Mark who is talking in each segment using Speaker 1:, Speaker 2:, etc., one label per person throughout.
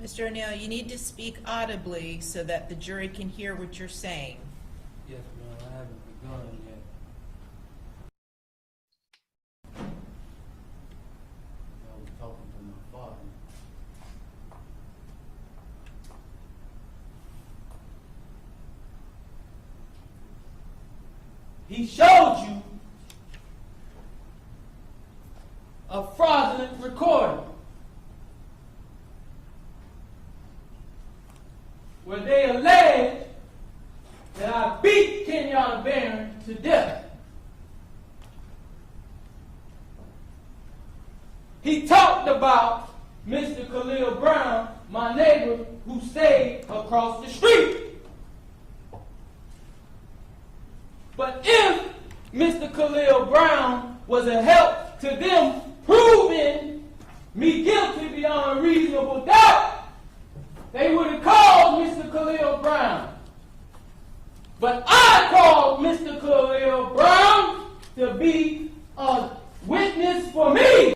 Speaker 1: Mr. O'Neill, you need to speak audibly so that the jury can hear what you're saying.
Speaker 2: Yes, ma'am, I haven't begun yet. I was talking to my father. He showed you a fraudulent recording where they allege that I beat Kenyatta Barron to death. He talked about Mr. Khalil Brown, my neighbor who stayed across the street. But if Mr. Khalil Brown was a help to them proving me guilty beyond reasonable doubt, they would have called Mr. Khalil Brown. But I called Mr. Khalil Brown to be a witness for me.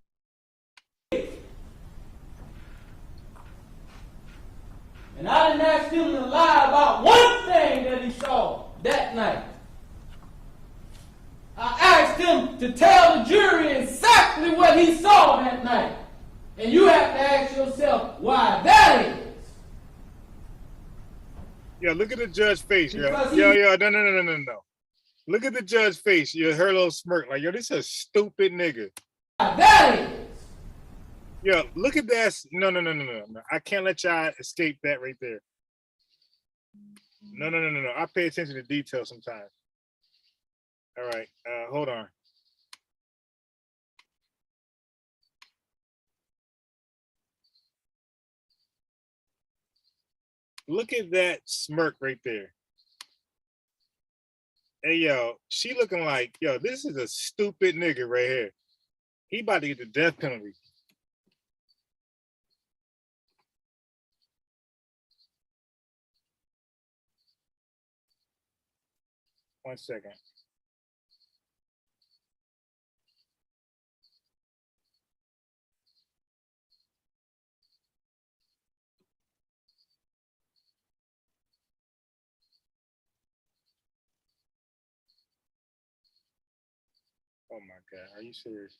Speaker 2: And I didn't ask him to lie about one thing that he saw that night. I asked him to tell the jury exactly what he saw that night. And you have to ask yourself why that is.
Speaker 3: Yeah, look at the judge's face. No. Look at the judge's face. You heard a little smirk like, yo, this is a stupid nigga.
Speaker 2: Why that is.
Speaker 3: Yo, look at that. No. I can't let y'all escape that right there. No. I pay attention to detail sometimes. All right, hold on. Look at that smirk right there. Hey, yo, she looking like, yo, this is a stupid nigga right here. He about to get the death penalty. One second. Oh my God, are you serious?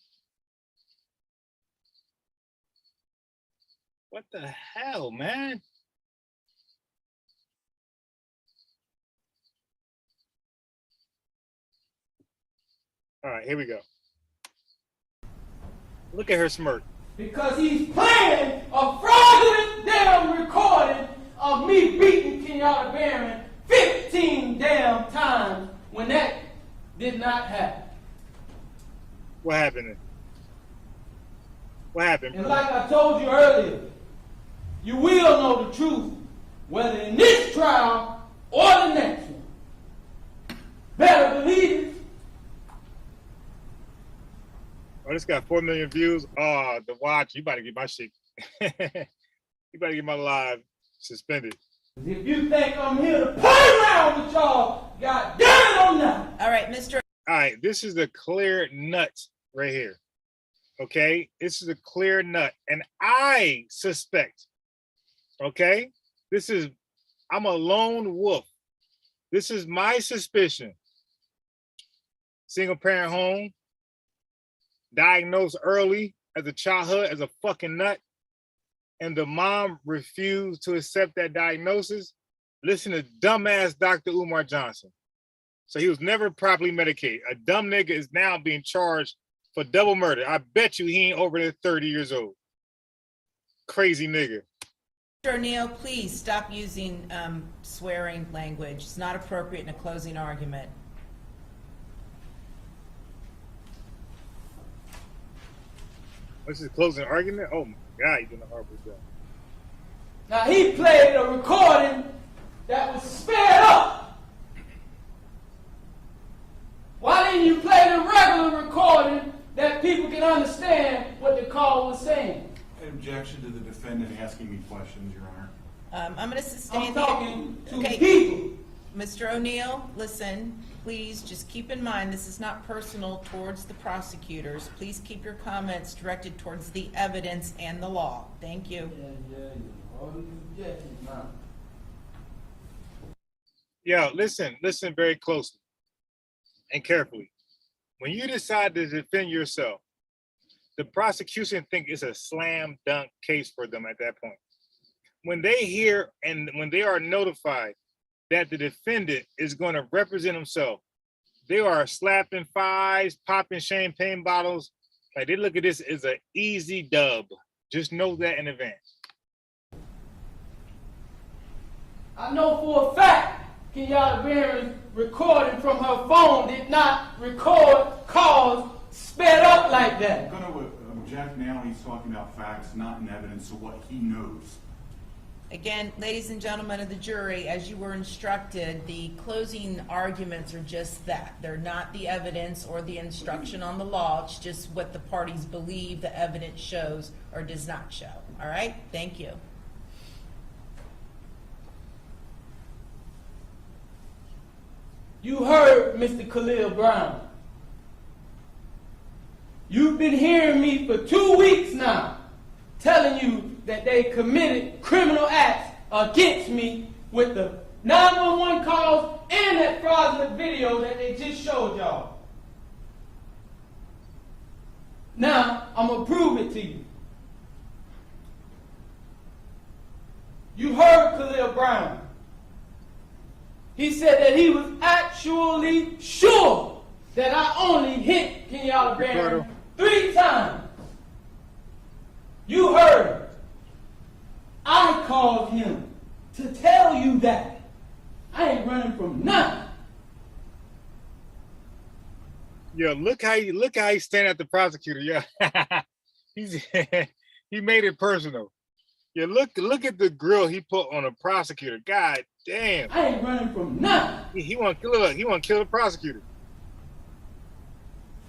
Speaker 3: What the hell, man? All right, here we go. Look at her smirk.
Speaker 2: Because he's playing a fraudulent damn recording of me beating Kenyatta Barron 15 damn times when that did not happen.
Speaker 3: What happened? What happened?
Speaker 2: And like I told you earlier, you will know the truth, whether in this trial or the next one. Better believe it.
Speaker 3: Oh, this got 4 million views. Oh, the watch. You about to get my shit. You about to get my live suspended.
Speaker 2: If you think I'm here to play around with y'all, God damn it, I'm not.
Speaker 1: All right, Mr.
Speaker 3: All right, this is the clear nut right here. Okay, this is a clear nut, and I suspect. Okay, I'm a lone wolf. This is my suspicion. Single parent home, diagnosed early as a childhood as a fucking nut, and the mom refused to accept that diagnosis. Listen to dumbass Dr. Umar Johnson. So he was never properly medicated. A dumb nigga is now being charged for double murder. I bet you he ain't over there 30 years old. Crazy nigga.
Speaker 1: Mr. O'Neill, please stop using swearing language. It's not appropriate in a closing argument.
Speaker 3: This is closing argument? Oh my God, you're doing a horrible job.
Speaker 2: Now he played a recording that was sped up. Why didn't you play the regular recording that people can understand what the call was saying?
Speaker 4: Objection to the defendant asking me questions, Your Honor.
Speaker 1: I'm going to sustain
Speaker 2: I'm talking to
Speaker 1: okay.
Speaker 2: people.
Speaker 1: Mr. O'Neill, listen, please just keep in mind this is not personal towards the prosecutors. Please keep your comments directed towards the evidence and the law. Thank you.
Speaker 2: Yeah, you All these suggestions now.
Speaker 3: Yo, listen very closely and carefully. When you decide to defend yourself, the prosecution think it's a slam dunk case for them at that point. When they hear and when they are notified that the defendant is going to represent himself, they are slapping fives, popping champagne bottles. Like they look at this as an easy dub. Just know that in advance.
Speaker 2: I know for a fact Kenyatta Barron's recording from her phone did not record calls sped up like that.
Speaker 4: I'm going to object now. He's talking about facts, not in evidence of what he knows.
Speaker 1: Again, ladies and gentlemen of the jury, as you were instructed, the closing arguments are just that. They're not the evidence or the instruction on the law. It's just what the parties believe the evidence shows or does not show. All right? Thank you.
Speaker 2: You heard Mr. Khalil Brown. You've been hearing me for 2 weeks now, telling you that they committed criminal acts against me with the 911 calls and that fraudulent video that they just showed y'all. Now, I'm going to prove it to you. You heard Khalil Brown. He said that he was actually sure that I only hit Kenyatta Barron 3 times. You heard him. I called him to tell you that. I ain't running from nothing.
Speaker 3: Yo, look how he stand at the prosecutor. Yeah, he made it personal. Yeah, look at the grill he put on a prosecutor. God damn.
Speaker 2: I ain't running from nothing.
Speaker 3: He want to kill the prosecutor.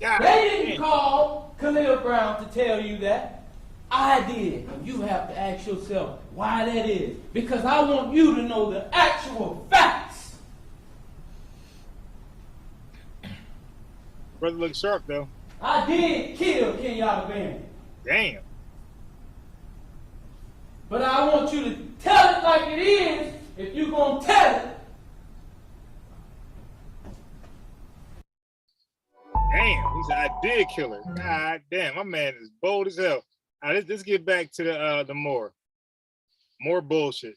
Speaker 3: God
Speaker 2: They didn't
Speaker 3: damn.
Speaker 2: call Khalil Brown to tell you that. I did. And you have to ask yourself why that is. Because I want you to know the actual facts.
Speaker 3: Brother looks sharp though.
Speaker 2: I did kill Kenyatta Barron.
Speaker 3: Damn.
Speaker 2: But I want you to tell it like it is if you're going to tell it.
Speaker 3: Damn. He said I did kill her. God damn. My man is bold as hell. All right, let's get back to the more bullshit.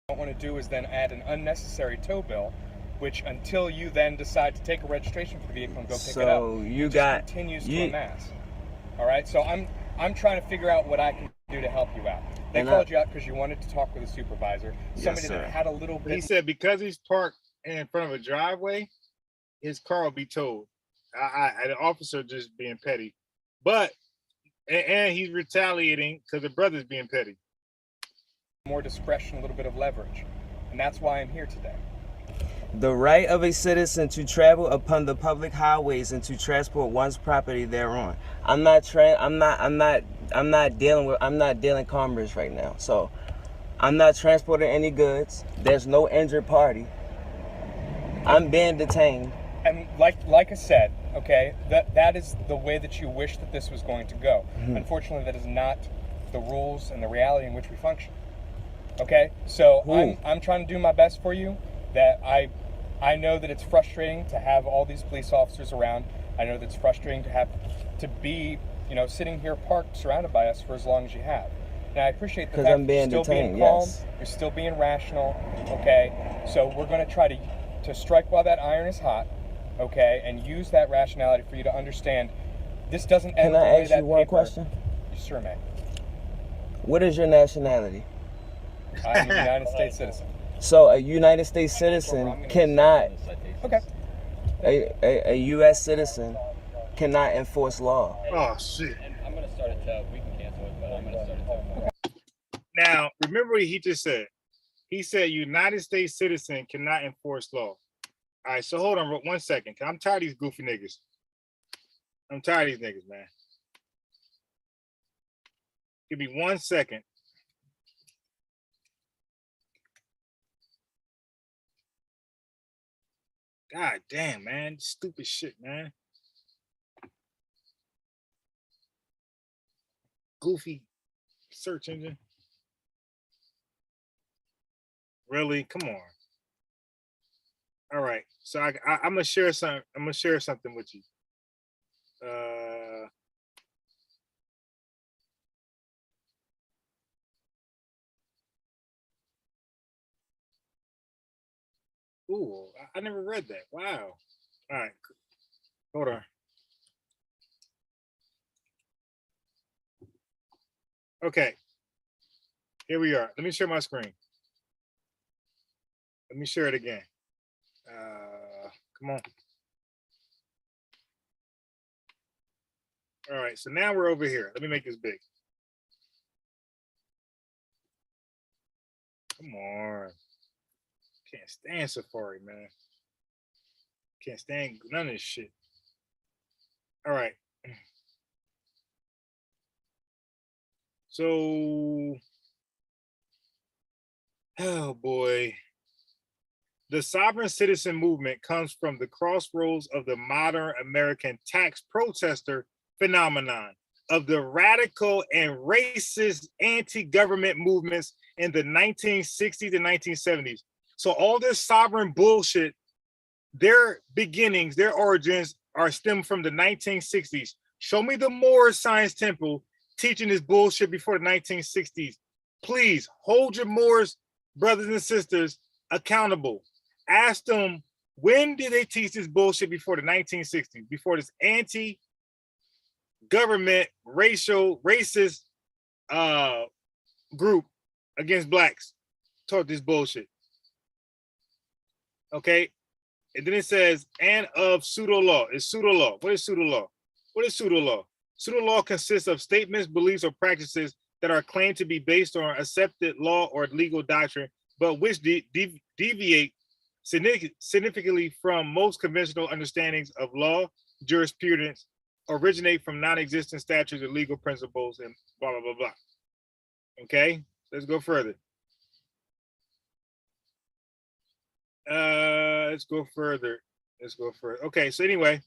Speaker 5: What I want to do is then add an unnecessary tow bill, which until you then decide to take a registration for the vehicle and go pick it up,
Speaker 6: you
Speaker 5: just
Speaker 6: got
Speaker 5: continues to amass. All right, so I'm trying to figure out what I can do to help you out. They called you out because you wanted to talk with a supervisor, somebody that had a little bit.
Speaker 3: He said because he's parked in front of a driveway, his car will be towed. The officer just being petty, but and he's retaliating because the brother's being petty.
Speaker 5: More discretion, a little bit of leverage, and that's why I'm here today.
Speaker 6: the right of a citizen to travel upon the public highways and to transport one's property thereon. I'm not dealing commerce right now. So I'm not transporting any goods. There's no injured party. I'm being detained.
Speaker 5: And like I said, okay, that is the way that you wish that this was going to go. Mm-hmm. Unfortunately, that is not the rules and the reality in which we function. Okay, so I'm trying to do my best for you. That I know that it's frustrating to have all these police officers around. I know that it's frustrating to be, sitting here parked, surrounded by us for as long as you have. And I appreciate the fact that you're still being calm, you're still being rational. Okay, so we're going to try to strike while that iron is hot. Okay, and use that rationality for you to understand this doesn't end the way that paper.
Speaker 6: Can I ask you one question?
Speaker 5: Sure, man.
Speaker 6: What is your nationality?
Speaker 5: I'm a United States citizen.
Speaker 6: So a United States citizen cannot,
Speaker 5: Okay.
Speaker 6: a U.S. citizen cannot enforce law.
Speaker 3: Oh, shit.
Speaker 7: I'm going to start a tow. We can cancel it, but I'm going to start a tow.
Speaker 3: Now, remember what he just said. He said United States citizen cannot enforce law. All right, so hold on 1 second. I'm tired of these goofy niggas. I'm tired of these niggas, man. Give me 1 second. God damn, man. Stupid shit, man. Goofy search engine. Really? Come on. All right. So I'm gonna share some. I'm gonna share something with you. Ooh, I never read that. Wow. All right. Hold on. Okay. Here we are. Let me share my screen. Let me share it again. Come on. All right. So now we're over here. Let me make this big. Come on. Can't stand Safari, man. Can't stand none of this shit. All right. So, oh boy. The sovereign citizen movement comes from the crossroads of the modern American tax protester phenomenon of the radical and racist anti-government movements in the 1960s and 1970s. So all this sovereign bullshit, their beginnings, their origins are stemmed from the 1960s. Show me the Moorish Science Temple teaching this bullshit before the 1960s. Please hold your Moorish brothers and sisters accountable. Ask them, when did they teach this bullshit before the 1960s, before this anti-government, racist group against blacks taught this bullshit? Okay, and then it says, and of pseudo law. It's pseudo law. What is pseudo law? What is pseudo law? Pseudo law consists of statements, beliefs, or practices that are claimed to be based on accepted law or legal doctrine, but which deviate significantly from most conventional understandings of law, jurisprudence, originate from non-existent statutes or legal principles, and blah, blah, blah, blah. Okay, let's go further. Let's go further. Okay, so anyway,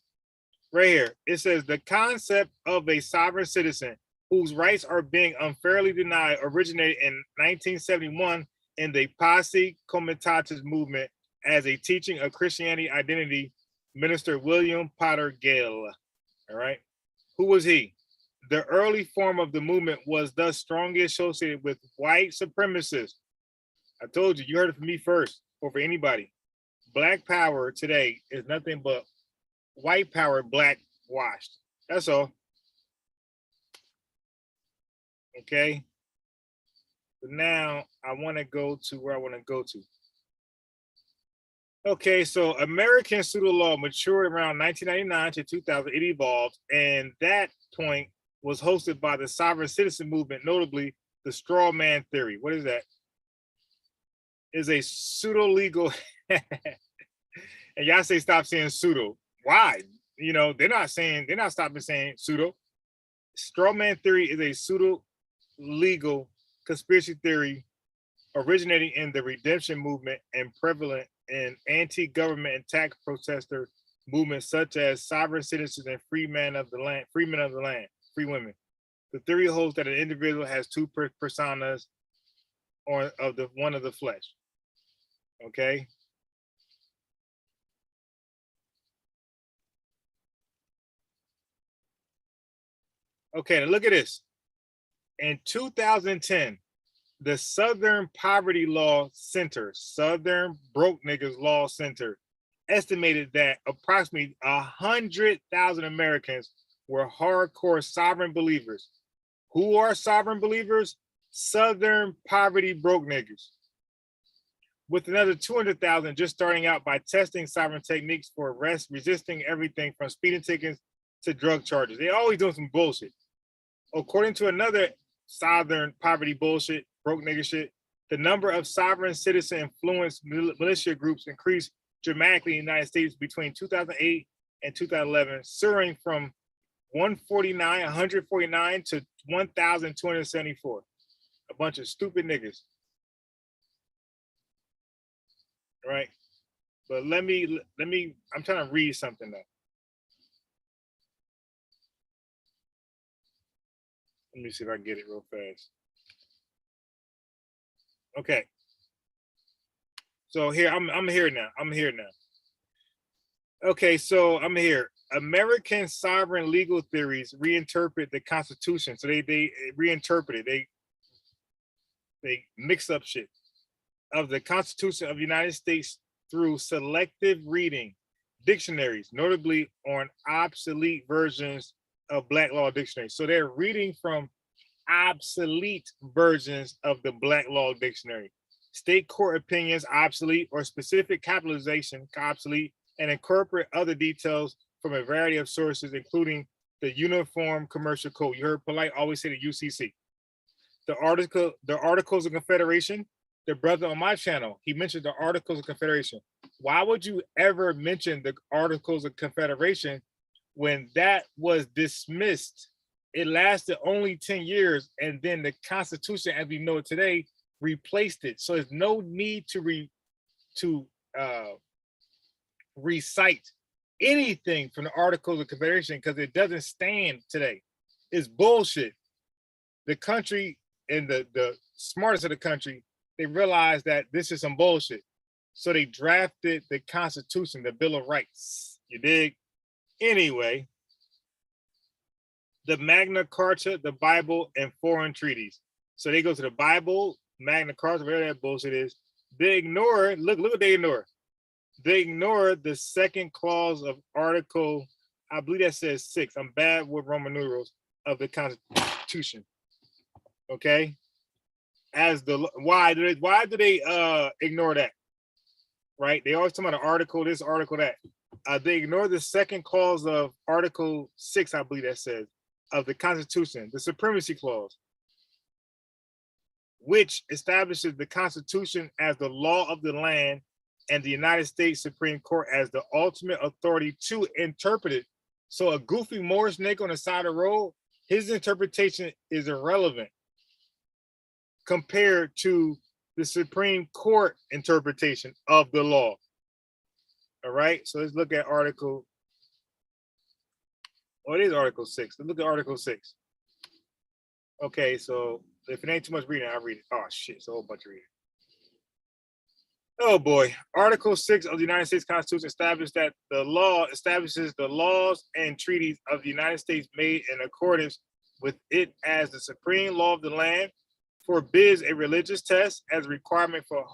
Speaker 3: right here, it says the concept of a sovereign citizen whose rights are being unfairly denied originated in 1971 in the Posse Comitatus movement as a teaching of Christianity identity, Minister William Potter Gale. All right. Who was he? The early form of the movement was thus strongly associated with white supremacists. I told you, you heard it from me first, over anybody. Black power today is nothing but white power, black washed. That's all. Okay. So now I want to go to where I want to go to. Okay, so American pseudo law matured around 1999 to 2000. It evolved, and that point was hosted by the sovereign citizen movement, notably the straw man theory. What is that? Is a pseudo legal, and y'all say stop saying pseudo. Why? You know, they're not stopping saying pseudo. Straw man theory is a pseudo legal conspiracy theory originating in the redemption movement and prevalent in anti-government and tax protester movements such as sovereign citizens and free women. The theory holds that an individual has two personas or of the one of the flesh. Okay. Okay, now look at this. In 2010, the Southern Poverty Law Center, Southern Broke Niggas Law Center, estimated that approximately 100,000 Americans were hardcore sovereign believers. Who are sovereign believers? Southern poverty broke niggas. With another 200,000 just starting out by testing sovereign techniques for arrest, resisting everything from speeding tickets to drug charges. They always doing some bullshit. According to another Southern poverty bullshit, broke nigga shit, the number of sovereign citizen influenced militia groups increased dramatically in the United States between 2008 and 2011, soaring from 149 to 1,274. A bunch of stupid niggas. Right? But let me, I'm trying to read something though. Let me see if I can get it real fast. Okay. So here, I'm here now. I'm here now. Okay, so I'm here. American sovereign legal theories reinterpret the Constitution. So they reinterpret it. They mix up shit of the Constitution of the United States through selective reading dictionaries, notably on obsolete versions of Black Law Dictionary. So they're reading from obsolete versions of the Black Law Dictionary. State court opinions obsolete, or specific capitalization obsolete, and incorporate other details from a variety of sources, including the Uniform Commercial Code. You heard Polite always say the UCC. The Articles of Confederation. The brother on my channel, he mentioned the Articles of Confederation. Why would you ever mention the Articles of Confederation when that was dismissed? It lasted only 10 years, and then the Constitution, as we know it today, replaced it. So there's no need to recite anything from the Articles of Confederation because it doesn't stand today. It's bullshit. The country and the smartest of the country, they realized that this is some bullshit. So they drafted the Constitution, the Bill of Rights. You dig? Anyway, the Magna Carta, the Bible, and foreign treaties. So they go to the Bible, Magna Carta, whatever that bullshit is. They ignore, look what they ignore. They ignore the second clause of Article, I believe that says 6. I'm bad with Roman numerals of the Constitution. Okay? As the why do they ignore that? Right? They always talk about an article, this article, that. They ignore the second clause of Article 6, I believe that says, of the Constitution, the Supremacy Clause, which establishes the Constitution as the law of the land and the United States Supreme Court as the ultimate authority to interpret it. So a goofy Moorish nigga on the side of the road, his interpretation is irrelevant compared to the Supreme Court interpretation of the law. All right, so let's look at Article, it is Article 6. Let's look at Article 6. Okay, so if it ain't too much reading, I'll read it. Oh shit, it's a whole bunch of reading. Oh boy, Article 6 of the United States Constitution establishes that the law establishes the laws and treaties of the United States made in accordance with it as the supreme law of the land, forbids a religious test as a requirement for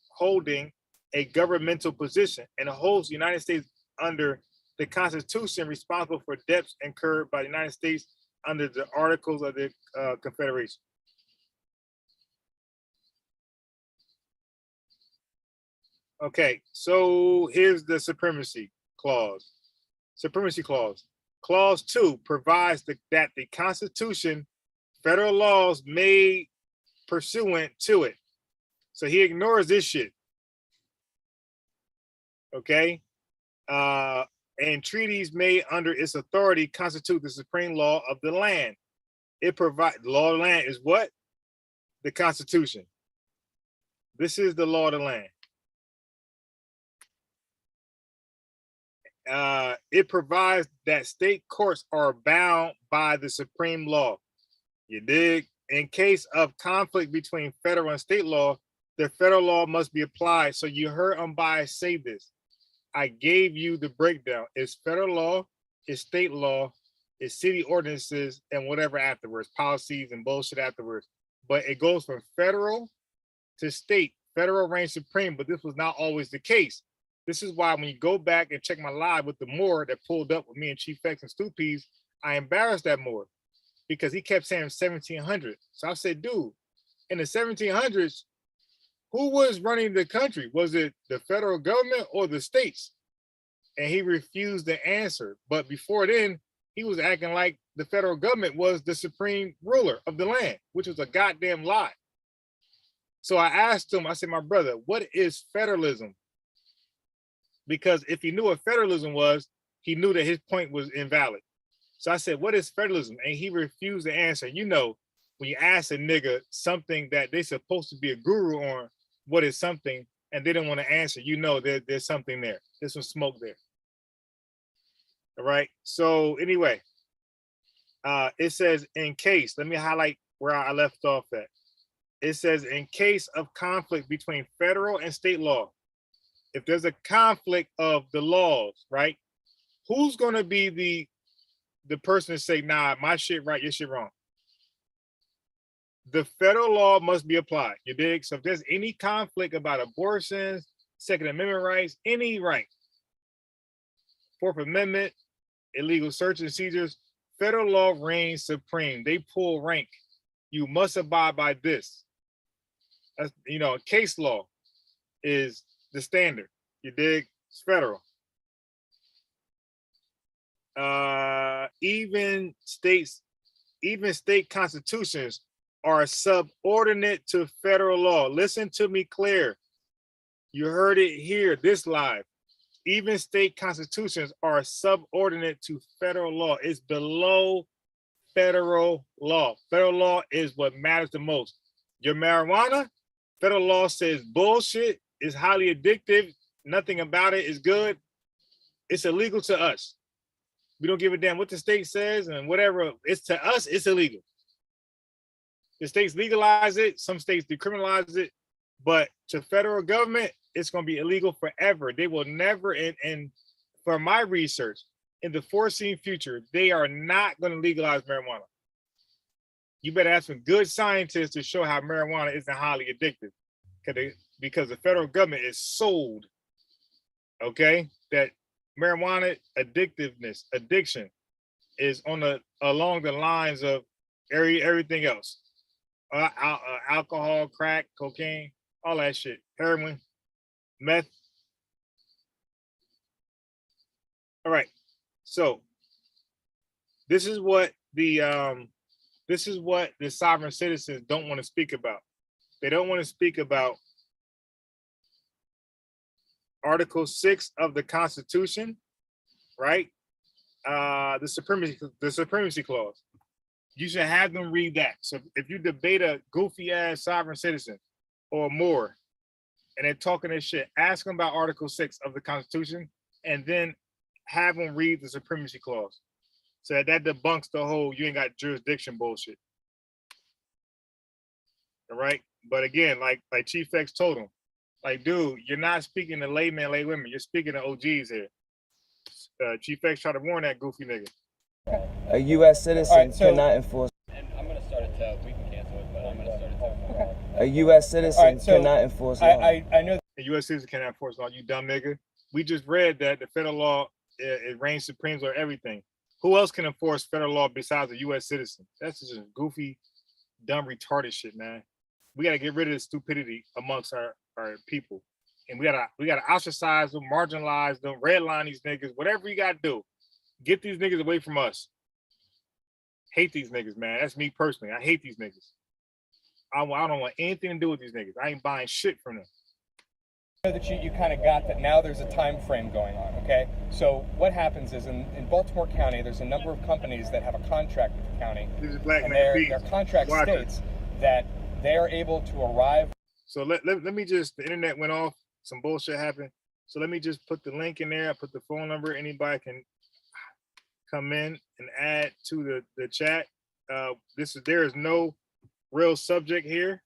Speaker 3: holding a governmental position, and holds the United States under the Constitution responsible for debts incurred by the United States under the Articles of the Confederation. Okay, so here's the Supremacy Clause. Supremacy Clause. Clause 2 provides that the Constitution, federal laws made pursuant to it. So he ignores this shit. Okay, and treaties made under its authority constitute the supreme law of the land. It provides, law of the land is what? The Constitution. This is the law of the land. It provides that state courts are bound by the supreme law. You dig? In case of conflict between federal and state law, the federal law must be applied. So you heard Umbai say this. I gave you the breakdown. It's federal law, it's state law, it's city ordinances, and whatever afterwards, policies and bullshit afterwards. But it goes from federal to state. Federal reigns supreme, but this was not always the case. This is why when you go back and check my live with the Moor that pulled up with me and Chief X and Stupies, I embarrassed that Moor because he kept saying 1700. So I said, dude, in the 1700s, who was running the country? Was it the federal government or the states? And he refused to answer. But before then, he was acting like the federal government was the supreme ruler of the land, which was a goddamn lie. So I asked him, I said, my brother, what is federalism? Because if he knew what federalism was, he knew that his point was invalid. So I said, what is federalism? And he refused to answer. You know, when you ask a nigga something that they're supposed to be a guru on, what is something, and they don't want to answer, you know there's something there. There's some smoke there. All right. So anyway, it says in case, let me highlight where I left off at. It says in case of conflict between federal and state law, if there's a conflict of the laws, right? Who's going to be the person to say, nah, my shit right, your shit wrong? The federal law must be applied. You dig? So if there's any conflict about abortions, Second Amendment rights, any right, Fourth Amendment, illegal search and seizures, federal law reigns supreme. They pull rank. You must abide by this. That's, you know, case law is the standard. You dig? It's federal. Even state constitutions are subordinate to federal law. Listen to me clear. You heard it here, this live. Even state constitutions are subordinate to federal law. It's below federal law. Federal law is what matters the most. Your marijuana, federal law says bullshit, is highly addictive, nothing about it is good. It's illegal to us. We don't give a damn what the state says and whatever. It's to us, it's illegal. The states legalize it, some states decriminalize it, but to federal government, it's going to be illegal forever. They will never, and for my research, in the foreseen future, they are not going to legalize marijuana. You better have some good scientists to show how marijuana isn't highly addictive, because the federal government is sold, okay, that marijuana addiction is along the lines of everything else. Alcohol, crack, cocaine, all that shit, heroin, meth. All right, so this is what the sovereign citizens don't want to speak about. They don't want to speak about Article 6 of the Constitution, right? The supremacy clause. You should have them read that. So if you debate a goofy ass sovereign citizen or more, and they're talking this shit, ask them about Article 6 of the Constitution, and then have them read the supremacy clause. So that debunks the whole you ain't got jurisdiction bullshit. All right. But again, like Chief X told him, like, dude, you're not speaking to laymen, lay women. You're speaking to OGs here. Chief X tried to warn that goofy nigga.
Speaker 6: A U.S. citizen cannot enforce.
Speaker 7: And I'm going to start it to, we can cancel it, but I'm going to start it to.
Speaker 6: Okay. A U.S. citizen cannot enforce law.
Speaker 5: I know.
Speaker 3: A U.S. citizen cannot enforce law, you dumb nigga. We just read that the federal law, it reigns supreme over everything. Who else can enforce federal law besides a U.S. citizen? That's just goofy, dumb, retarded shit, man. We got to get rid of the stupidity amongst our people. And we gotta ostracize them, marginalize them, redline these niggas, whatever you gotta do. Get these niggas away from us. Hate these niggas, man. That's me personally. I hate these niggas. I don't want anything to do with these niggas. I ain't buying shit from them.
Speaker 5: Know that you kind of got that now there's a time frame going on, okay? So what happens is in Baltimore County, there's a number of companies that have a contract with the county, and their contract states that they are able to arrive.
Speaker 3: So let me just, the internet went off, some bullshit happened. So let me just put the link in there, I put the phone number, anybody can come in and add to the chat. There is no real subject here.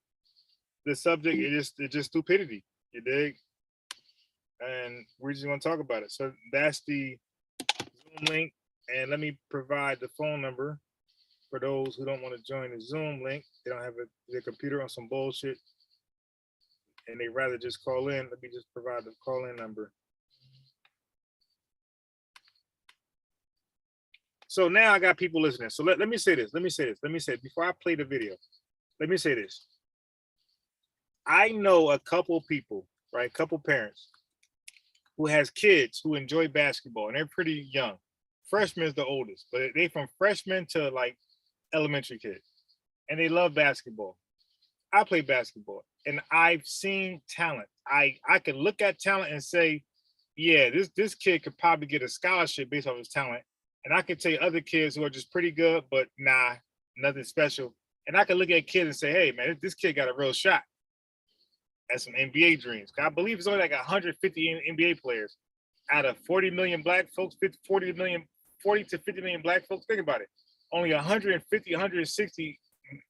Speaker 3: The subject is just stupidity, you dig? And we're just gonna talk about it. So that's the Zoom link, and let me provide the phone number for those who don't want to join the Zoom link. They don't have their computer on some bullshit and they rather just call in. Let me just provide the call-in number. So now I got people listening. So let me say this. Before I play the video, let me say this. I know a couple people, right? Couple parents who has kids who enjoy basketball, and they're pretty young. Freshmen is the oldest, but they from freshmen to like elementary kids, and they love basketball. I play basketball, and I've seen talent. I can look at talent and say, yeah, this kid could probably get a scholarship based on his talent. And I can tell you other kids who are just pretty good, but nah, nothing special. And I can look at kids and say, hey, man, this kid got a real shot at some NBA dreams. I believe it's only like 150 NBA players out of 40 million black folks, 40 to 50 million black folks. Think about it. Only 150, 160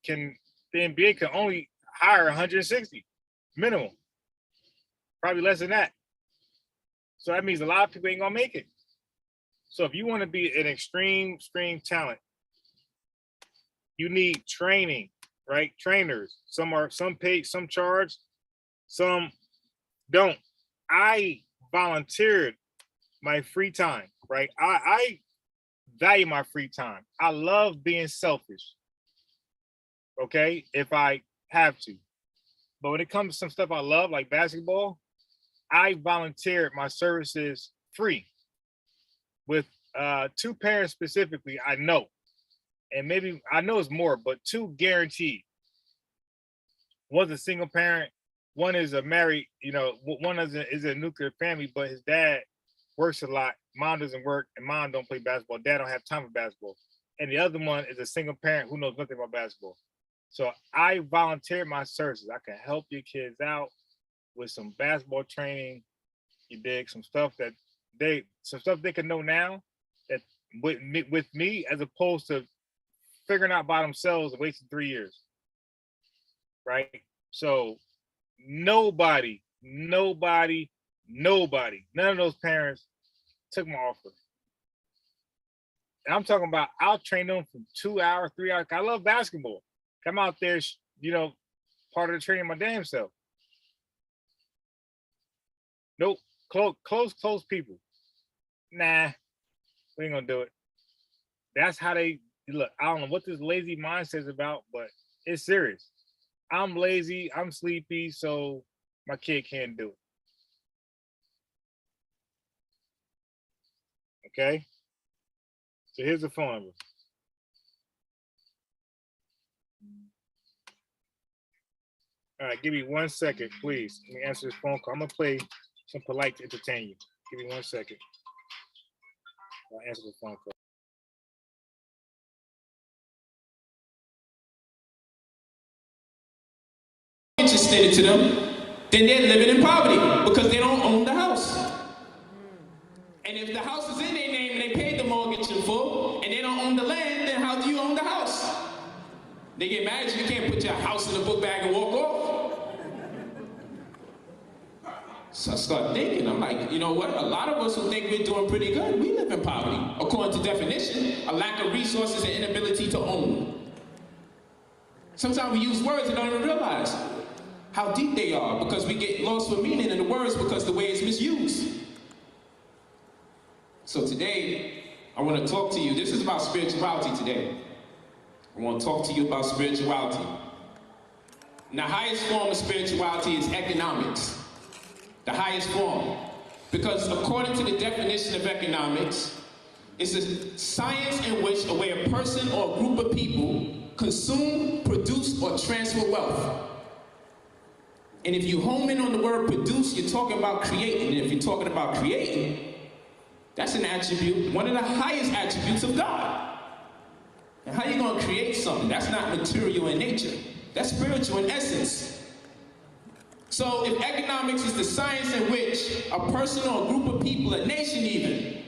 Speaker 3: the NBA can only hire 160 minimum. Probably less than that. So that means a lot of people ain't gonna make it. So if you want to be an extreme talent, you need training, right? Trainers. Some paid, some charge, some don't. I volunteered my free time, right? I value my free time. I love being selfish. Okay, if I have to. But when it comes to some stuff I love, like basketball, I volunteered my services free with 2 parents specifically I know. And maybe I know it's more, but 2 guaranteed. One's a single parent, one is a married, one is a nuclear family, but his dad works a lot. Mom doesn't work, and mom don't play basketball. Dad don't have time for basketball. And the other one is a single parent who knows nothing about basketball. So I volunteered my services. I can help your kids out with some basketball training. You dig? Some stuff they can know now that with me, as opposed to figuring out by themselves and wasting 3 years. Right? So nobody, none of those parents took my offer. And I'm talking about I'll train them for 2 hours, 3 hours. I love basketball. I'm out there, part of the training my damn self. Nope, close people. Nah, we ain't gonna do it. That's how they look. I don't know what this lazy mindset is about, but it's serious. I'm lazy, I'm sleepy, so my kid can't do it. Okay? So here's the phone number. All right, give me 1 second, please. Let me answer this phone call. I'm gonna play some polite to entertain you. Give me 1 second. I'll answer the phone call.
Speaker 8: Interested to them, then they're living in poverty because they don't own the house. And if the house is in their name and they paid the mortgage in full and they don't own the land, then how do you own the house? They get mad you can't put your house in a book bag and walk off. So I start thinking, I'm like, you know what? A lot of us who think we're doing pretty good, we live in poverty. According to definition, a lack of resources and inability to own. Sometimes we use words and don't even realize how deep they are because we get lost for meaning in the words because the way it's misused. So today, I want to talk to you. This is about spirituality today. I want to talk to you about spirituality. And the highest form of spirituality is economics. The highest form. Because according to the definition of economics, it's a science in which a way a person or a group of people consume, produce, or transfer wealth. And if you home in on the word produce, you're talking about creating. And if you're talking about creating, that's an attribute, one of the highest attributes of God. And how are you going to create something? That's not material in nature. That's spiritual in essence. So if economics is the science in which a person or a group of people, a nation even,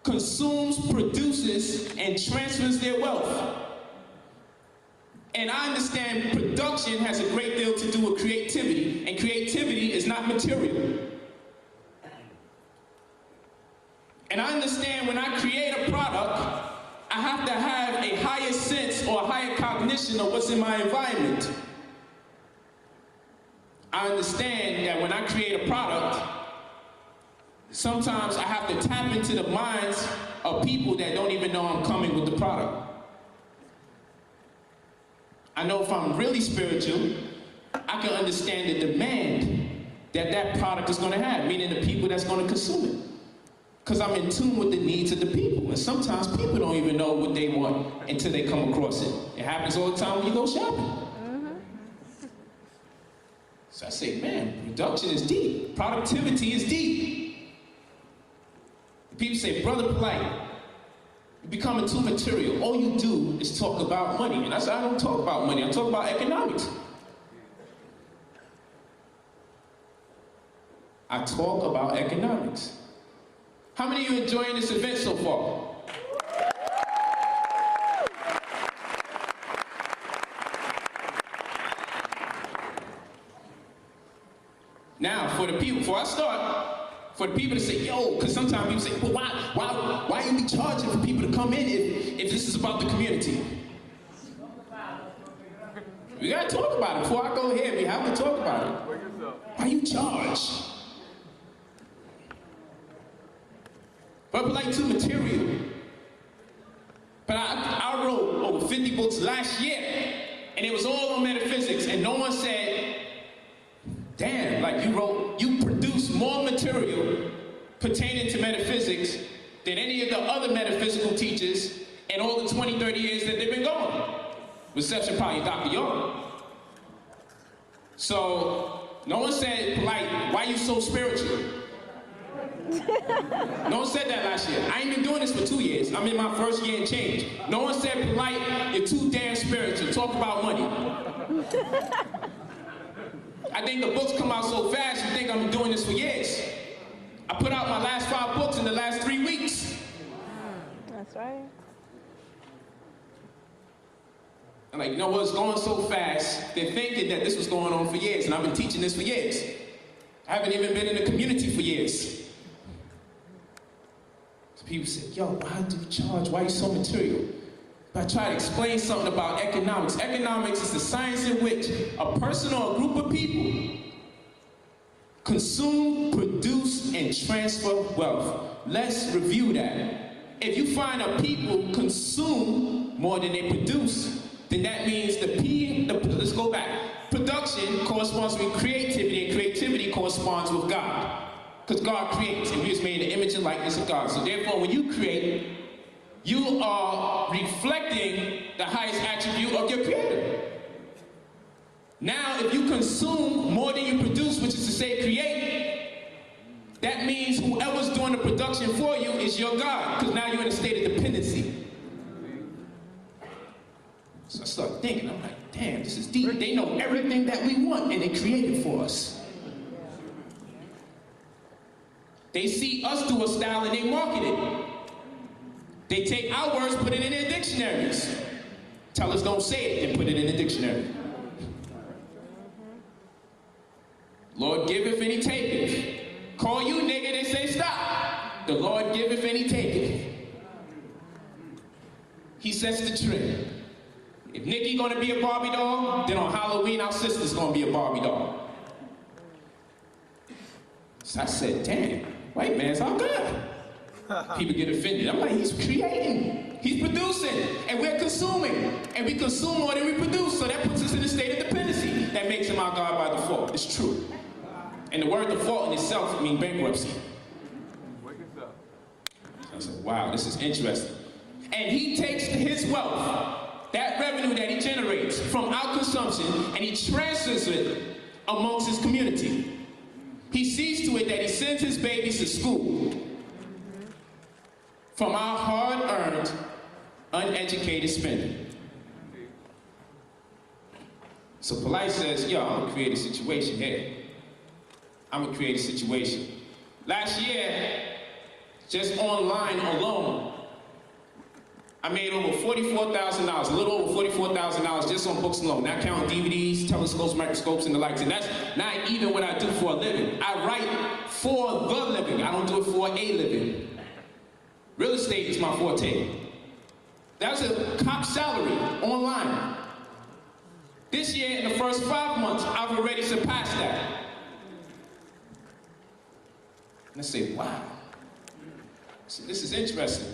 Speaker 8: consumes, produces, and transfers their wealth. And I understand production has a great deal to do with creativity, and creativity is not material. And I understand when I create a product, I have to have a higher sense or a higher cognition of what's in my environment. I understand that when I create a product, sometimes I have to tap into the minds of people that don't even know I'm coming with the product. I know if I'm really spiritual, I can understand the demand that that product is going to have, meaning the people that's going to consume it. Because I'm in tune with the needs of the people. And sometimes people don't even know what they want until they come across it. It happens all the time when you go shopping. So I say, man, production is deep. Productivity is deep. People say, Brother Polite, you're becoming too material. All you do is talk about money. And I said, I don't talk about money. I talk about economics. I talk about economics. How many of you enjoying this event so far? Now, for the people, before I start, for the people to say, yo, because sometimes people say, well, why you be charging for people to come in if this is about the community? We gotta talk about it. Before I go ahead, we have to talk about it. Why you charge? But like to material. But I wrote over 50 books last year, and it was all on metaphysics, and no one said, damn, like you produce more material pertaining to metaphysics than any of the other metaphysical teachers in all the 20, 30 years that they've been going. With exception probably Dr. Young. So, no one said, like, why you so spiritual? No one said that last year. I ain't been doing this for 2 years. I'm in my first year and change. No one said, polite, you're too damn spiritual. Talk about money. I think the books come out so fast, you think I'm doing this for years. I put out my last 5 books in the last 3 weeks.
Speaker 9: That's right.
Speaker 8: I'm like, you know what, it's going so fast, they're thinking that this was going on for years, and I've been teaching this for years. I haven't even been in the community for years. So people say, yo, why do you charge? Why are you so material? But I try to explain something about economics. Economics is the science in which a person or a group of people consume, produce, and transfer wealth. Let's review that. If you find a people consume more than they produce, then that means let's go back. Production corresponds with creativity, and creativity corresponds with God. Because God creates, and we was made in the image and likeness of God. So therefore, when you create, you are reflecting the highest attribute of your creator. Now, if you consume more than you produce, which is to say create, that means whoever's doing the production for you is your God, because now you're in a state of dependency. So I start thinking, I'm like, damn, this is deep. They know everything that we want, and they create it for us. They see us do a style, and they market it. They take our words, put it in their dictionaries. Tell us don't say it, and put it in the dictionary. Lord giveth and he taketh. Call you nigga, they say stop. The Lord giveth and he taketh. He sets the trend. If Nikki gonna be a Barbie doll, then on Halloween our sister's gonna be a Barbie doll. So I said, damn, wait man, it's all good. People get offended. I'm like, he's creating, he's producing, and we're consuming. And we consume more than we produce, so that puts us in a state of dependency. That makes him our God by default. It's true. And the word default in itself means bankruptcy. So I said, wow, this is interesting. And he takes his wealth, that revenue that he generates from our consumption, and he transfers it amongst his community. He sees to it that he sends his babies to school from our hard-earned, uneducated spending. So Polite says, yo, I'm gonna create a situation here. I'm gonna create a situation. Last year, just online alone, I made over $44,000, a little over $44,000 just on books alone, not counting DVDs, telescopes, microscopes, and the likes. And that's not even what I do for a living. I write for the living. I don't do it for a living. Real estate is my forte. That's a top salary online. This year, in the first 5 months, I've already surpassed that. And I say, wow. So this is interesting.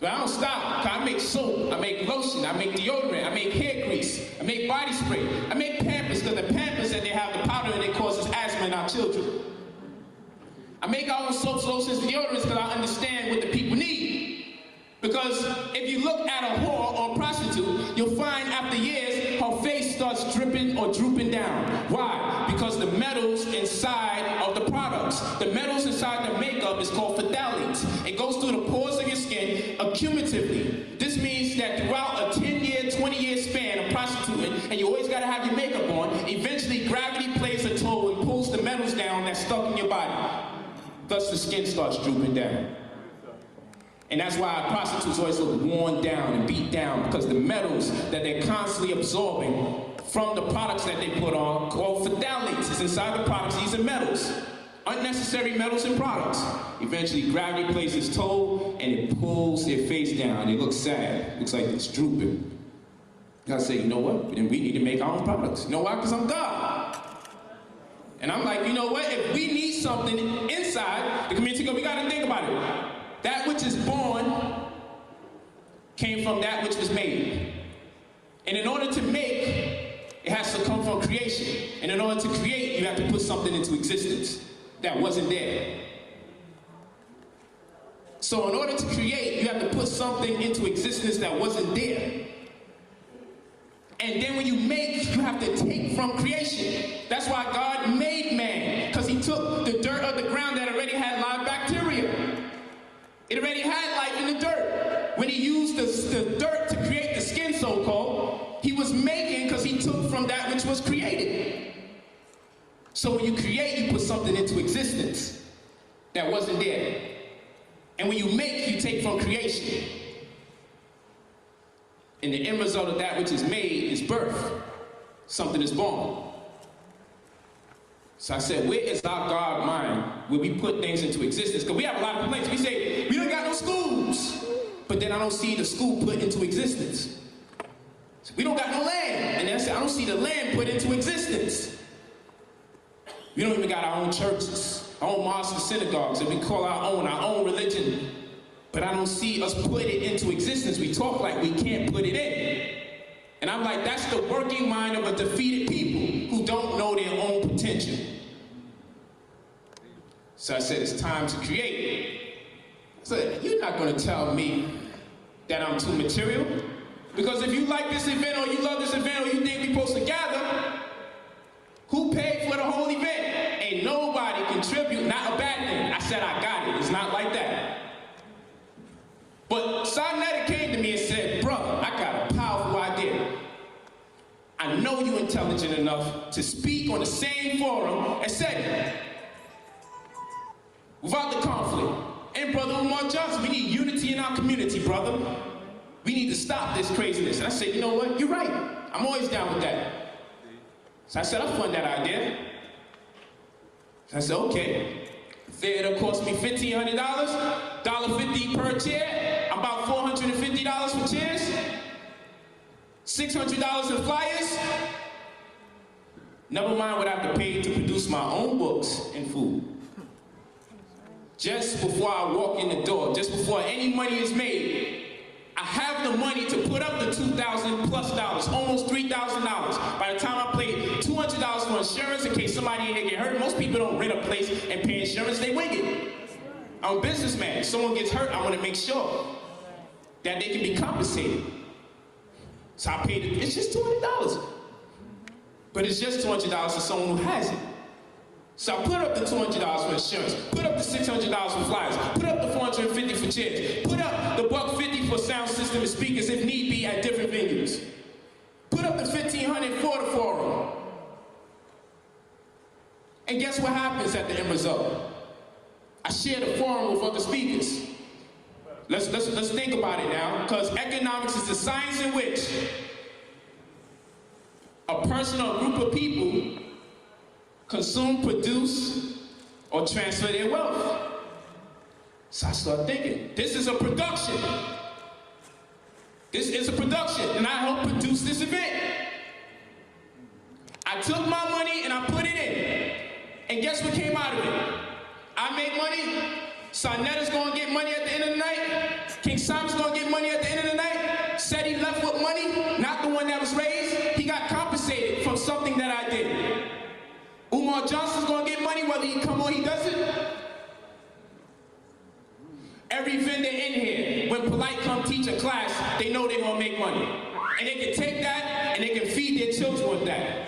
Speaker 8: So I don't stop. I make soap, I make lotion, I make deodorant, I make hair grease, I make body spray, I make Pampers, because the Pampers that they have the powder in it causes asthma in our children. I make our own soaps, lotions, deodorants because I understand what the people need. Because if you look at a whore or a prostitute, you'll find after years her face starts dripping or drooping down. Why? Because the metals inside of the products, the metals inside the makeup is called phthalates. It goes through the pores of your skin accumulatively. This means that throughout a 10-year, 20-year span of prostituting, and you always got to have your makeup on, eventually gravity plays a toll and pulls the metals down that's stuck in your body. Thus the skin starts drooping down. And that's why prostitutes always look worn down and beat down, because the metals that they're constantly absorbing from the products that they put on, called phthalates, substance inside the products. These are metals, unnecessary metals and products. Eventually, gravity places its toll, and it pulls their face down. It looks sad. It looks like it's drooping. God say, you know what? Then we need to make our own products. You know why? Because I'm God. And I'm like, you know what? If we need something inside the community, we got to think about it. That which is born came from that which was made. And in order to make, it has to come from creation. And in order to create, you have to put something into existence that wasn't there. So in order to create, you have to put something into existence that wasn't there. And then when you make, you have to take from creation. That's why God made man, because he took the dirt of the ground that already had live bacteria. It already had life in the dirt. When he used the dirt to create the skin, so-called, he was making because he took from that which was created. So when you create, you put something into existence that wasn't there. And when you make, you take from creation. And the end result of that which is made is birth. Something is born. So I said, where is our God mind where we put things into existence? Because we have a lot of complaints. We say, we don't got no schools. But then I don't see the school put into existence. So we don't got no land. And then I said, I don't see the land put into existence. We don't even got our own churches, our own mosques and synagogues that we call our own religion. But I don't see us put it into existence. We talk like we can't put it in. And I'm like, that's the working mind of a defeated people who don't know their own potential. So I said, it's time to create. I said, you're not going to tell me that I'm too material. Because if you like this event or you love this event or you think we're supposed to gather, who paid for the whole event? Ain't nobody contribute, not a bad thing. I said, I got it. It's not like that. But Sarnetta came to me and said, brother, I got a powerful idea. I know you're intelligent enough to speak on the same forum and say, without the conflict. And Brother Umar Johnson, we need unity in our community, brother. We need to stop this craziness. And I said, you know what? You're right. I'm always down with that. So I said, I'll fund that idea. So I said, okay. It'll cost me $1,500, $1.50 per chair, about $450 for chairs, $600 in flyers. Never mind what I have to pay to produce my own books and food. Just before I walk in the door, just before any money is made, I have the money to put up the $2,000 plus, almost $3,000. By the time I pay $200 for insurance in case somebody in there get hurt, most people don't rent a place and pay insurance, they wing it. I'm a businessman. If someone gets hurt, I want to make sure that they can be compensated. So I paid it, it's just $200. But it's just $200 for someone who has it. So I put up the $200 for insurance, put up the $600 for flyers, put up the $450 for chairs, put up the $150 for sound system and speakers if need be at different venues. Put up the $1,500 for the forum. And guess what happens at the end result? I share the forum with other speakers. Let's think about it now, because economics is the science in which a person or a group of people consume, produce, or transfer their wealth. So I start thinking, this is a production. This is a production, and I helped produce this event. I took my money and I put it in. And guess what came out of it? I made money. Sarnetta's gonna get money at the end of the night. King Simon's gonna get money at the end of the night. Said he left with money, not the one that was raised. He got compensated from something that I did. Umar Johnson's gonna get money whether he come or he doesn't. Every vendor in here, when Polite come teach a class, they know they're gonna make money. And they can take that and they can feed their children with that.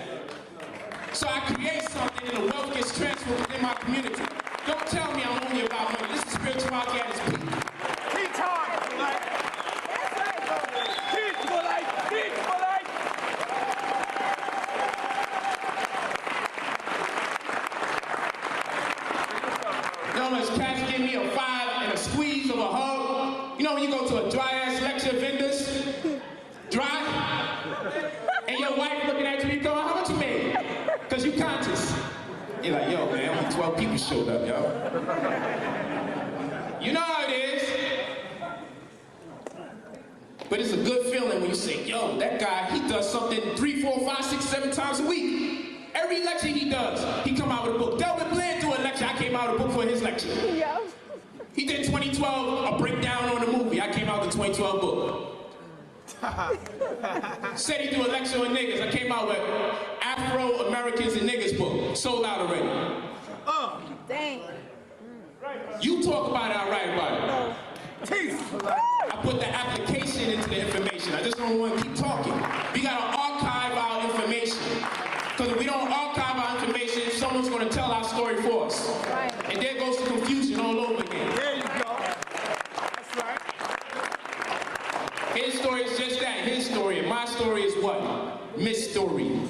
Speaker 8: So I create something and the wealth gets transferred within my community. Don't tell me I'm only about money. This is spirituality at its peak.
Speaker 2: Teach hard, Polite. Teach Polite. Teach Polite.
Speaker 8: You know, as cats give me a 5 and a squeeze of a hug. You know when you go to a dry-ass lecture, vendors, dry, and your wife looking at you, you going, how much you made? Because you conscious. You're like, yo, man, only 12 people showed up, yo. You know how it is. But it's a good feeling when you say, yo, that guy, he does something 3, 4, 5, 6, 7 times a week. Every lecture he does, he come out with a book. Delvin Bland do a lecture, I came out with a book for his lecture.
Speaker 9: Yeah.
Speaker 8: He did 2012, a breakdown on the movie. I came out with the 2012 book. Said he do a lecture on niggas. I came out with Afro-Americans and Niggas book. Sold out already.
Speaker 9: Dang.
Speaker 8: You talk about it, I write about it. I put the application into the information. I just don't want to keep talking. We gotta archive our information. Because if we don't archive our information, someone's gonna tell our story for us.
Speaker 9: Right.
Speaker 8: And there goes the confusion all over again.
Speaker 2: There you go. That's right.
Speaker 8: His story is just that, his story. And my story is what? Mystery.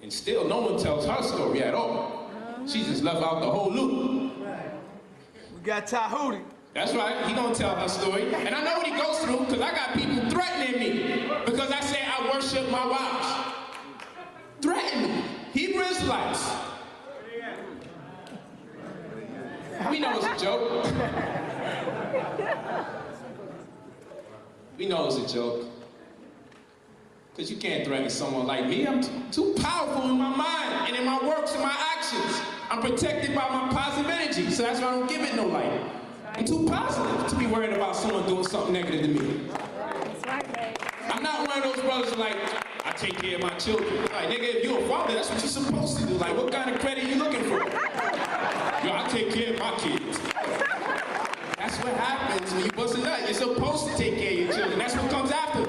Speaker 8: And still, no one tells her story at all. She just left out the whole loop.
Speaker 2: We got Tahuti.
Speaker 8: That's right, he gonna tell her story. And I know what he goes through, because I got people threatening me. Because I say I worship my wives. Threaten me. Hebrew Israelites. We know it's a joke. We know it's a joke. Because you can't threaten someone like me. I'm too powerful in my mind and in my works and my actions. I'm protected by my positive energy, so that's why I don't give it no light. I'm too positive to be worried about someone doing something negative to me.
Speaker 9: That's right, babe.
Speaker 8: I'm not one of those brothers who like, I take care of my children. Like, nigga, if you're a father, that's what you're supposed to do. Like, what kind of credit you looking for? Yo, I take care of my kids. That's what happens when you bust a nut. You're supposed to take care of your children. That's what comes after.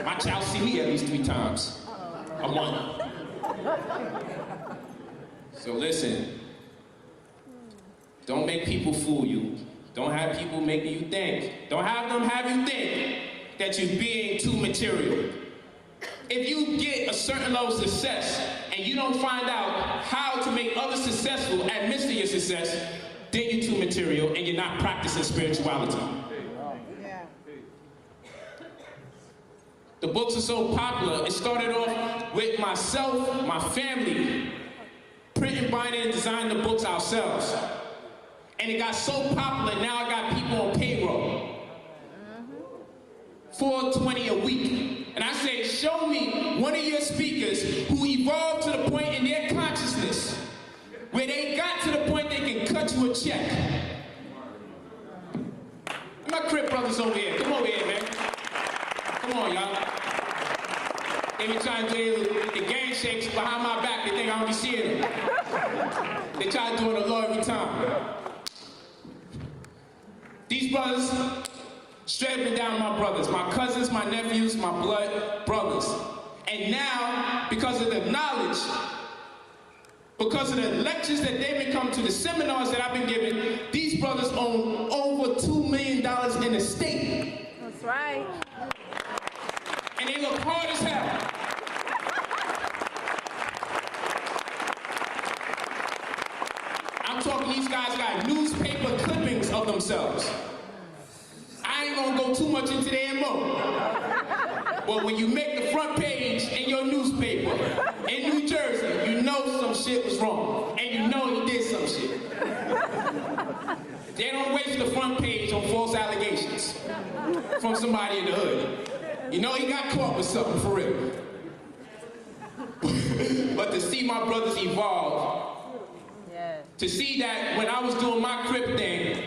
Speaker 8: My child see me at least 3 times a month. So listen, don't make people fool you. Don't have people making you think. Don't have them have you think that you're being too material. If you get a certain level of success and you don't find out how to make others successful amidst your success, then you're too material and you're not practicing spirituality. The books are so popular, it started off with myself, my family, printing, binding, and designing the books ourselves. And it got so popular, now I got people on payroll. $420 a week. And I say, show me one of your speakers who evolved to the point in their consciousness where they got to the point they can cut you a check. My Crip brothers over here, come over here, man. Come on, y'all. They be trying to do the gang shakes behind my back. They think I don't be seeing them. They try to do it a law every time. These brothers, straight up and down my brothers. My cousins, my nephews, my blood brothers. And now, because of the knowledge, because of the lectures that they've been coming to, the seminars that I've been giving, these brothers own over $2 million in the state.
Speaker 9: That's right.
Speaker 8: And they look hard as hell. I'm talking, these guys got newspaper clippings of themselves. I ain't gonna go too much into their mode. But when you make the front page in your newspaper in New Jersey, you know some shit was wrong. And you know he did some shit. They don't waste the front page on false allegations from somebody in the hood. You know he got caught with something for real. But to see my brothers evolve, to see that when I was doing my Crip thing,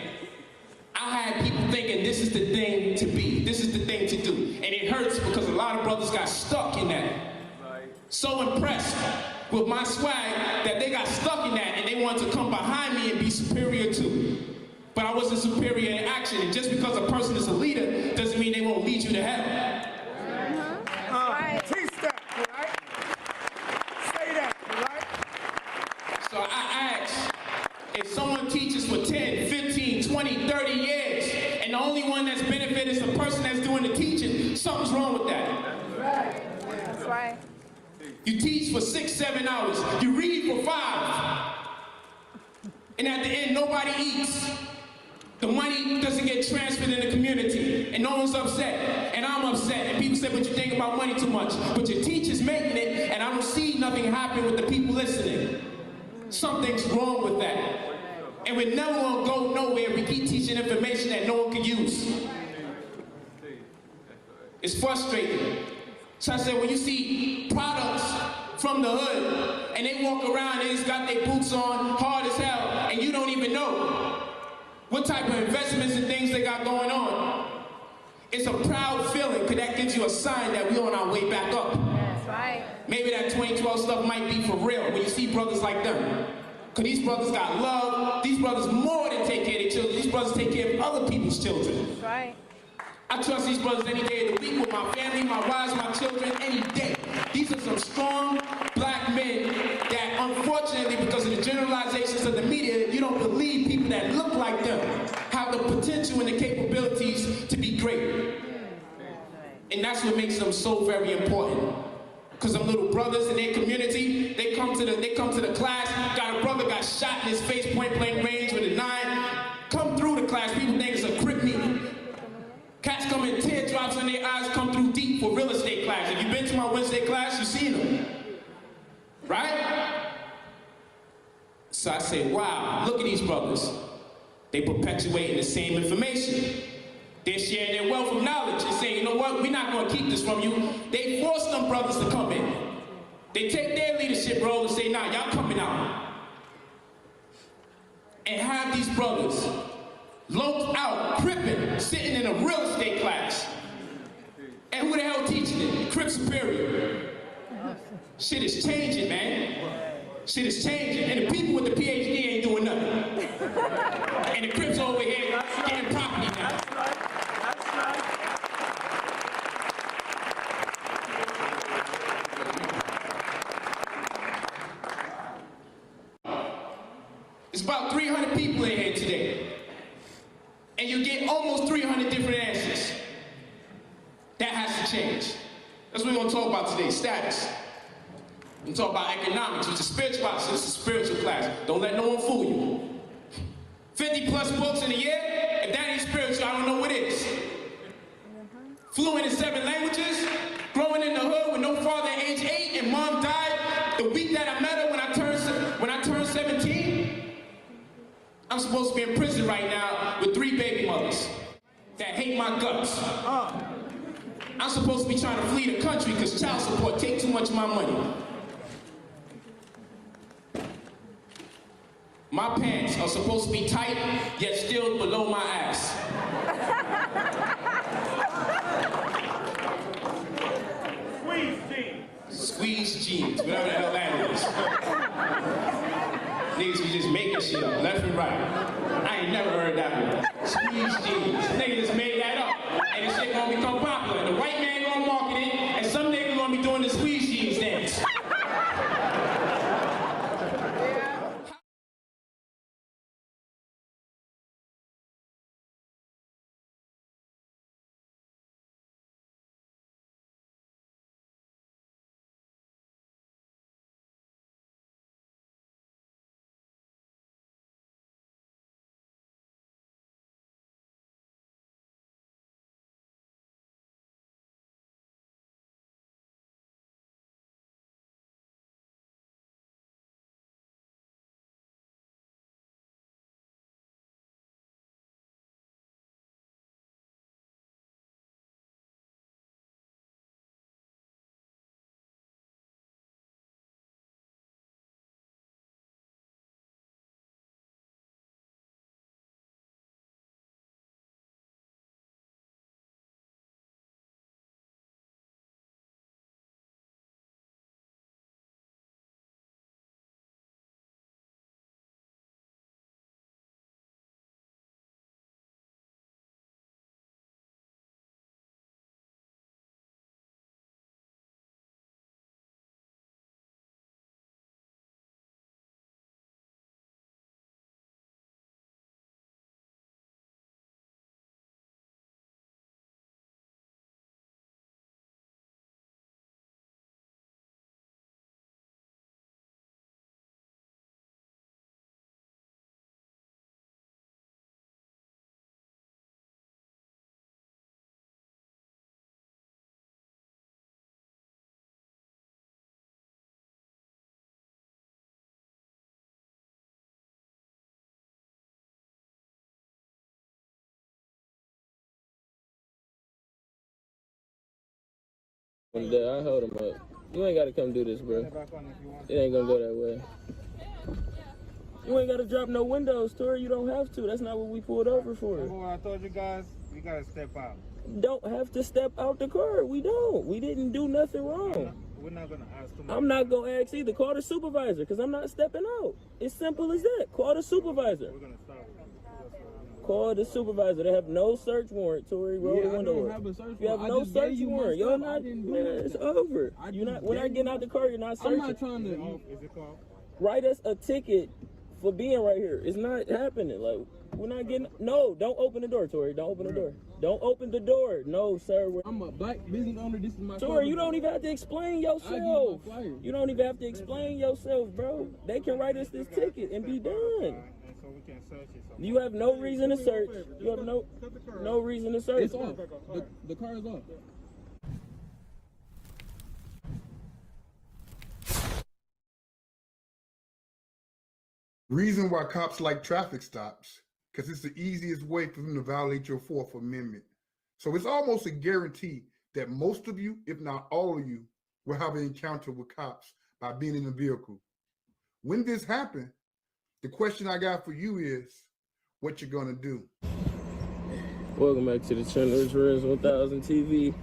Speaker 8: I had people thinking this is the thing to be, this is the thing to do. And it hurts because a lot of brothers got stuck in that. So impressed with my swag that they got stuck in that and they wanted to come behind me and be superior too. But I wasn't superior in action, and just because a person is a leader doesn't mean they won't lead you to hell.
Speaker 2: Teach that, right? Say that, right?
Speaker 8: So I ask, if someone teaches for 10, 15, 20, 30 years, and the only one that's benefited is the person that's doing the teaching, something's wrong with that.
Speaker 9: That's right.
Speaker 8: You teach for 6, 7 hours, you read for 5, and at the end, nobody eats. The money doesn't get transferred in the community, and no one's upset, and I'm upset, and people say, but you think about money too much, but your teacher's making it, and I don't see nothing happen with the people listening. Something's wrong with that. And we're never gonna go nowhere if we keep teaching information that no one can use. It's frustrating. So I said, when you see products from the hood, and they walk around, they just got their boots on, hard as hell, and you don't even know what type of investments and things they got going on. It's a proud feeling, because that gives you a sign that we're on our way back up.
Speaker 9: That's right.
Speaker 8: Maybe that 2012 stuff might be for real when you see brothers like them. Because these brothers got love. These brothers more than take care of their children. These brothers take care of other people's children.
Speaker 9: That's right.
Speaker 8: I trust these brothers any day of the week with my family, my wives, my children, any day. These are some strong black men that unfortunately, because of the generalizations of the media, you don't believe people that look like them have the potential and the capabilities to be great. And that's what makes them so very important. Because them little brothers in their community, they come to the class, got a brother got shot in his face, point blank range with a 9, come through the class, people think it's a crip meeting. Cats come in teardrops in their eyes, come through deep for real estate class. If you've been to my Wednesday class, you've seen them. Right? So I say, wow, look at these brothers. They perpetuating the same information. They're sharing their wealth of knowledge and saying, you know what, we're not going to keep this from you. They force them brothers to come in. They take their leadership role and say, nah, y'all coming out. And have these brothers loped out, crippin', sitting in a real estate class. And who the hell teaching it? Crip Superior. Shit is changing, man. Shit is changing. And the people with the PhD ain't doing nothing. And the Crips over here getting property now. It's about 300 people in here today. And you get almost 300 different answers. That has to change. That's what we're going to talk about today, status. We're going to talk about economics, which is spirituality. This is a spiritual class. Don't let no one fool you. 50 plus books in a year, if that ain't spiritual, I don't know what is. Fluent in 7 languages, growing in the hood with no father at age 8, and mom died the week that I met her when I turned 17. I'm supposed to be in prison right now with 3 baby mothers that hate my guts. I'm supposed to be trying to flee the country because child support takes too much of my money. My pants are supposed to be tight, yet still below my ass.
Speaker 2: Squeeze jeans.
Speaker 8: Squeeze jeans, whatever the hell that is. Niggas be just making shit up, left and right. I ain't never heard that one. Squeeze jeans. Niggas just made that up. And this shit gonna become popular. The white man gonna market it, and some niggas gonna be doing the squeeze jeans dance.
Speaker 2: One day, I hold him up. You ain't gotta come do this, bro. It ain't gonna go that way. You ain't gotta drop no windows, Tori. You don't have to. That's not what we pulled over for.
Speaker 10: Well, I told you guys, you gotta step out.
Speaker 2: Don't have to step out the car. We don't. We didn't do nothing wrong.
Speaker 10: We're not gonna ask too much.
Speaker 2: I'm not gonna ask either. Call the supervisor, because I'm not stepping out. It's simple as that. Call the supervisor.
Speaker 10: We're gonna stop with you.
Speaker 2: Call the supervisor. They have no search warrant, Tori. Roll the window up. You have no search warrant. You're not. Man, it's over. You're not. We're not getting out the car. You're not searching.
Speaker 10: I'm not trying to. Is it called?
Speaker 2: Write us a ticket for being right here. It's not happening. Like, we're not getting. No, don't open the door, Tori. Don't open the door. Don't open the door. No, sir.
Speaker 10: I'm a black business owner. This is my.
Speaker 2: Tori, you don't even have to explain yourself. You don't even have to explain yourself, bro. They can write us this ticket and be done.
Speaker 10: And so we can search it.
Speaker 2: You have no reason to search. You have no reason to search.
Speaker 10: It's off. The car is off.
Speaker 11: Reason why cops like traffic stops, because it's the easiest way for them to violate your Fourth Amendment. So it's almost a guarantee that most of you, if not all of you, will have an encounter with cops by being in a vehicle. When this happens, the question I got for you is, what you gonna do?
Speaker 2: Welcome back to the Chandler's Riz 1000 TV.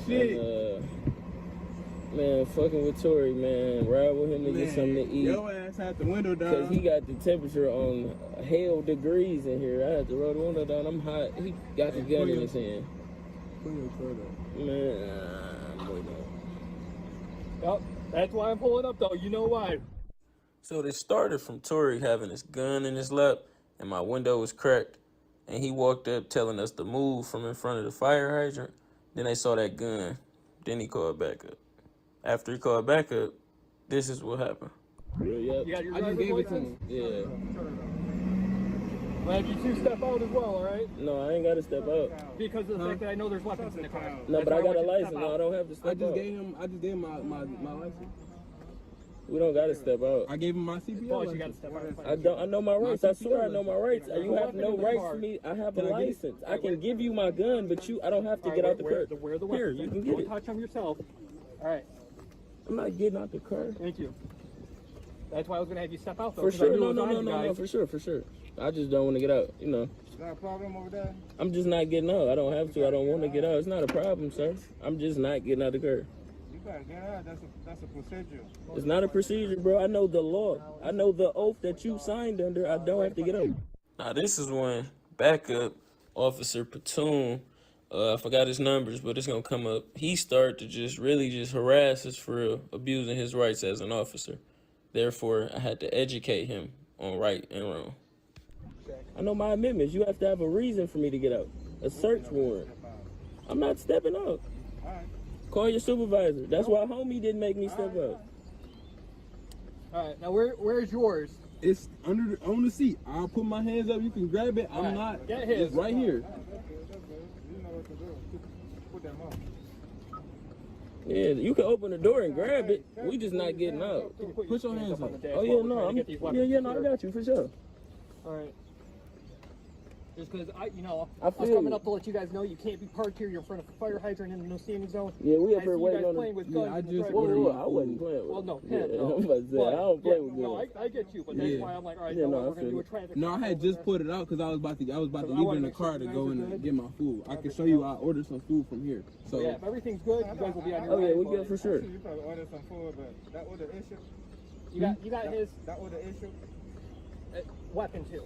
Speaker 10: Shit.
Speaker 2: And, man, fucking with Tori, man. Ride with him to get something to eat.
Speaker 10: Your ass had the window down.
Speaker 2: Because he got the temperature on hell degrees in here. I had to roll the window down. I'm hot. He got the gun in his hand.
Speaker 10: Put your shirt up.
Speaker 2: Man, I'm waiting.
Speaker 7: Well, that's why I'm pulling up, though. You know why?
Speaker 2: So they started from Tori having his gun in his lap, and my window was cracked. And he walked up telling us to move from in front of the fire hydrant. Then they saw that gun. Then he called back up. After he called back up, this is what happened. Yep.
Speaker 7: You got your
Speaker 10: I just gave it to him.
Speaker 2: Yeah.
Speaker 7: Well, you two step out as well, all right?
Speaker 2: No, I ain't got to step out.
Speaker 7: Because of the fact that I know there's weapons in the car.
Speaker 2: No, but I got a license. No, I don't have to
Speaker 10: I
Speaker 2: step
Speaker 10: just
Speaker 2: out.
Speaker 10: gave him my license.
Speaker 2: We don't got to step out.
Speaker 10: I gave him my CPL
Speaker 7: Well, you got to
Speaker 10: license.
Speaker 7: step out.
Speaker 2: I know my rights. I swear I know my rights. You have no rights to me. I have a license. I can give you my gun, but I don't have to get out the car.
Speaker 7: Where the
Speaker 2: Here,
Speaker 7: weapons?
Speaker 2: you can get
Speaker 7: Don't
Speaker 2: it.
Speaker 7: touch them yourself. All right.
Speaker 2: I'm not getting out the car.
Speaker 7: Thank you. That's why I was going to have you step out, though.
Speaker 2: For
Speaker 7: 'cause I
Speaker 2: sure.
Speaker 7: knew it
Speaker 2: No,
Speaker 7: was on you guys.
Speaker 2: for sure. I just don't want to get out,
Speaker 10: Is that a problem over there?
Speaker 2: I'm just not getting out. I don't have to. I don't want to get out. It's not a problem, sir. I'm just not getting out the car.
Speaker 10: You gotta get out. That's a procedure.
Speaker 2: It's not a procedure, bro. I know the law. I know the oath that you signed under. I don't have to get out. Now, this is when backup officer Platoon, I forgot his numbers, but it's going to come up. He started to just harass us for abusing his rights as an officer. Therefore, I had to educate him on right and wrong. I know my amendments. You have to have a reason for me to get out. A search warrant. I'm not stepping out. Call your supervisor. That's why homie didn't make me step out.
Speaker 7: All right. Now, where's yours?
Speaker 10: It's on the seat. I'll put my hands up. You can grab it. I'm not.
Speaker 7: Get his.
Speaker 10: It's right here.
Speaker 2: Yeah, you can open the door and grab it. We just not getting out.
Speaker 10: Put your hands up.
Speaker 2: Oh yeah, no, I got you for sure.
Speaker 7: All right. Just because I
Speaker 2: I
Speaker 7: was
Speaker 2: feel
Speaker 7: coming
Speaker 2: you.
Speaker 7: up to let you guys know you can't be parked here. You're in front of a fire hydrant in the no standing zone.
Speaker 2: Yeah, we
Speaker 7: I
Speaker 2: up here
Speaker 7: see you
Speaker 2: waiting
Speaker 7: guys
Speaker 2: on
Speaker 7: playing
Speaker 2: the.
Speaker 7: with guns
Speaker 10: I
Speaker 7: in the
Speaker 10: just
Speaker 7: driveway.
Speaker 2: Whoa, I wasn't playing with.
Speaker 7: Well, no,
Speaker 2: yeah,
Speaker 7: him, no.
Speaker 2: I'm about to say, I don't play with
Speaker 7: No,
Speaker 2: guns.
Speaker 7: I get you, but that's
Speaker 10: Yeah.
Speaker 7: why I'm like, all right,
Speaker 2: Yeah,
Speaker 7: no,
Speaker 2: no, I
Speaker 7: we're gonna
Speaker 2: feel
Speaker 7: do a
Speaker 2: it.
Speaker 7: traffic.
Speaker 10: No, I
Speaker 7: stop
Speaker 10: had
Speaker 7: over
Speaker 10: just
Speaker 7: there.
Speaker 10: put it out because I was about to
Speaker 7: So I
Speaker 10: leave
Speaker 7: wanna
Speaker 10: it in the
Speaker 7: make sure
Speaker 10: car
Speaker 7: you
Speaker 10: to
Speaker 7: guys
Speaker 10: go
Speaker 7: are
Speaker 10: in
Speaker 7: good.
Speaker 10: and get my food. I can show you. I ordered some food from here. So
Speaker 7: Yeah, if everything's good, you guys will be on your
Speaker 2: Oh yeah,
Speaker 7: way,
Speaker 2: we
Speaker 7: but
Speaker 2: good for sure.
Speaker 10: you probably ordered some food, but that order issue.
Speaker 7: You got his
Speaker 10: That order issue.
Speaker 7: weapon too.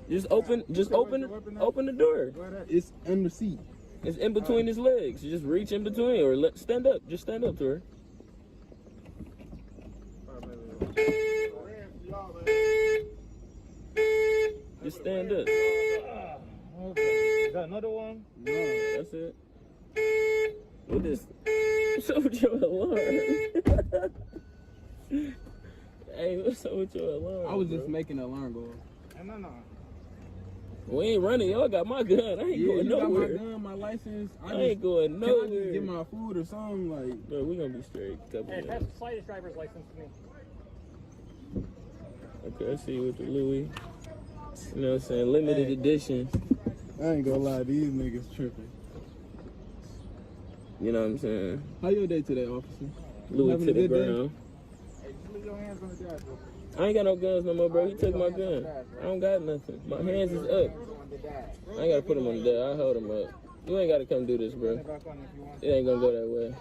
Speaker 2: Just open the door.
Speaker 10: It's on the seat.
Speaker 2: It's in between his legs. You just reach in between, or stand up. Just stand up to her. Just stand up.
Speaker 10: Okay. Is that another one?
Speaker 2: No, that's it. What is? What's up with your alarm? Hey, what's up with your alarm?
Speaker 10: I was
Speaker 2: bro?
Speaker 10: just making an alarm go off.
Speaker 4: No.
Speaker 2: We ain't running. Y'all got my gun. I ain't going
Speaker 10: you got
Speaker 2: nowhere.
Speaker 10: my gun, my license.
Speaker 2: I ain't going
Speaker 10: Can I just
Speaker 2: nowhere.
Speaker 10: get my food or something? Like,
Speaker 2: Bro, we gonna be straight. Couple
Speaker 7: Hey, pass
Speaker 2: minutes.
Speaker 7: the slightest driver's license to me.
Speaker 2: Okay, I see you with the Louis. You know what I'm saying? Limited edition.
Speaker 10: I ain't gonna lie, these niggas tripping.
Speaker 6: You know what I'm saying?
Speaker 10: How your day today, officer?
Speaker 6: Louis
Speaker 10: Having
Speaker 6: to
Speaker 10: a
Speaker 6: the
Speaker 10: good day?
Speaker 6: ground.
Speaker 2: Hey, just leave your hands on the dash, bro.
Speaker 6: I ain't got no guns no more, bro. He
Speaker 2: Leave
Speaker 6: took
Speaker 2: your
Speaker 6: my
Speaker 2: hands on the
Speaker 6: gun.
Speaker 2: dash, bro.
Speaker 6: I don't got nothing. My hands is up.
Speaker 2: On the dash.
Speaker 6: I ain't gotta put them on the deck. I hold them up. You ain't gotta come do this, bro.
Speaker 2: Back on if you want.
Speaker 6: It ain't gonna go that way.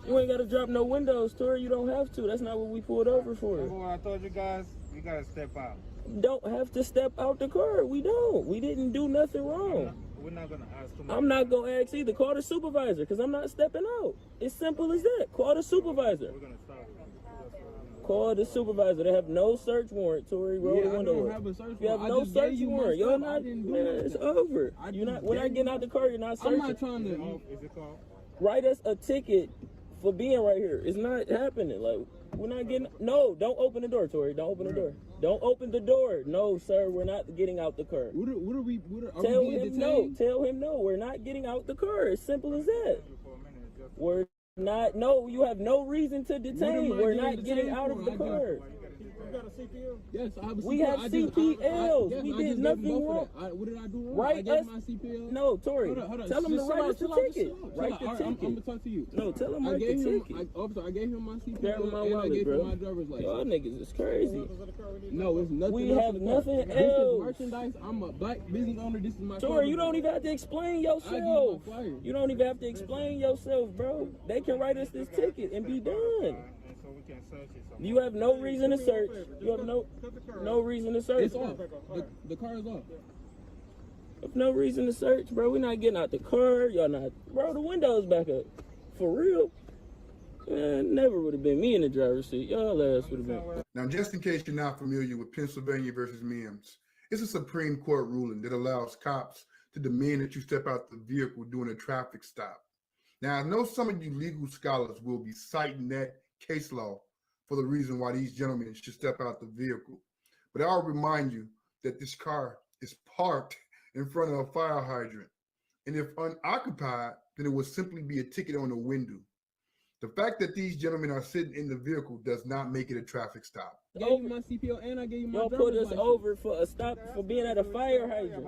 Speaker 6: You ain't gotta drop no windows, Tori. You don't have to. That's not what we pulled over for.
Speaker 2: Remember what I told you guys? You gotta step out.
Speaker 6: Don't have to step out the car. We don't. We didn't do nothing wrong.
Speaker 2: We're not gonna ask too much.
Speaker 6: I'm not gonna ask either. Call the supervisor, because I'm not stepping out. It's simple as that. Call the supervisor.
Speaker 2: We're gonna stop.
Speaker 6: Call the supervisor. They have no search warrant, Tori. Roll the
Speaker 10: I
Speaker 6: window
Speaker 10: don't
Speaker 6: up.
Speaker 10: have a search
Speaker 6: You have
Speaker 10: warrant. I
Speaker 6: no
Speaker 10: just gave
Speaker 6: search
Speaker 10: you my
Speaker 6: warrant. You're
Speaker 10: stuff.
Speaker 6: not.
Speaker 10: I didn't do
Speaker 6: Man,
Speaker 10: nothing.
Speaker 6: it's over.
Speaker 10: I
Speaker 6: You're not.
Speaker 10: just
Speaker 6: We're not
Speaker 10: gave
Speaker 6: getting
Speaker 10: you
Speaker 6: out the
Speaker 10: my-
Speaker 6: car. You're not
Speaker 10: I'm
Speaker 6: searching.
Speaker 10: not trying to.
Speaker 2: Is it called?
Speaker 6: Write us a ticket for being right here. It's not happening. Like, we're not getting. No, don't open the door, Tori. Don't open the door. Don't open the door. No, sir. We're not getting out the car.
Speaker 10: What are we
Speaker 6: Tell
Speaker 10: being
Speaker 6: him no.
Speaker 10: detained?
Speaker 6: Tell him no. We're not getting out the car. It's simple as that. We're not. No, you have no reason to detain.
Speaker 10: What am I
Speaker 6: We're
Speaker 10: getting
Speaker 6: not getting
Speaker 10: detained
Speaker 6: out of the
Speaker 10: for?
Speaker 6: car.
Speaker 2: You got a CPL?
Speaker 10: Yes, I have a CPL.
Speaker 6: We have CPLs.
Speaker 10: Yes,
Speaker 6: We
Speaker 10: I
Speaker 6: did
Speaker 10: just
Speaker 6: nothing
Speaker 10: gave them both
Speaker 6: wrong.
Speaker 10: of that. What did I do wrong?
Speaker 6: Write
Speaker 10: I gave
Speaker 6: us-
Speaker 10: my CPL.
Speaker 6: No, Tori.
Speaker 10: Hold on.
Speaker 6: Tell him to
Speaker 10: Chill
Speaker 6: write
Speaker 10: out,
Speaker 6: us the
Speaker 10: chill out,
Speaker 6: ticket.
Speaker 10: chill out.
Speaker 6: Write the
Speaker 10: I'm
Speaker 6: ticket.
Speaker 10: gonna talk to you.
Speaker 6: No, tell him
Speaker 10: I
Speaker 6: write the
Speaker 10: gave him,
Speaker 6: ticket.
Speaker 10: officer, I gave him my CPL
Speaker 6: Grab my
Speaker 10: and I
Speaker 6: wallet,
Speaker 10: gave
Speaker 6: bro.
Speaker 10: him my driver's license.
Speaker 6: Y'all niggas is crazy.
Speaker 10: No, it's nothing.
Speaker 6: We
Speaker 10: else
Speaker 6: have
Speaker 10: in the car.
Speaker 6: nothing
Speaker 10: This
Speaker 6: else.
Speaker 10: is merchandise. I'm a black business owner. This is my.
Speaker 6: Tori, you don't even have to explain
Speaker 10: I give you
Speaker 6: yourself.
Speaker 10: my flyer.
Speaker 6: You don't even have to explain yourself, bro. They can write us this ticket and be done.
Speaker 2: And so we can search it.
Speaker 6: You have no reason to search. You have no reason to search.
Speaker 10: It's off. The car is off.
Speaker 6: There's no reason to search, bro. We're not getting out the car. Y'all not. Bro, the window's back up. For real. Man, never would have been me in the driver's seat. Y'all ass would have been.
Speaker 11: Now, just in case you're not familiar with Pennsylvania versus Mims, it's a Supreme Court ruling that allows cops to demand that you step out the vehicle during a traffic stop. Now, I know some of you legal scholars will be citing that case law for the reason why these gentlemen should step out the vehicle. But I'll remind you that this car is parked in front of a fire hydrant. And if unoccupied, then it would simply be a ticket on the window. The fact that these gentlemen are sitting in the vehicle does not make it a traffic stop.
Speaker 10: I gave you my CPL and I gave you my
Speaker 6: Y'all
Speaker 10: driver's
Speaker 6: put us
Speaker 10: license.
Speaker 6: over for a stop for being at a fire hydrant.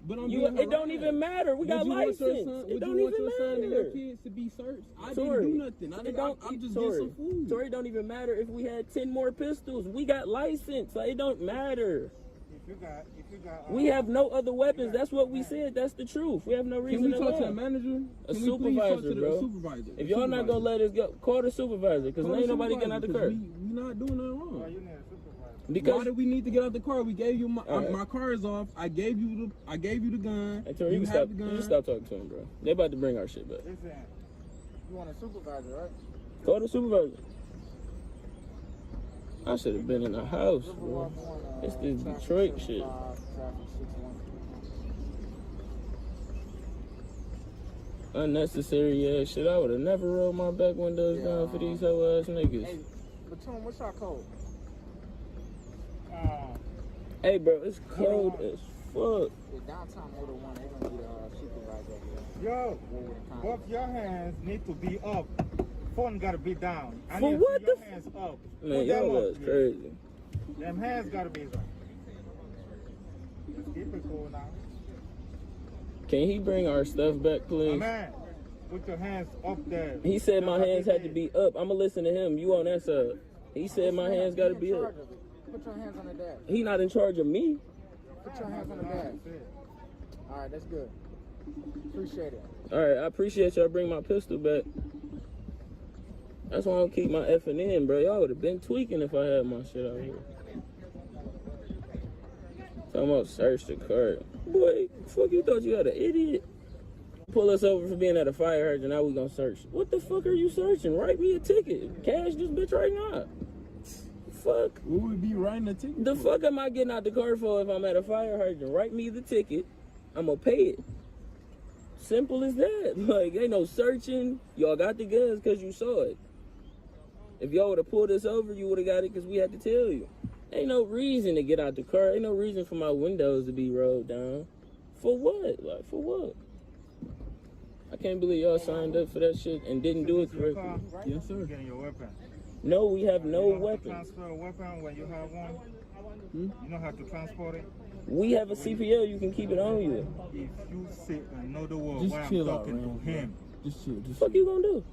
Speaker 10: But I'm
Speaker 6: You,
Speaker 10: being
Speaker 6: it don't
Speaker 10: harassed.
Speaker 6: even matter. We got
Speaker 10: Would you want
Speaker 6: license.
Speaker 10: your son-
Speaker 6: It
Speaker 10: would
Speaker 6: don't
Speaker 10: you want
Speaker 6: even
Speaker 10: your son and your
Speaker 6: matter.
Speaker 10: kids to be searched? I
Speaker 6: Tori,
Speaker 10: didn't do nothing. I'm just getting some food.
Speaker 6: Tori, don't even matter if we had 10 more pistols. We got license. Like, it don't matter.
Speaker 2: If you got,
Speaker 6: We have no other weapons. That's what we said. That's the truth. We have no
Speaker 10: Can
Speaker 6: reason
Speaker 10: we
Speaker 6: to
Speaker 10: talk to
Speaker 6: lie.
Speaker 10: a manager?
Speaker 6: A
Speaker 10: Can we please talk
Speaker 6: supervisor,
Speaker 10: to the
Speaker 6: bro.
Speaker 10: supervisor?
Speaker 6: If y'all not gonna let us go, call the supervisor, because
Speaker 10: Call
Speaker 6: ain't
Speaker 10: the
Speaker 6: nobody getting out the car.
Speaker 10: supervisor, 'cause we not doing nothing wrong.
Speaker 2: you need a supervisor.
Speaker 10: Why
Speaker 6: Because
Speaker 10: do we need to get out the car? We gave you my
Speaker 6: Alright.
Speaker 10: my car is off. I gave you the gun.
Speaker 6: hey, Tori,
Speaker 10: you
Speaker 6: you,
Speaker 10: have
Speaker 6: stop,
Speaker 10: the
Speaker 6: you
Speaker 10: gun.
Speaker 6: just stop talking to him, bro. They about to bring our shit back.
Speaker 2: Listen, you want a supervisor, right?
Speaker 6: Call the supervisor. I should have been in the house, bro. It's this Detroit shit. Unnecessary ass shit. I would have never rolled my back windows down for these hoe ass niggas.
Speaker 2: Hey, Batum, what's our code?
Speaker 6: Hey, bro, it's cold as fuck.
Speaker 2: The downtown motor one, they're gonna need a supervisor over there. Yo, both your hands need to be up. Phone gotta be down. I
Speaker 6: For
Speaker 2: need
Speaker 6: what
Speaker 2: your
Speaker 6: the
Speaker 2: hands up.
Speaker 6: Man,
Speaker 2: Put them
Speaker 6: y'all
Speaker 2: up,
Speaker 6: was
Speaker 2: please.
Speaker 6: crazy.
Speaker 2: Them hands gotta be up. Keep it cool now.
Speaker 6: Can he bring our stuff back,
Speaker 2: My
Speaker 6: please?
Speaker 2: man, put your hands up there.
Speaker 6: He said my
Speaker 2: Don't
Speaker 6: hands
Speaker 2: have
Speaker 6: had to be up. I'ma listen to him. You on that side. He said my hands gotta be up.
Speaker 2: Put your hands on the dash.
Speaker 6: He not in charge of me.
Speaker 2: Put your hands on the dash. All right, that's good. Appreciate it.
Speaker 6: All right, I appreciate y'all bring my pistol back. That's why I don't keep my effing in, bro. Y'all would have been tweaking if I had my shit out here. Talking about search the car. Boy, fuck you thought you had an idiot? Pull us over for being at a fire hydrant, now we gonna search. What the fuck are you searching? Write me a ticket. Cash this bitch right now. Fuck.
Speaker 10: We would be writing a ticket.
Speaker 6: The fuck am I getting out the car for if I'm at a fire hydrant? Write me the ticket. I'm gonna pay it. Simple as that. Like, ain't no searching. Y'all got the guns because you saw it. If y'all would have pulled us over, you would have got it because we had to tell you. Ain't no reason to get out the car. Ain't no reason for my windows to be rolled down. For what? Like, for what? I can't believe y'all signed up for that shit and didn't do it correctly.
Speaker 10: Yes, sir.
Speaker 2: Getting your weapon.
Speaker 6: No, we have no
Speaker 2: You don't have to
Speaker 6: weapons.
Speaker 2: transfer a weapon when you have one.
Speaker 10: You know how to transport it?
Speaker 6: We have a CPL. You can keep it on you.
Speaker 10: If you say another word
Speaker 12: Just
Speaker 10: while I'm
Speaker 12: chill out,
Speaker 10: talking
Speaker 12: man.
Speaker 10: to him,
Speaker 12: Just chill. Just
Speaker 6: What
Speaker 12: chill.
Speaker 6: you gonna do?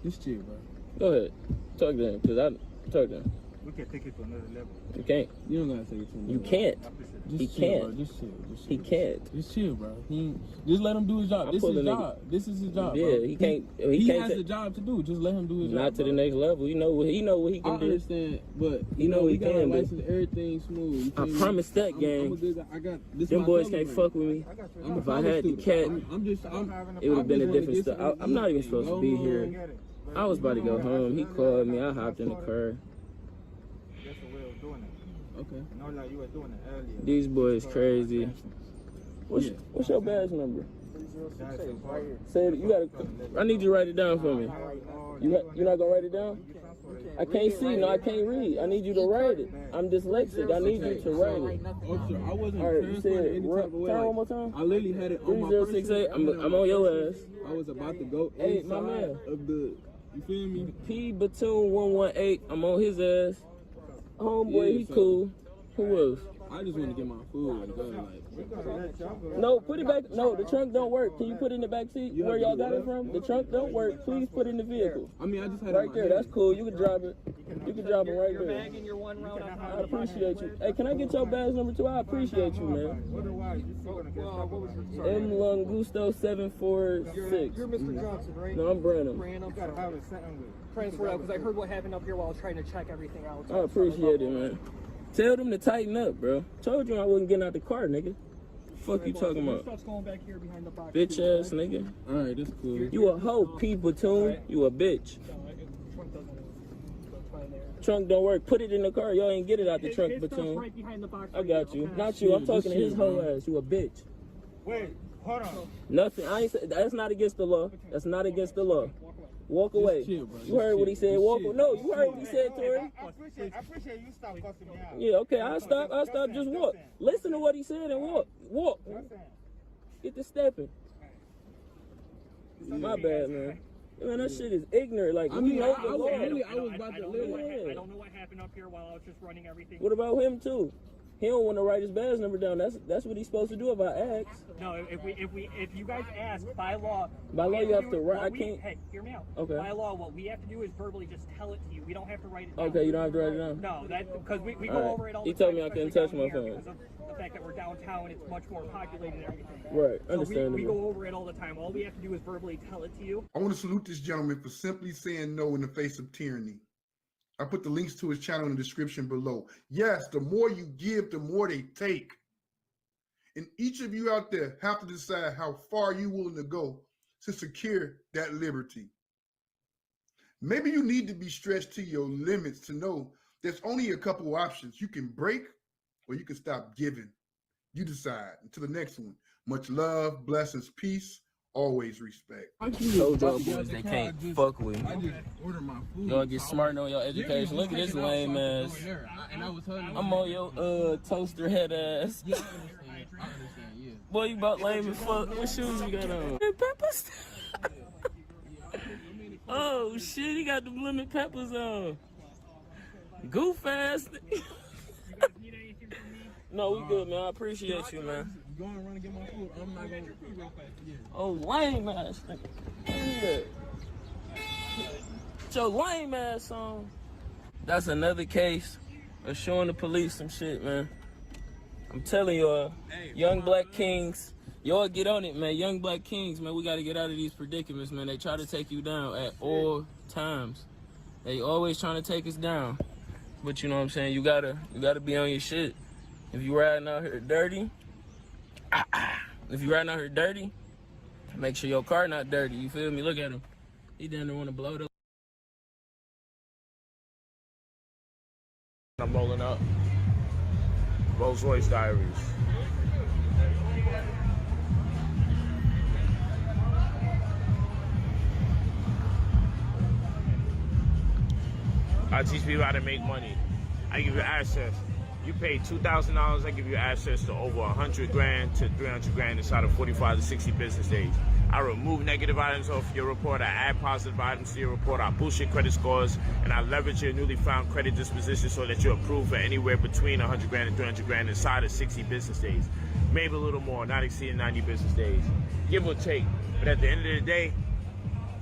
Speaker 12: Just chill, bro.
Speaker 6: Go ahead. Talk to him, cause I talk to him.
Speaker 10: we can take it to another level.
Speaker 6: You can't.
Speaker 12: You don't gotta take it to me.
Speaker 6: You can't.
Speaker 12: Just
Speaker 6: He
Speaker 12: chill,
Speaker 6: can't.
Speaker 12: Bro. Just chill. Just chill.
Speaker 6: He can't.
Speaker 12: Just chill, bro. Just let him do his job.
Speaker 6: I
Speaker 12: This is
Speaker 6: pull
Speaker 12: his
Speaker 6: a nigga.
Speaker 12: job. This is his job.
Speaker 6: Yeah,
Speaker 12: bro.
Speaker 6: he can't.
Speaker 12: He
Speaker 6: can't
Speaker 12: has a job to do. Just let him do his job.
Speaker 6: Not to the
Speaker 12: bro.
Speaker 6: next level. He know what he
Speaker 12: I
Speaker 6: can do.
Speaker 12: understand, but
Speaker 6: He know
Speaker 12: we
Speaker 6: he
Speaker 12: got
Speaker 6: can
Speaker 12: our
Speaker 6: do.
Speaker 12: license, everything smooth. You
Speaker 6: I
Speaker 12: feel me?
Speaker 6: promise that,
Speaker 12: I'm a
Speaker 6: gang.
Speaker 12: good guy. I got this.
Speaker 6: Them
Speaker 12: my
Speaker 6: boys
Speaker 12: color,
Speaker 6: can't
Speaker 12: man.
Speaker 6: fuck with me.
Speaker 12: I'm a
Speaker 6: If I
Speaker 12: college
Speaker 6: had the
Speaker 12: student.
Speaker 6: cat, it would have been a different story. I'm not even supposed to be here. I was about to go home. He called me. I hopped in the car.
Speaker 10: That's the way of doing it.
Speaker 12: Okay.
Speaker 10: Not like you were doing it earlier.
Speaker 6: These boys crazy. What's your badge number?
Speaker 10: That's it, right here.
Speaker 6: Say it. You gotta. I need you to write it down for me. You're not gonna write it down? I can't see. No, I can't read. I need you to write it. I'm dyslexic. I need you to write it.
Speaker 12: Officer, I wasn't
Speaker 6: All right, you
Speaker 12: transferred
Speaker 6: said
Speaker 12: any type of way.
Speaker 6: turn
Speaker 12: Like,
Speaker 6: one more time.
Speaker 12: I literally had it on my person.
Speaker 6: 3068. I'm on your ass.
Speaker 12: I was about to go
Speaker 6: Hey,
Speaker 12: inside
Speaker 6: my man.
Speaker 12: of the. You feel me?
Speaker 6: P Batoon 118. I'm on his ass. Homeboy,
Speaker 12: Yeah,
Speaker 6: he
Speaker 12: so-
Speaker 6: cool. Who else?
Speaker 12: I just want to get my food and go. Like,
Speaker 6: No, put it back. No, the trunk don't work. Can you put it in the back seat
Speaker 12: You
Speaker 6: where
Speaker 12: have to
Speaker 6: y'all
Speaker 12: do
Speaker 6: got it
Speaker 12: what?
Speaker 6: from? The trunk don't work. Please put it in the vehicle.
Speaker 12: I mean, I just had
Speaker 6: Right
Speaker 12: it in
Speaker 6: there.
Speaker 12: my
Speaker 6: That's
Speaker 12: hand.
Speaker 6: cool. You can drop it. You can drop it right
Speaker 7: Your
Speaker 6: there.
Speaker 7: bag and your one round.
Speaker 6: I appreciate you. Hey, can I get your badge number 2? I appreciate you, man.
Speaker 10: Otherwise, you're still gonna get
Speaker 7: What was your
Speaker 6: M Lungusto 746.
Speaker 7: You're Mr. Johnson, right?
Speaker 6: No, I'm Brandon.
Speaker 7: Brandon.
Speaker 10: You gotta have it sent with.
Speaker 7: Transfer out because I heard what happened up here while I was trying to check everything out.
Speaker 6: I appreciate it, man. Tell them to tighten up, bro. Told you I wasn't getting out the car, nigga. Fuck you talking about?
Speaker 7: Stuff's going back here behind the box.
Speaker 6: Bitch ass nigga.
Speaker 12: Alright, that's cool.
Speaker 6: You a hoe, P Batoon. You a bitch.
Speaker 7: Trunk doesn't work. That's fine there.
Speaker 6: Trunk don't work. Put it in the car. Y'all ain't get it out the
Speaker 7: His
Speaker 6: trunk,
Speaker 7: stuff's
Speaker 6: Batoon.
Speaker 7: right behind the box.
Speaker 6: I got you. Not you. I'm talking to his hoe ass. You a bitch.
Speaker 10: Wait, hold on.
Speaker 6: Nothing. I ain't say, that's not against the law. That's not against the law. Walk away.
Speaker 12: chill, bro.
Speaker 6: You heard what he said. Walk. No, you heard what he said, Tori.
Speaker 10: I appreciate you stop cussing me out.
Speaker 6: Yeah. Okay. I'll stop. Just walk. Listen to what he said and walk. Walk. Get the stepping. My bad, man. Man, that shit is ignorant. Like,
Speaker 12: I
Speaker 6: we
Speaker 12: mean,
Speaker 6: know
Speaker 12: I
Speaker 6: the
Speaker 12: was
Speaker 6: law.
Speaker 12: really, I was about to live.
Speaker 6: Yeah.
Speaker 7: I don't know what happened up here while I was just running everything.
Speaker 6: What about him too? He don't want to write his badge number down. That's what he's supposed to do if I ask.
Speaker 7: No, if you guys ask by law.
Speaker 6: By law, you have to write. I can't.
Speaker 7: Hey, hear me out.
Speaker 6: Okay.
Speaker 7: By law, what we have to do is verbally just tell it to you. We don't have to write it down.
Speaker 6: Okay, you don't have to write it down.
Speaker 7: No, that because we go
Speaker 6: All right.
Speaker 7: over it all
Speaker 6: He
Speaker 7: the time.
Speaker 6: told me I couldn't
Speaker 7: especially
Speaker 6: touch
Speaker 7: down
Speaker 6: my
Speaker 7: here
Speaker 6: phone.
Speaker 7: because of the fact that we're downtown and it's much more populated and everything.
Speaker 6: Right,
Speaker 7: So
Speaker 6: understandable.
Speaker 7: we go over it all the time. All we have to do is verbally tell it to you.
Speaker 11: I want to salute this gentleman for simply saying no in the face of tyranny. I put the links to his channel in the description below. Yes, the more you give, the more they take. And each of you out there have to decide how far you're willing to go to secure that liberty. Maybe you need to be stretched to your limits to know there's only a couple options. You can break or you can stop giving. You decide. Until the next one. Much love, blessings, peace, always respect.
Speaker 6: I told y'all boys they can't fuck with me.
Speaker 12: I just ordered my food.
Speaker 6: Y'all get smart on your education. Look at this lame ass. I'm on your toaster head ass.
Speaker 12: Yeah, I understand, yeah.
Speaker 6: Boy, you about lame as fuck. What shoes you got on? Peppers. Oh shit, he got the lemon peppers on. Goof ass. No, we good, man. I appreciate you, man.
Speaker 12: Go and run and get my food. I'm not going to eat real fast. Yeah.
Speaker 6: Oh, lame ass. Yeah. Put your lame ass on. That's another case of showing the police some shit, man. I'm telling y'all, young black kings, y'all get on it, man. Young black kings, man, we got to get out of these predicaments, man. They try to take you down at all times. They always trying to take us down. But you know what I'm saying? You gotta be on your shit. If you riding out here dirty, make sure your car not dirty. You feel me? Look at him. He down there want to blow it up.
Speaker 13: I'm rolling up. Rolls Royce Diaries. I teach people how to make money. I give you access. You pay $2,000, I give you access to over 100 grand to 300 grand inside of 45 to 60 business days. I remove negative items off your report. I add positive items to your report. I boost your credit scores, and I leverage your newly found credit disposition so that you're approved for anywhere between 100 grand and 300 grand inside of 60 business days. Maybe a little more, not exceeding 90 business days, give or take. But at the end of the day,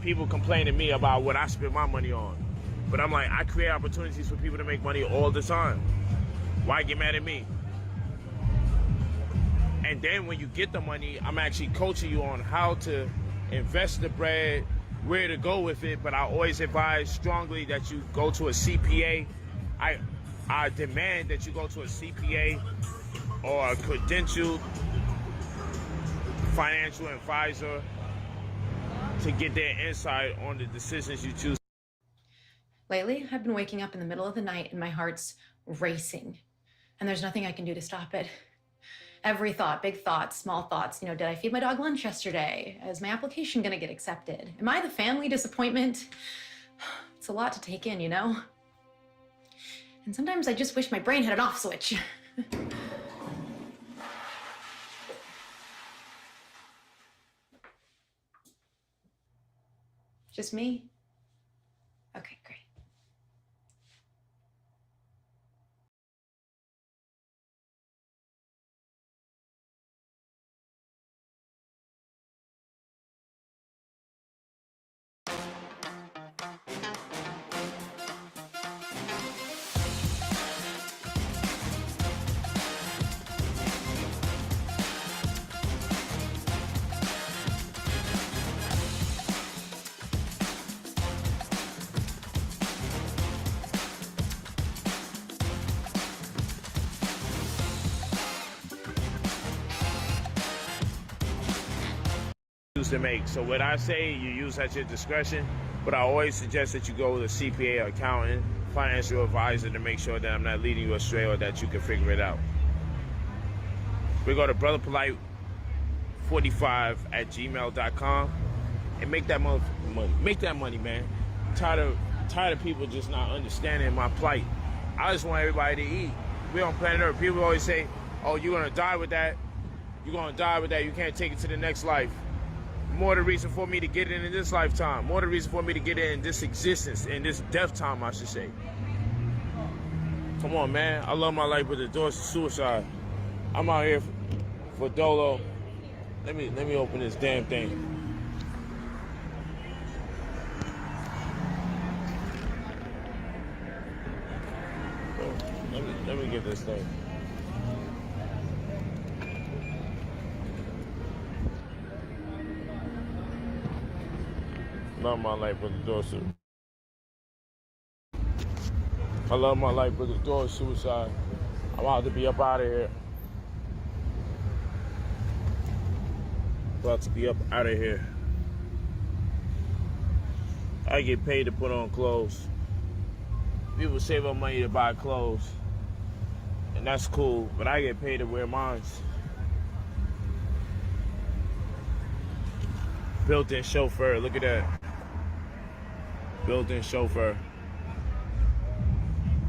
Speaker 13: people complain to me about what I spend my money on. But I'm like, I create opportunities for people to make money all the time. Why get mad at me? And then when you get the money, I'm actually coaching you on how to invest the bread, where to go with it. But I always advise strongly that you go to a CPA. I demand that you go to a CPA or a credentialed financial advisor to get their insight on the decisions you choose.
Speaker 14: Lately, I've been waking up in the middle of the night and my heart's racing. And there's nothing I can do to stop it. Every thought, big thoughts, small thoughts. You know, did I feed my dog lunch yesterday? Is my application gonna get accepted? Am I the family disappointment? It's a lot to take in, you know? And sometimes I just wish my brain had an off switch. Just me? Okay, great.
Speaker 13: To make. So what I say, you use at your discretion, but I always suggest that you go with a CPA, accountant, financial advisor to make sure that I'm not leading you astray or that you can figure it out. We go to brotherpolite45@gmail.com and make that money. Make that money, man. Tired of people just not understanding my plight. I just want everybody to eat. We on planet Earth. People always say, "Oh, you're gonna die with that. You're gonna die with that. You can't take it to the next life." More the reason for me to get in this lifetime. More the reason for me to get in this existence, in this death time, I should say. Come on, man. I love my life, but the doors to suicide. I'm out here for dolo. Let me open this damn thing. Let me get this thing. Love my life, but the doors to. I love my life, but the door is suicide. I'm about to be up out of here. About to be up out of here. I get paid to put on clothes. People save up money to buy clothes, and that's cool, but I get paid to wear mine. Built-in chauffeur, look at that. Built-in chauffeur.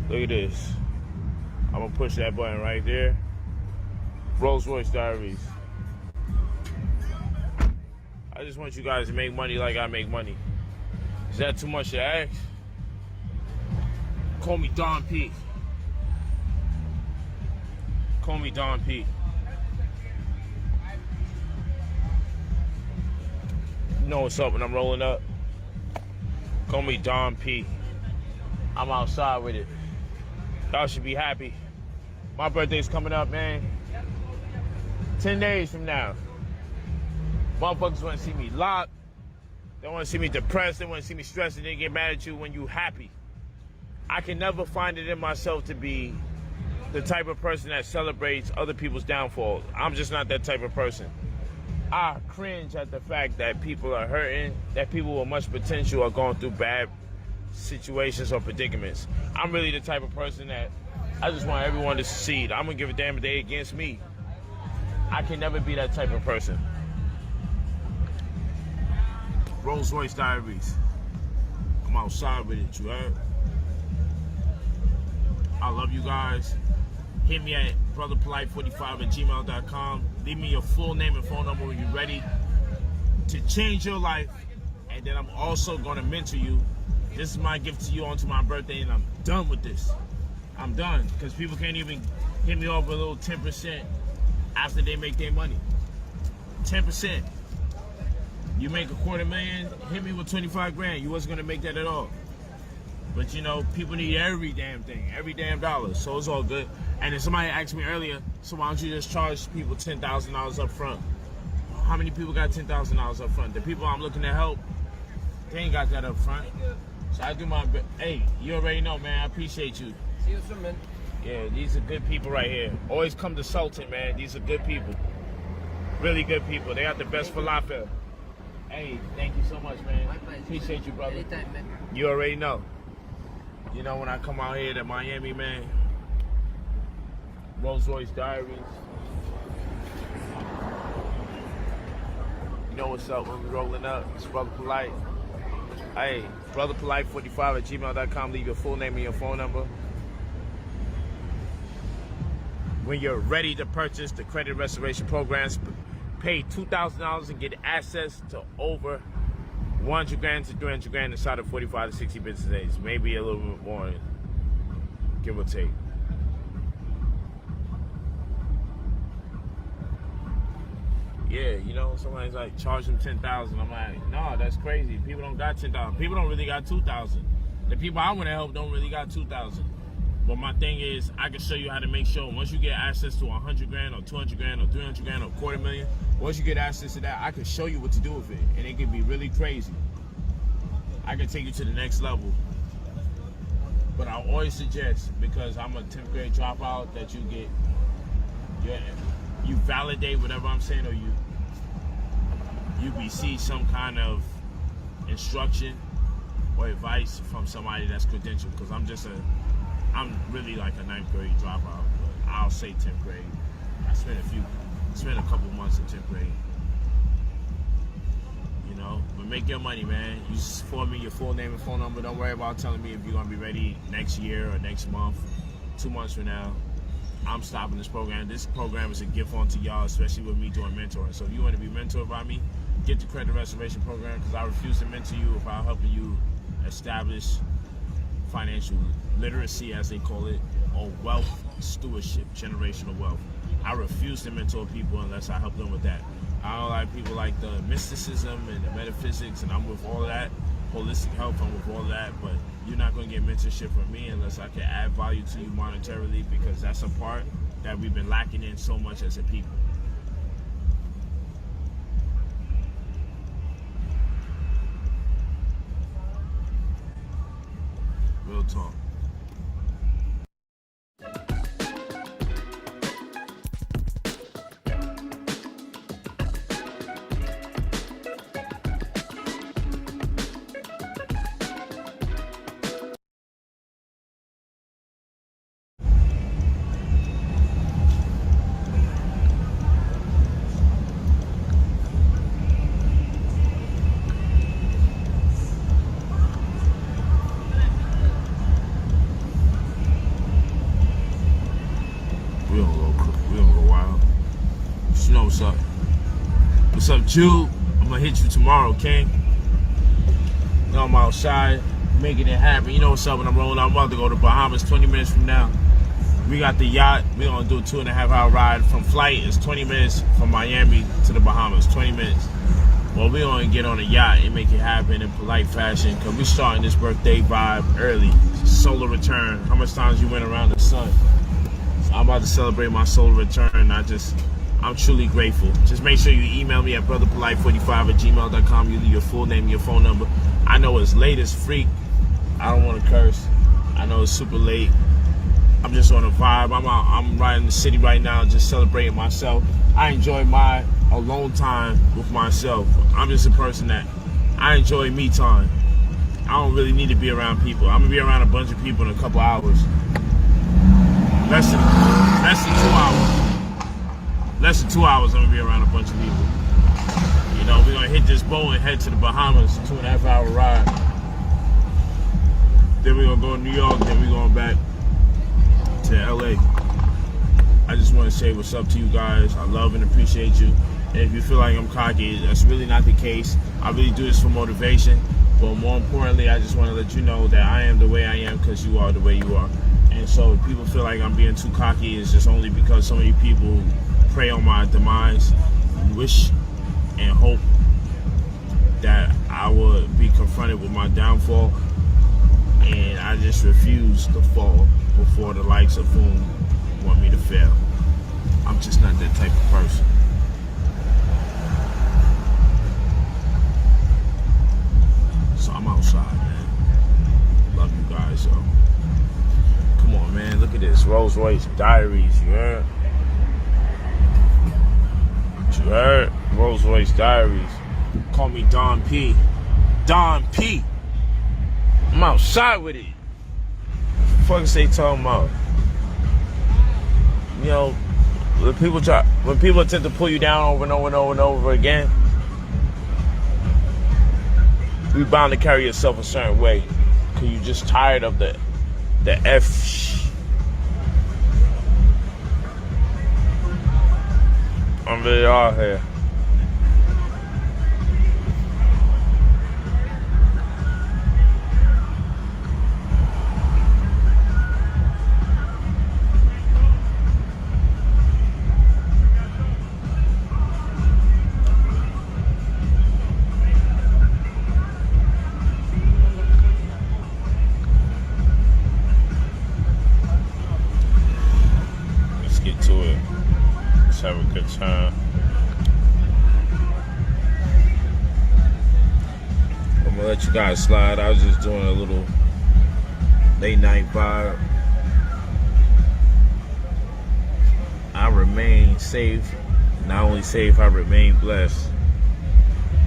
Speaker 13: Look at this. I'm gonna push that button right there. Rolls-Royce Diaries. I just want you guys to make money like I make money. Is that too much to ask? Call me Don P. Call me Don P. You know what's up when I'm rolling up? Call me Don P. I'm outside with it. Y'all should be happy. My birthday's coming up, man. 10 days from now. Motherfuckers want to see me locked. They want to see me depressed. They want to see me stressed, and they get mad at you when you happy. I can never find it in myself to be the type of person that celebrates other people's downfalls. I'm just not that type of person. I cringe at the fact that people are hurting, that people with much potential are going through bad situations or predicaments. I'm really the type of person that I just want everyone to succeed. I'm gonna give a damn if they against me. I can never be that type of person. Rolls-Royce Diaries. I'm outside with it, you heard? I love you guys. Hit me at brotherpolite45@gmail.com. Leave me your full name and phone number when you're ready. to change your life, and then I'm also going to mentor you. This is my gift to you onto my birthday, and I'm done with this. I'm done, because people can't even hit me off with a little 10% after they make their money. 10%. You make $250,000, hit me with 25 grand. You wasn't gonna make that at all. But you know, people need every damn thing, every damn dollar. So it's all good. And then somebody asked me earlier, so why don't you just charge people $10,000 up front? How many people got $10,000 up front? The people I'm looking to help, they ain't got that up front. So I do my best. Hey, you already know, man. I appreciate you.
Speaker 7: See you soon, man.
Speaker 13: Yeah, these are good people right here. Always come to Sultan, man. These are good people. Really good people. They got the best falafel. Hey, thank you so much, man.
Speaker 7: My pleasure.
Speaker 13: Appreciate you, brother.
Speaker 7: Anytime, man.
Speaker 13: You already know. You know, when I come out here to Miami, man, Rolls Royce Diaries. You know what's up when we rolling up. It's Brother Polite. Hey, brotherpolite45@gmail.com. Leave your full name and your phone number. When you're ready to purchase the credit restoration programs, pay $2,000 and get access to over 100 grand to 300 grand inside of 45 to 60 business days. Maybe a little bit more, give or take. Yeah, you know, somebody's like, charge them $10,000. I'm like, no, that's crazy. People don't got $10,000. People don't really got $2,000. The people I want to help don't really got $2,000. But my thing is, I can show you how to make sure once you get access to 100 grand or 200 grand or 300 grand or $250,000, once you get access to that, I can show you what to do with it. And it can be really crazy. I can take you to the next level. But I always suggest, because I'm a 10th grade dropout, that you get, you validate whatever I'm saying, or you receive some kind of instruction or advice from somebody that's credentialed. Because I'm really like a 9th grade dropout, but I'll say 10th grade. I spent a couple months in 10th grade. You know, but make your money, man. You forward me your full name and phone number. Don't worry about telling me if you're gonna be ready next year or next month, 2 months from now. I'm stopping this program. This program is a gift onto y'all, especially with me doing mentoring. So if you want to be mentored by me, get the credit restoration program, because I refuse to mentor you without helping you establish financial literacy, as they call it, or wealth stewardship, generational wealth. I refuse to mentor people unless I help them with that. I don't like people like the mysticism and the metaphysics, and I'm with all of that. Holistic health, I'm with all of that, but you're not going to get mentorship from me unless I can add value to you monetarily, because that's a part that we've been lacking in so much as a people. Real talk. What's up, Jude? I'm gonna hit you tomorrow, okay? You know I'm outside, making it happen. You know what's up when I'm rolling out. I'm about to go to Bahamas 20 minutes from now. We got the yacht. We're gonna do a 2.5-hour ride. From flight, it's 20 minutes from Miami to the Bahamas, 20 minutes. Well, we're gonna get on a yacht and make it happen in polite fashion, because we're starting this birthday vibe early. Solar return. How much times you went around the sun? So I'm about to celebrate my solar return. I'm truly grateful. Just make sure you email me at brotherpolite45@gmail.com. You leave your full name, your phone number. I know it's late as freak. I don't want to curse. I know it's super late. I'm just on a vibe. I'm riding the city right now, just celebrating myself. I enjoy my alone time with myself. I'm just a person that I enjoy me time. I don't really need to be around people. I'm gonna be around a bunch of people in a couple hours. Less than 2 hours. Less than 2 hours, I'm gonna be around a bunch of people. You know, we're gonna hit this boat and head to the Bahamas, 2.5-hour ride. Then we're gonna go to New York, then we're going back to LA. I just wanna say what's up to you guys. I love and appreciate you. If you feel like I'm cocky, that's really not the case. I really do this for motivation. But more importantly, I just want to let you know that I am the way I am because you are the way you are. And so if people feel like I'm being too cocky, it's just only because so many people pray on my demise, wish and hope that I would be confronted with my downfall. And I just refuse to fall before the likes of whom want me to fail. I'm just not that type of person. So I'm outside, man. Love you guys, yo. Come on, man. Look at this. Rolls Royce Diaries, you heard? You heard? Rolls Royce Diaries. Call me Don P. Don P. I'm outside with it. What the fuck is they talking about? You know, when people attempt to pull you down over and over and over and over again, you bound to carry yourself a certain way because you're just tired of the I'm really out here. Have a good time. I'm gonna let you guys slide. I was just doing a little late night vibe. I remain safe. Not only safe, I remain blessed.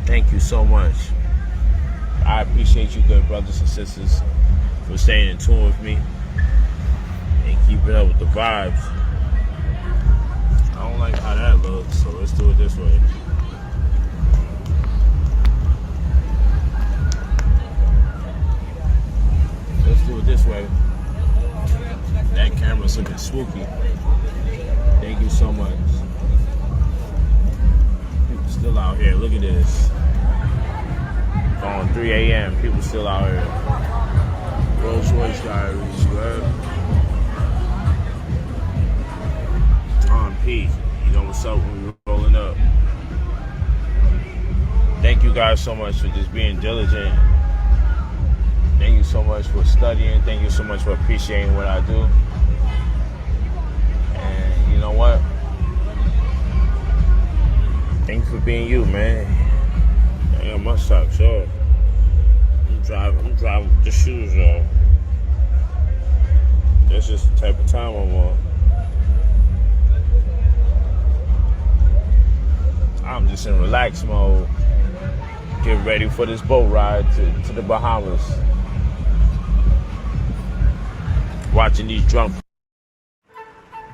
Speaker 13: Thank you so much. I appreciate you good brothers and sisters for staying in tune with me and keeping up with the vibes. I don't like how that looks, so let's do it this way. Let's do it this way. That camera's looking spooky. Thank you so much. People still out here. Look at this. On 3 a.m. People still out here. Rolls Royce Diaries, you heard? P. You know what's up when we're rolling up. Thank you guys so much for just being diligent. Thank you so much for studying. Thank you so much for appreciating what I do. And you know what? Thanks for being you, man. I got my socks off. I'm driving with the shoes off. That's just the type of time I'm on. I'm just in relax mode, getting ready for this boat ride to the Bahamas. Watching these drunk.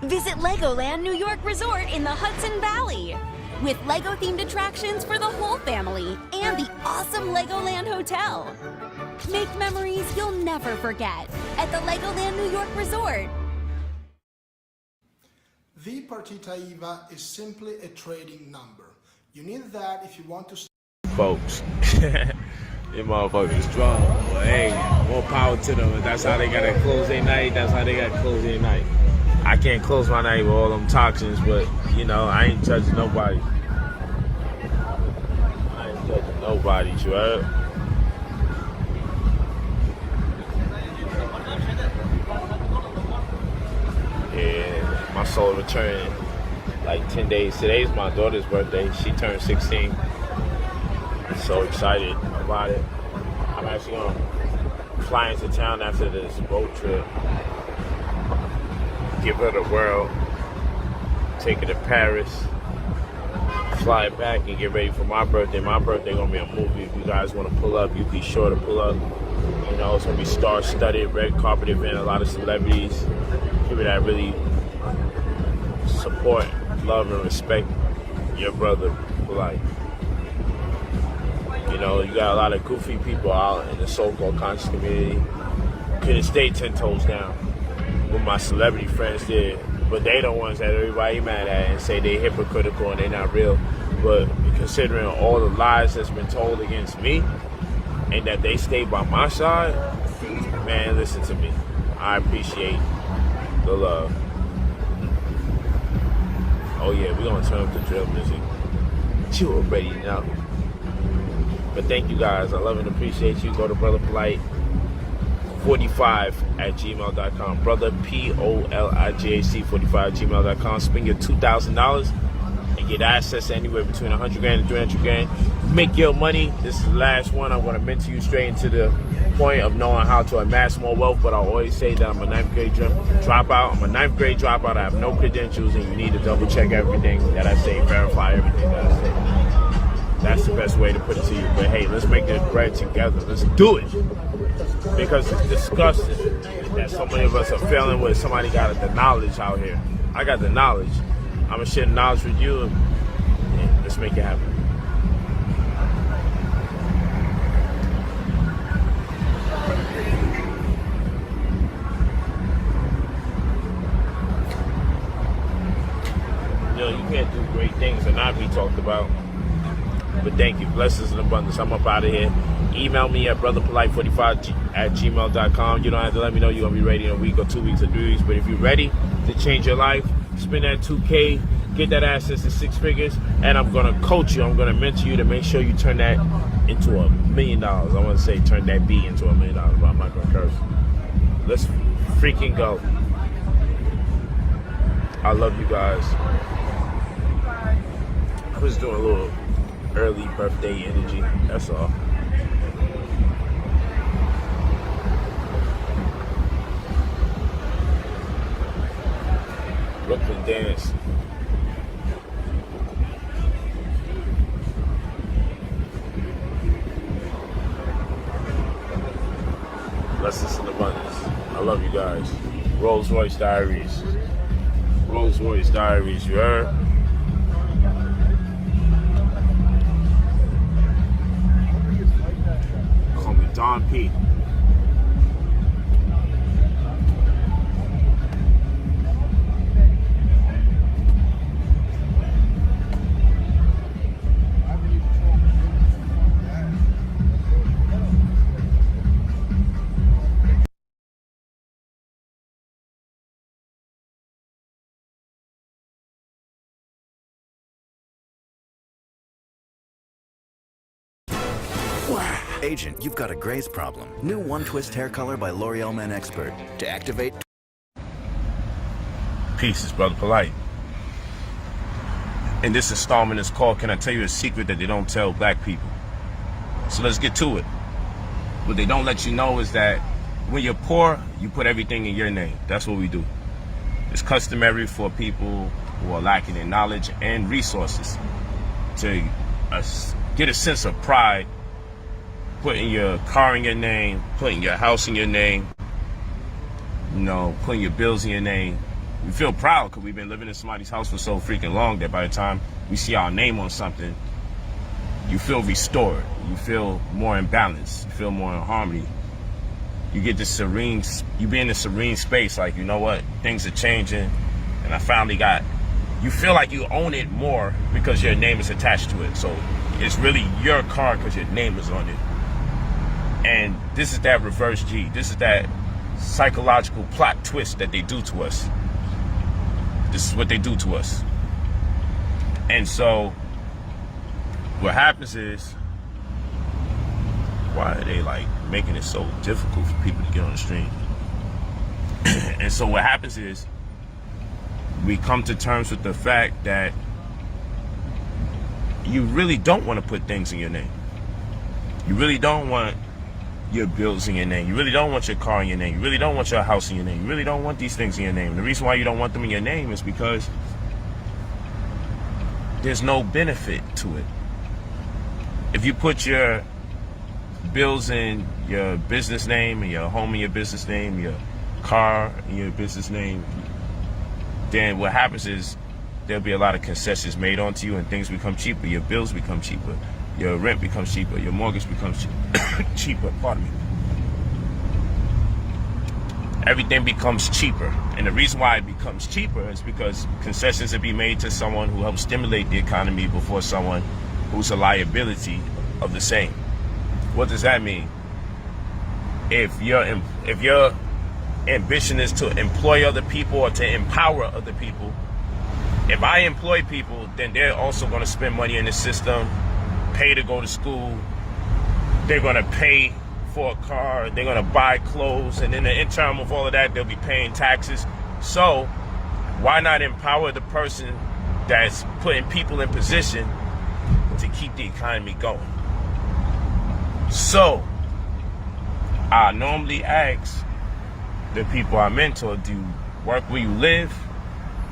Speaker 15: Visit Legoland New York Resort in the Hudson Valley with Lego-themed attractions for the whole family and the awesome Legoland Hotel. Make memories you'll never forget at the Legoland New York Resort.
Speaker 16: The partita IVA is simply a trading number. You need that if you want to...
Speaker 13: Folks, them motherfuckers drunk. Well, hey, more power to them. If that's how they gotta close their night, that's how they gotta close their night. I can't close my night with all them toxins, but, you know, I ain't judging nobody. I ain't judging nobody, you heard? Yeah, my soul returning. Like 10 days. Today's my daughter's birthday. She turned 16. I'm so excited about it. I'm actually gonna fly into town after this boat trip. Give her the world. Take her to Paris. Fly back and get ready for my birthday. My birthday gonna be a movie. If you guys wanna pull up, you be sure to pull up. You know, it's gonna be star-studded, red carpet event, a lot of celebrities. People that really support, love, and respect your brother for life. You know, you got a lot of goofy people out in the so-called conscious community. Couldn't stay 10 toes down. What my celebrity friends did, but they the ones that everybody mad at and say they hypocritical and they not real. But considering all the lies that's been told against me and that they stay by my side, man, listen to me. I appreciate the love. Oh yeah, we're gonna turn up the drill music. You already know. But thank you guys. I love and appreciate you. Go to Brother Polite 45@gmail.com. Brother POLIGAC 45@gmail.com. Spend your $2,000 and get access to anywhere between 100 grand and 300 grand. Make your money. This is the last one. I'm going to mentor you straight into the point of knowing how to amass more wealth. But I always say that I'm a 9th grade dropout. I'm a 9th grade dropout. I have no credentials, and you need to double check everything that I say, verify everything that I say. That's the best way to put it to you. But hey, let's make this bread together. Let's do it. Because it's disgusting that so many of us are failing with somebody got the knowledge out here. I got the knowledge. I'm going to share the knowledge with you, and let's make it happen. You know, you can't do great things and not be talked about. But thank you. Blessings and abundance. I'm up out of here. Email me at brotherpolite45@gmail.com. You don't have to let me know you're going to be ready in a week or 2 weeks or 3 weeks. But if you're ready to change your life, spend that $2K, get that access to 6 figures, and I'm going to coach you. I'm going to mentor you to make sure you turn that into $1 million. I want to say turn that B into $1 million, but I'm not going to curse. Let's freaking go. I love you guys. I was doing a little early birthday energy, that's all. Brooklyn dance. Blessings and abundance. I love you guys. Rolls Royce Diaries. Rolls Royce Diaries, you heard? Call me Don P.
Speaker 17: Agent, you've got a graze problem. New One Twist hair color by L'Oreal Men Expert. To activate...
Speaker 13: Peace, it's Brother Polite. And this installment is called, Can I Tell You a Secret That They Don't Tell Black People? So let's get to it. What they don't let you know is that when you're poor, you put everything in your name. That's what we do. It's customary for people who are lacking in knowledge and resources to get a sense of pride, putting your car in your name, putting your house in your name, you know, putting your bills in your name. We feel proud because we've been living in somebody's house for so freaking long that by the time we see our name on something, you feel restored. You feel more in balance. You feel more in harmony. You get this serene, you be in this serene space like, you know what, things are changing and I finally got, you feel like you own it more because your name is attached to it. So it's really your car because your name is on it. And this is that reverse G. This is that psychological plot twist that they do to us. This is what they do to us. And so what happens is, why are they like making it so difficult for people to get on the stream? And so what happens is, we come to terms with the fact that you really don't want to put things in your name. You really don't want your bills in your name. You really don't want your car in your name. You really don't want your house in your name. You really don't want these things in your name. And the reason why you don't want them in your name is because there's no benefit to it. If you put your bills in your business name and your home in your business name, your car in your business name, then what happens is there'll be a lot of concessions made onto you and things become cheaper. Your bills become cheaper. Your rent becomes cheaper. Your mortgage becomes cheaper. Pardon me. everything becomes cheaper. And the reason why it becomes cheaper is because concessions will be made to someone who helps stimulate the economy before someone who's a liability of the same. What does that mean? If your ambition is to employ other people or to empower other people, if I employ people, then they're also going to spend money in the system, pay to go to school, they're going to pay for a car, they're going to buy clothes, and in the interim of all of that, they'll be paying taxes. So why not empower the person that's putting people in position to keep the economy going? So I normally ask the people I mentor, do you work where you live,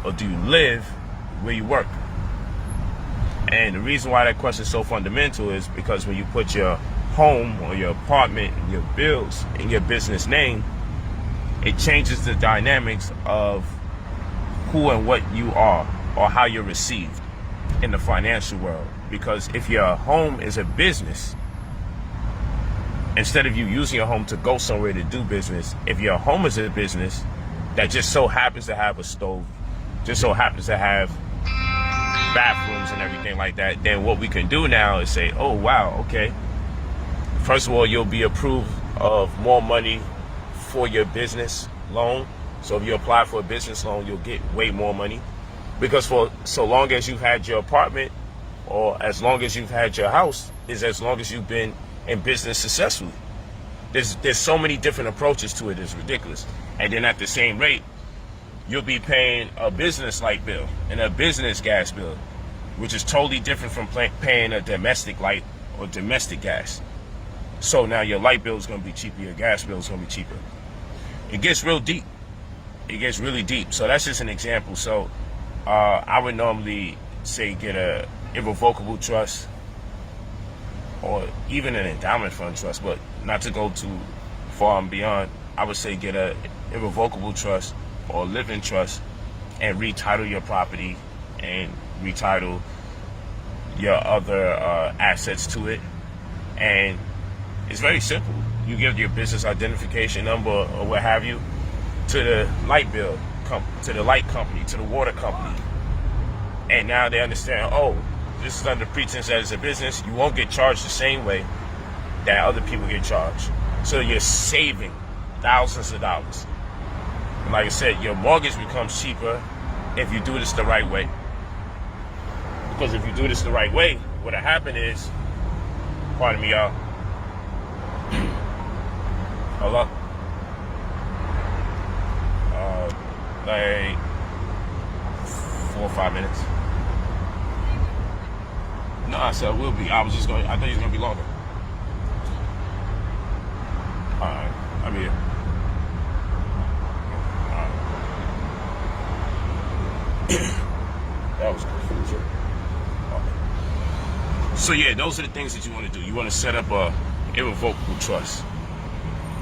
Speaker 13: or do you live where you work? And the reason why that question is so fundamental is because when you put your home or your apartment and your bills in your business name, it changes the dynamics of who and what you are or how you're received in the financial world. Because if your home is a business, instead of you using your home to go somewhere to do business, if your home is a business that just so happens to have a stove, just so happens to have bathrooms and everything like that, then what we can do now is say, oh wow, okay, first of all, you'll be approved of more money for your business loan. So if you apply for a business loan, you'll get way more money, because for so long as you've had your apartment, or as long as you've had your house, is as long as you've been in business successfully. There's so many different approaches to it, it's ridiculous. And then at the same rate, you'll be paying a business light bill and a business gas bill, which is totally different from paying a domestic light or domestic gas. So now your light bill is going to be cheaper, your gas bill is going to be cheaper. It gets real deep. It gets really deep. So that's just an example. So I would normally say get a irrevocable trust, or even an endowment fund trust, but not to go too far and beyond. I would say get a irrevocable trust or a living trust and retitle your property and retitle your other assets to it. And it's very simple. You give your business identification number or what have you to the light bill, to the light company, to the water company. And now they understand, oh, this is under pretense that it's a business. You won't get charged the same way that other people get charged. So you're saving thousands of dollars. And like I said, your mortgage becomes cheaper if you do this the right way. Because if you do this the right way, what'll happen is, pardon me, y'all. Hello? Like 4 or 5 minutes. No, I said it will be. I thought it was gonna be longer. Alright, I'm here. That was confusing. Okay. So yeah, those are the things that you want to do. You want to set up a irrevocable trust.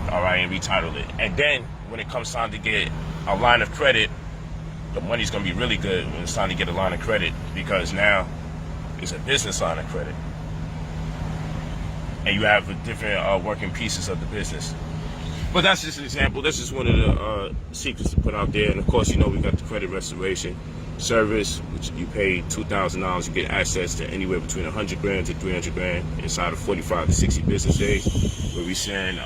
Speaker 13: Alright, and retitle it. And then when it comes time to get a line of credit, the money's gonna be really good when it's time to get a line of credit, because now it's a business line of credit. And you have different working pieces of the business. But that's just an example. That's just one of the secrets to put out there. And of course, you know, we got the credit restoration service, which you pay $2,000. You get access to anywhere between 100 grand to 300 grand inside of 45 to 60 business days, where we send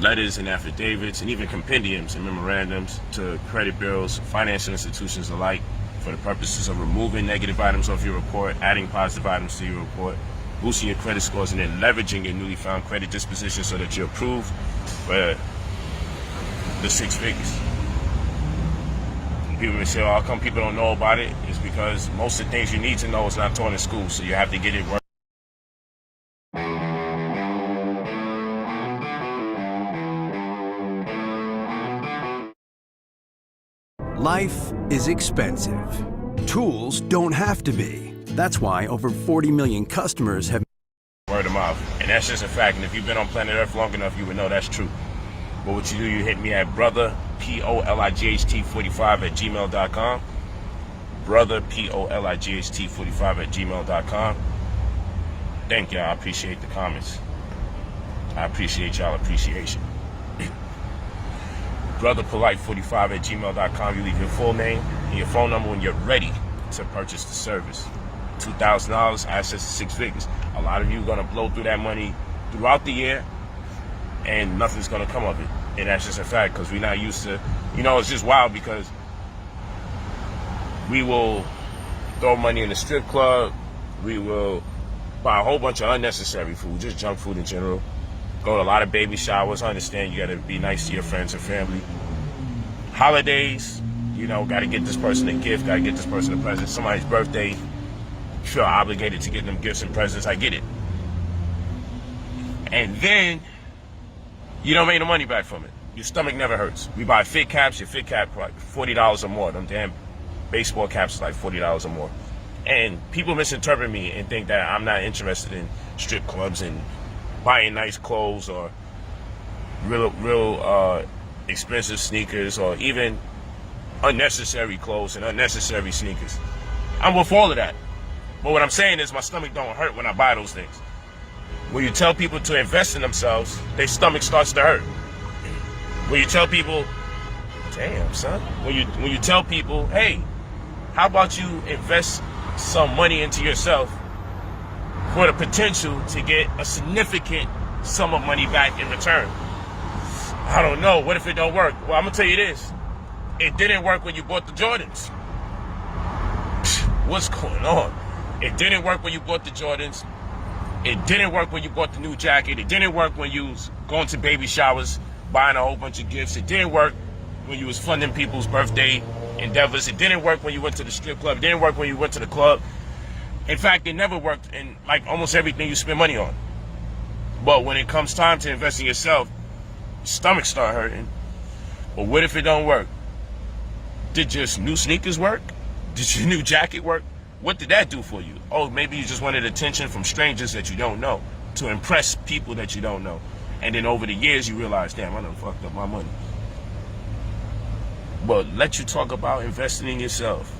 Speaker 13: letters and affidavits and even compendiums and memorandums to credit bureaus, financial institutions alike, for the purposes of removing negative items off your report, adding positive items to your report, boosting your credit scores, and then leveraging your newly found credit disposition so that you're approved for the 6 figures. And people may say, oh, how come people don't know about it? It's because most of the things you need to know is not taught in school, so you have to get it work.
Speaker 18: Life is expensive. Tools don't have to be. That's why over 40 million customers have
Speaker 13: Word of mouth. And that's just a fact. And if you've been on planet Earth long enough, you would know that's true. But what you do, you hit me at brother, POLIGHT45@gmail.com. Brother, POLIGHT45@gmail.com. Thank y'all. I appreciate the comments. I appreciate y'all appreciation. brotherpolite45@gmail.com. You leave your full name and your phone number when you're ready to purchase the service. $2,000, access to 6 figures. A lot of you are gonna blow through that money throughout the year, and nothing's gonna come of it. And that's just a fact, because we're not used to, it's just wild because we will throw money in the strip club, we will buy a whole bunch of unnecessary food, just junk food in general, go to a lot of baby showers. I understand you gotta be nice to your friends and family. Holidays, gotta get this person a gift, gotta get this person a present. Somebody's birthday, you feel obligated to get them gifts and presents, I get it. And then you don't make no money back from it. Your stomach never hurts. We buy fit caps, your fit cap like $40 or more. Them damn baseball caps is like $40 or more. And people misinterpret me and think that I'm not interested in strip clubs and buying nice clothes or real expensive sneakers or even unnecessary clothes and unnecessary sneakers. I'm with all of that. But what I'm saying is my stomach don't hurt when I buy those things. When you tell people to invest in themselves, their stomach starts to hurt. When you tell people, damn son, when you tell people, hey, how about you invest some money into yourself for the potential to get a significant sum of money back in return? I don't know. What if it don't work? Well, I'm gonna tell you this. It didn't work when you bought the Jordans. What's going on? It didn't work when you bought the Jordans. It didn't work when you bought the new jacket. It didn't work when you was going to baby showers, buying a whole bunch of gifts. It didn't work when you was funding people's birthday endeavors. It didn't work when you went to the strip club. It didn't work when you went to the club. In fact, it never worked in like almost everything you spend money on. But when it comes time to invest in yourself, your stomach start hurting. But what if it don't work? Did your new sneakers work? Did your new jacket work? What did that do for you? Oh, maybe you just wanted attention from strangers that you don't know to impress people that you don't know. And then over the years, you realize, damn, I done fucked up my money. But let you talk about investing in yourself.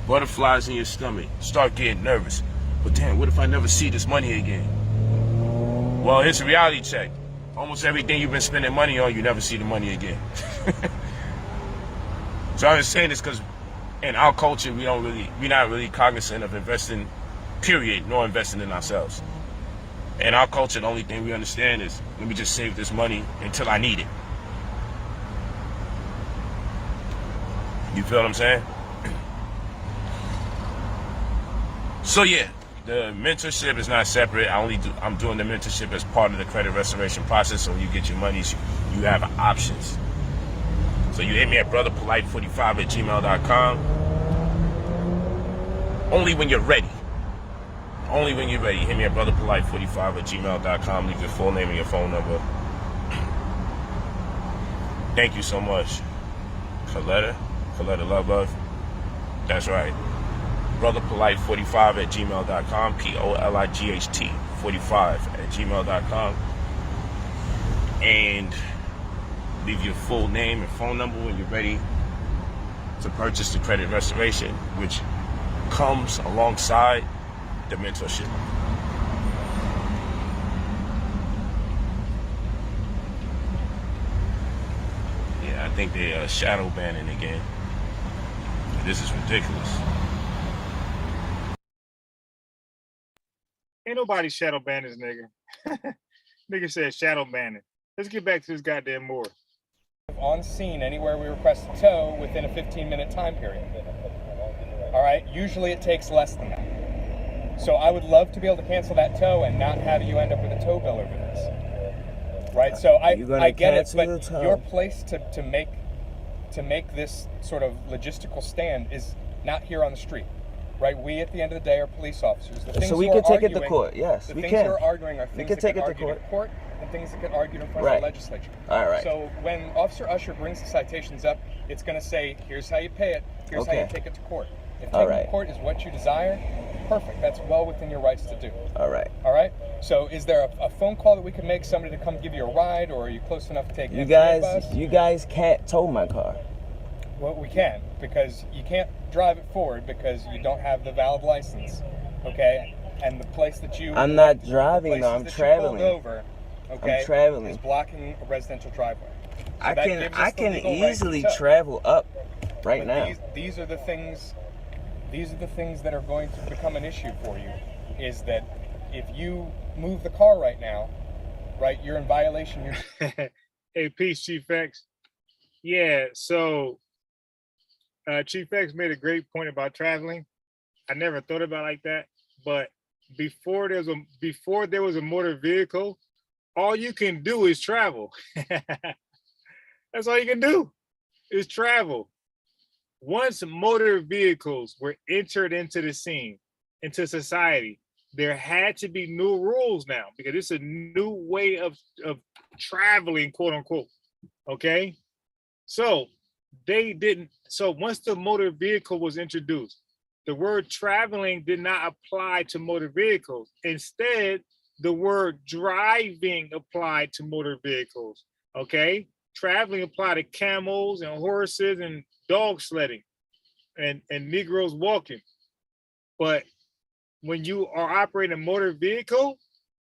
Speaker 13: Butterflies in your stomach. Start getting nervous. But damn, what if I never see this money again? Well, here's a reality check. Almost everything you've been spending money on, you never see the money again. So I'm just saying this because in our culture, we're not really cognizant of investing, period, nor investing in ourselves. In our culture, the only thing we understand is, let me just save this money until I need it. You feel what I'm saying? So yeah, the mentorship is not separate. I'm doing the mentorship as part of the credit restoration process. So when you get your monies, you have options. So you hit me at brotherpolite45@gmail.com. Only when you're ready. Only when you're ready. Hit me at brotherpolite45@gmail.com. Leave your full name and your phone number. Thank you so much. Coletta Love. That's right. brotherpolite45@gmail.com. POLIGHT 45@gmail.com. And leave your full name and phone number when you're ready to purchase the credit restoration, which comes alongside the mentorship. Yeah, I think they are shadow banning again. This is ridiculous.
Speaker 3: Ain't nobody shadow banning this nigga. Nigga said shadow banning. Let's get back to this goddamn more.
Speaker 5: On scene anywhere we request a tow within a 15-minute time period. All right, usually it takes less than that. So I would love to be able to cancel that tow and not have you end up with a tow bill over this. Right, so I get it, but your place to make this sort of logistical stand is not here on the street. Right, we at the end of the day are police officers. The things
Speaker 19: so we can take it to court. Yes, we can.
Speaker 5: The things you're arguing are things that
Speaker 19: take
Speaker 5: get
Speaker 19: it to
Speaker 5: argued in court and things that get argued in front of the legislature.
Speaker 19: All right.
Speaker 5: So when Officer Usher brings the citations up, it's going to say, here's how you pay it, here's how you take it to court. If taking it to court is what you desire, perfect. That's well within your rights to do.
Speaker 19: All right.
Speaker 5: All right. So is there a phone call that we can make, somebody to come give you a ride, or are you close enough to take
Speaker 19: you guys can't tow my car.
Speaker 5: Well, we can, because you can't drive it forward because you don't have the valid license, okay? And the place that you...
Speaker 19: I'm not driving, though. I'm traveling.
Speaker 5: Over, okay,
Speaker 19: I'm traveling.
Speaker 5: is blocking a residential driveway. So that gives us
Speaker 19: I
Speaker 5: the
Speaker 19: can
Speaker 5: legal right to
Speaker 19: easily
Speaker 5: tow.
Speaker 19: travel up right
Speaker 5: But
Speaker 19: now.
Speaker 5: These are the things. These are the things that are going to become an issue for you. Is that if you move the car right now, right, you're in violation.
Speaker 3: Hey, peace, Chief X. Yeah, so Chief X made a great point about traveling. I never thought about it like that, but before there was a motor vehicle, all you can do is travel. That's all you can do is travel. Once motor vehicles were entered into the scene, into society, there had to be new rules now because it's a new way of traveling, quote unquote. Okay. So once the motor vehicle was introduced, the word traveling did not apply to motor vehicles. Instead, the word driving applied to motor vehicles. Okay. Traveling applied to camels and horses and dog sledding and Negroes walking. But when you are operating a motor vehicle,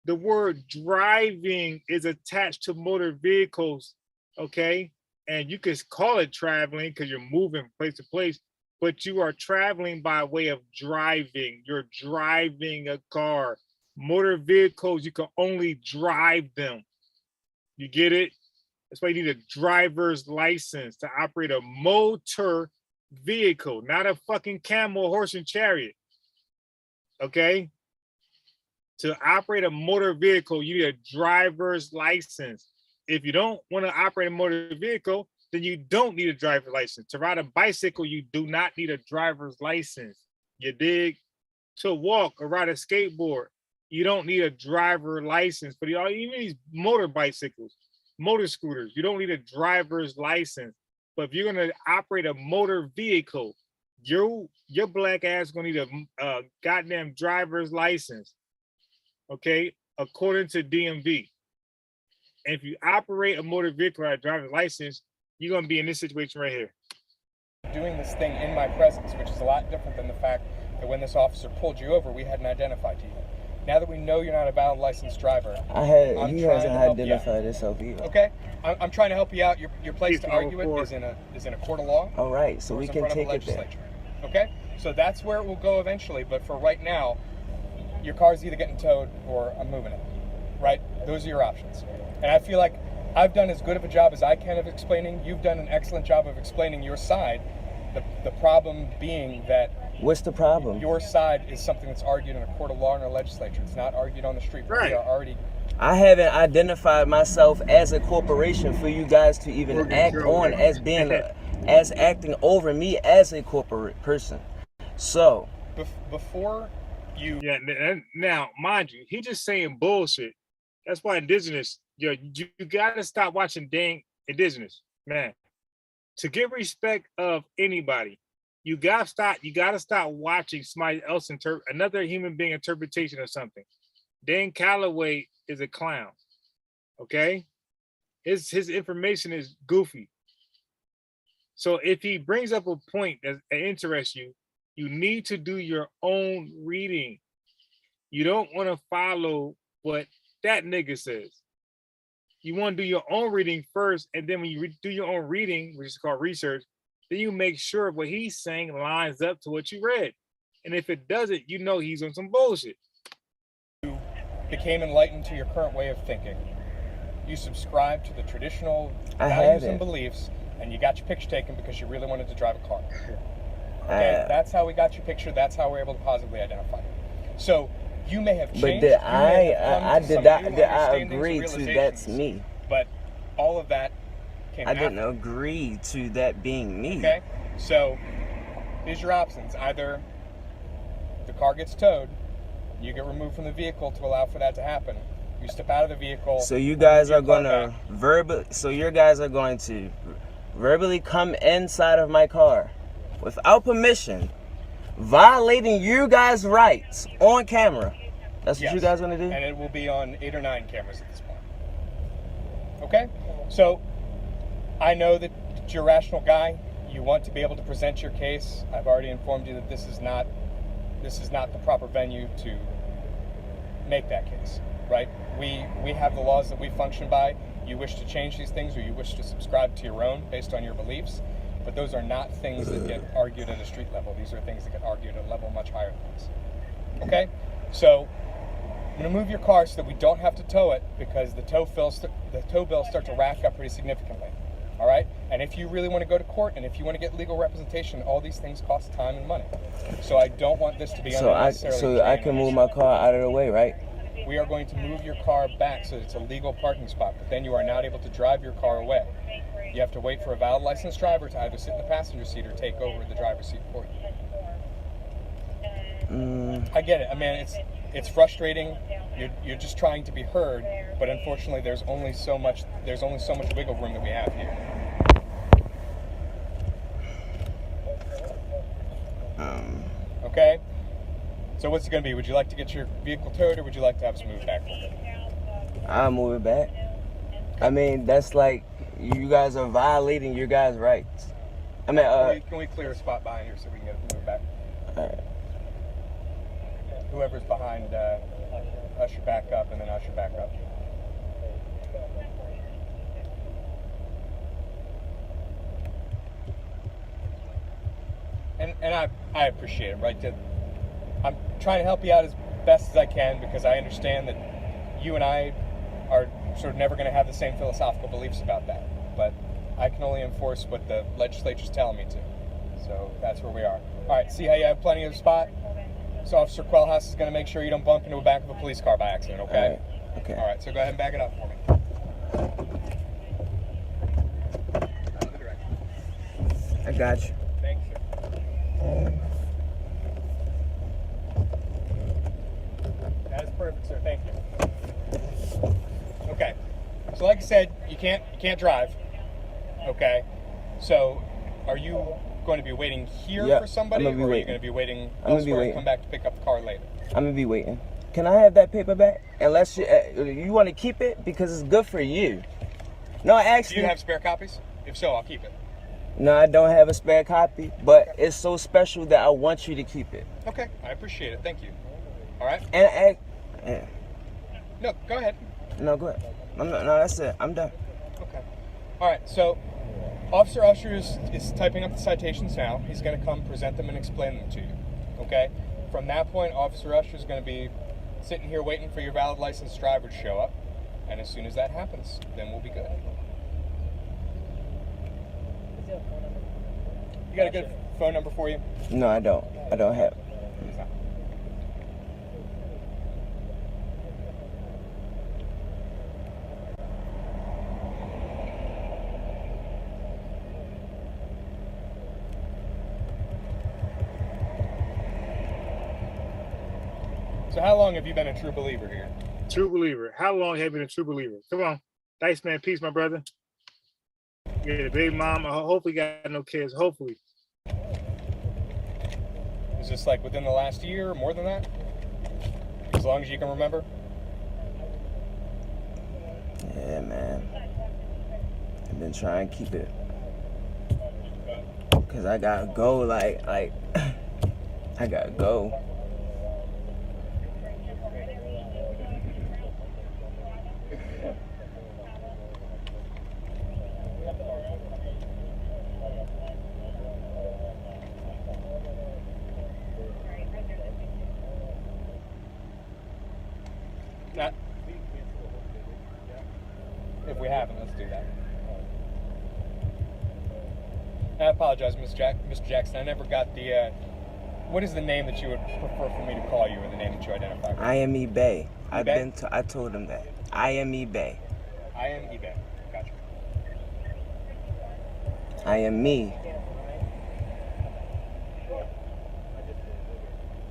Speaker 3: the word driving is attached to motor vehicles, okay? And you can call it traveling because you're moving place to place, but you are traveling by way of driving. You're driving a car. Motor vehicles, you can only drive them. You get it? That's why you need a driver's license to operate a motor vehicle, not a fucking camel, horse, and chariot. Okay? To operate a motor vehicle, you need a driver's license. If you don't want to operate a motor vehicle, then you don't need a driver's license. To ride a bicycle, you do not need a driver's license. You dig? To walk or ride a skateboard, you don't need a driver license. But even these motor bicycles, motor scooters, you don't need a driver's license. But if you're gonna operate a motor vehicle, your black ass gonna need a goddamn driver's license. Okay, according to DMV. And if you operate a motor vehicle without a driver's license, you're gonna be in this situation right here.
Speaker 5: Doing this thing in my presence, which is a lot different than the fact that when this officer pulled you over, we hadn't identified you. Now that we know you're not a valid licensed driver,
Speaker 19: He hasn't identified himself either.
Speaker 5: Okay, I'm trying to help you out. Your place to argue it is in a court of law.
Speaker 19: All right, so we can take it there.
Speaker 5: Okay, so that's where it will go eventually. But for right now, your car's either getting towed or I'm moving it. Right? Those are your options. And I feel like I've done as good of a job as I can of explaining. You've done an excellent job of explaining your side. The problem being that
Speaker 19: what's the problem?
Speaker 5: Your side is something that's argued in a court of law in a legislature. It's not argued on the street.
Speaker 3: Right.
Speaker 5: We are already.
Speaker 19: I haven't identified myself as a corporation for you guys to even act on as being as acting over me as a corporate person. So
Speaker 5: before you
Speaker 3: now mind you, he just saying bullshit. That's why indigenous, you gotta stop watching dang indigenous, man. To get respect of anybody, you gotta stop watching somebody else another human being interpretation of something. Dan Calloway is a clown. Okay? His information is goofy. So if he brings up a point that interests you, you need to do your own reading. You don't want to follow what that nigga says. You want to do your own reading first, and then when you do your own reading, which is called research, then you make sure what he's saying lines up to what you read. And if it doesn't, you know he's on some bullshit.
Speaker 5: You became enlightened to your current way of thinking. You subscribed to the traditional values and beliefs, and you got your picture taken because you really wanted to drive a car. Okay, that's how we got your picture. That's how we're able to positively identify you. So you may have changed.
Speaker 19: But did I agree to that's me?
Speaker 5: But all of that came
Speaker 19: I didn't agree to that being me.
Speaker 5: Okay, so here's your options. Either the car gets towed, you get removed from the vehicle to allow for that to happen. You step out of the vehicle.
Speaker 19: So you guys are going to verbally come inside of my car without permission, violating you guys' rights on camera. That's what you guys want to do?
Speaker 5: And it will be on 8 or 9 cameras at this point. Okay? So I know that you're a rational guy. You want to be able to present your case. I've already informed you that this is not the proper venue to make that case, right? We have the laws that we function by. you wish to change these things or you wish to subscribe to your own based on your beliefs, but those are not things that get argued at a street level. These are things that get argued at a level much higher than this. Okay? So I'm going to move your car so that we don't have to tow it because the tow bills start to rack up pretty significantly. All right? And if you really want to go to court and if you want to get legal representation, all these things cost time and money. So I don't want this to be unnecessarily.
Speaker 19: So I can move my car out of the way, right?
Speaker 5: We are going to move your car back so that it's a legal parking spot, but then you are not able to drive your car away. You have to wait for a valid licensed driver to either sit in the passenger seat or take over the driver's seat for you. I get it. I mean, it's frustrating. You're just trying to be heard, but unfortunately, there's only so much wiggle room that we have here. Okay. So what's it going to be? Would you like to get your vehicle towed, or would you like to have us move back a little bit?
Speaker 19: I'll move it back. I mean, that's like you guys are violating your guys' rights. I mean,
Speaker 5: can we clear a spot behind here so we can get it moved back?
Speaker 19: All right.
Speaker 5: Whoever's behind, usher back up, and then usher back up. And I appreciate it, right? I'm trying to help you out as best as I can because I understand that you and I are sort of never going to have the same philosophical beliefs about that. But I can only enforce what the legislature's telling me to. So that's where we are. All right, see how you have plenty of spot? So Officer Quellhouse is going to make sure you don't bump into the back of a police car by accident, okay?
Speaker 19: All right. Okay.
Speaker 5: All right, so go ahead and back it up for me.
Speaker 19: I got you.
Speaker 5: Thank you. That is perfect, sir. Thank you. Okay. So like I said, you can't drive. Okay. So are you going to be waiting here for somebody, or are you going to be waiting elsewhere and come back to pick up the car later?
Speaker 19: I'm gonna be waiting. Can I have that paper back? Unless you want to keep it because it's good for you. No, actually.
Speaker 5: Do you have spare copies? If so, I'll keep it.
Speaker 19: No, I don't have a spare copy, but it's so special that I want you to keep it.
Speaker 5: Okay, I appreciate it. Thank you. All right.
Speaker 19: And
Speaker 5: no, go ahead.
Speaker 19: No, go ahead. No, that's it. I'm done.
Speaker 5: Okay. All right. So, Officer Usher is typing up the citations now. He's going to come present them and explain them to you. Okay. From that point, Officer Usher is going to be sitting here waiting for your valid licensed driver to show up, and as soon as that happens, then we'll be good. You got a good phone number for you?
Speaker 19: No, I don't. I don't have.
Speaker 5: So how long have you been a true believer here?
Speaker 3: True believer. How long have you been a true believer? Come on. Dice man, peace, my brother. Yeah, baby mom. Hopefully got no kids. Hopefully.
Speaker 5: Is this like within the last year or more than that? As long as you can remember?
Speaker 19: Yeah, man. I've been trying to keep it. Cause I gotta go, like I gotta go.
Speaker 5: If we haven't, let's do that. I apologize, Mr. Jackson. I never got the. What is the name that you would prefer for me to call you, or the name that you identify?
Speaker 19: I am eBay. I told him that. I am eBay.
Speaker 5: I am eBay. Gotcha.
Speaker 19: I am me.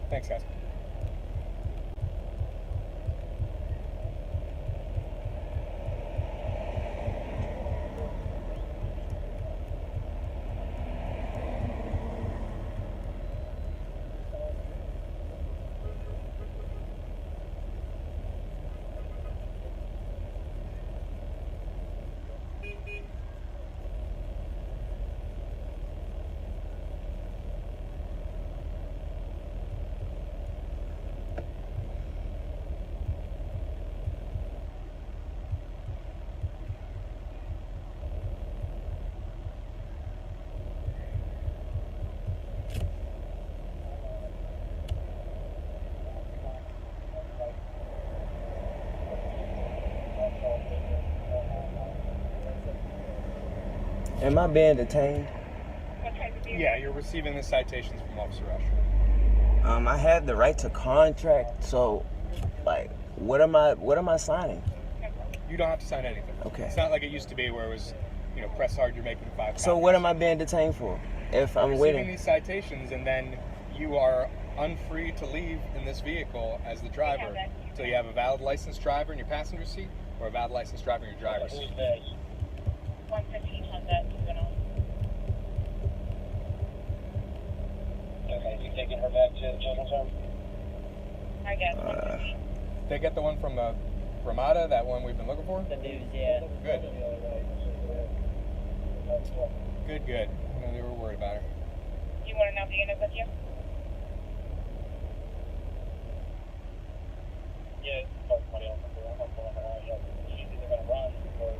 Speaker 5: Thanks, guys.
Speaker 19: Am I being detained?
Speaker 5: Yeah, you're receiving the citations from Officer Rush.
Speaker 19: I have the right to contract, so like what am I signing?
Speaker 5: You don't have to sign anything.
Speaker 19: Okay.
Speaker 5: It's not like it used to be where it was, press hard, you're making 5
Speaker 19: So what am I being detained for? If I'm
Speaker 5: receiving
Speaker 19: waiting.
Speaker 5: these citations, and then you are unfree to leave in this vehicle as the driver until you have a valid licensed driver in your passenger seat or a valid licensed driver in your driver's seat.
Speaker 20: 115 Honda, okay, you taking her back to the children's home? I guess.
Speaker 5: They get the one from the Ramada, that one we've been looking for?
Speaker 20: The news, yeah.
Speaker 5: Good. Good. I know they were worried about her.
Speaker 20: You want to know the unit with you? Yeah, somebody else. She's either going to run or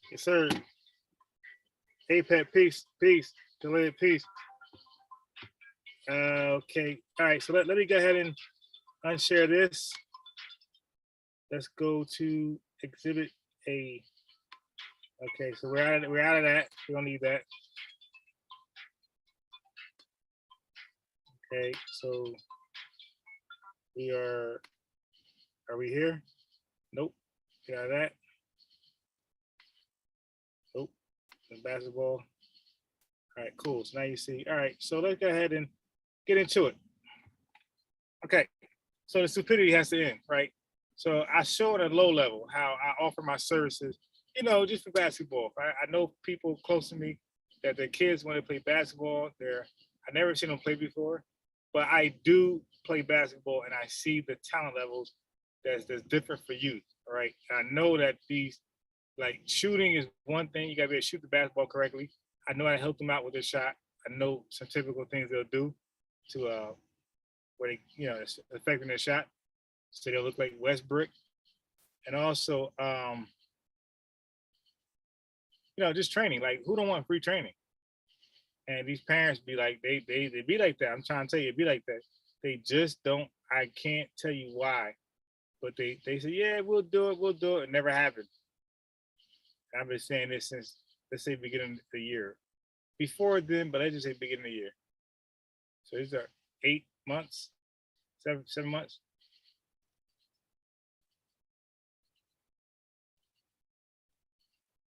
Speaker 3: Yes, sir. Hey, Pat, peace. Delayed peace. Okay. All right. So let me go ahead and unshare this. Let's go to Exhibit A. Okay. So we're out of that. We don't need that. Okay. So we are. Are we here? Nope. Get out of that. Nope. The basketball. All right, cool. So now you see. All right, so let's go ahead and get into it. Okay, so the stupidity has to end, right? So I show at a low level how I offer my services, just for basketball. I know people close to me that their kids want to play basketball. I never seen them play before, but I do play basketball and I see the talent levels that's different for youth, all right? I know that these, like, shooting is one thing. You got to be able to shoot the basketball correctly. I know I helped them out with their shot. I know some typical things they'll do to where they, it's affecting their shot, so they'll look like Westbrook. And also, just training. Like, who don't want free training? And these parents be like, they be like that. I'm trying to tell you, it be like that. They just don't. I can't tell you why, but they say, yeah, we'll do it. It never happened. I've been saying this since, let's say, beginning of the year. Before then, but let's just say beginning of the year. So these are 8 months, seven months.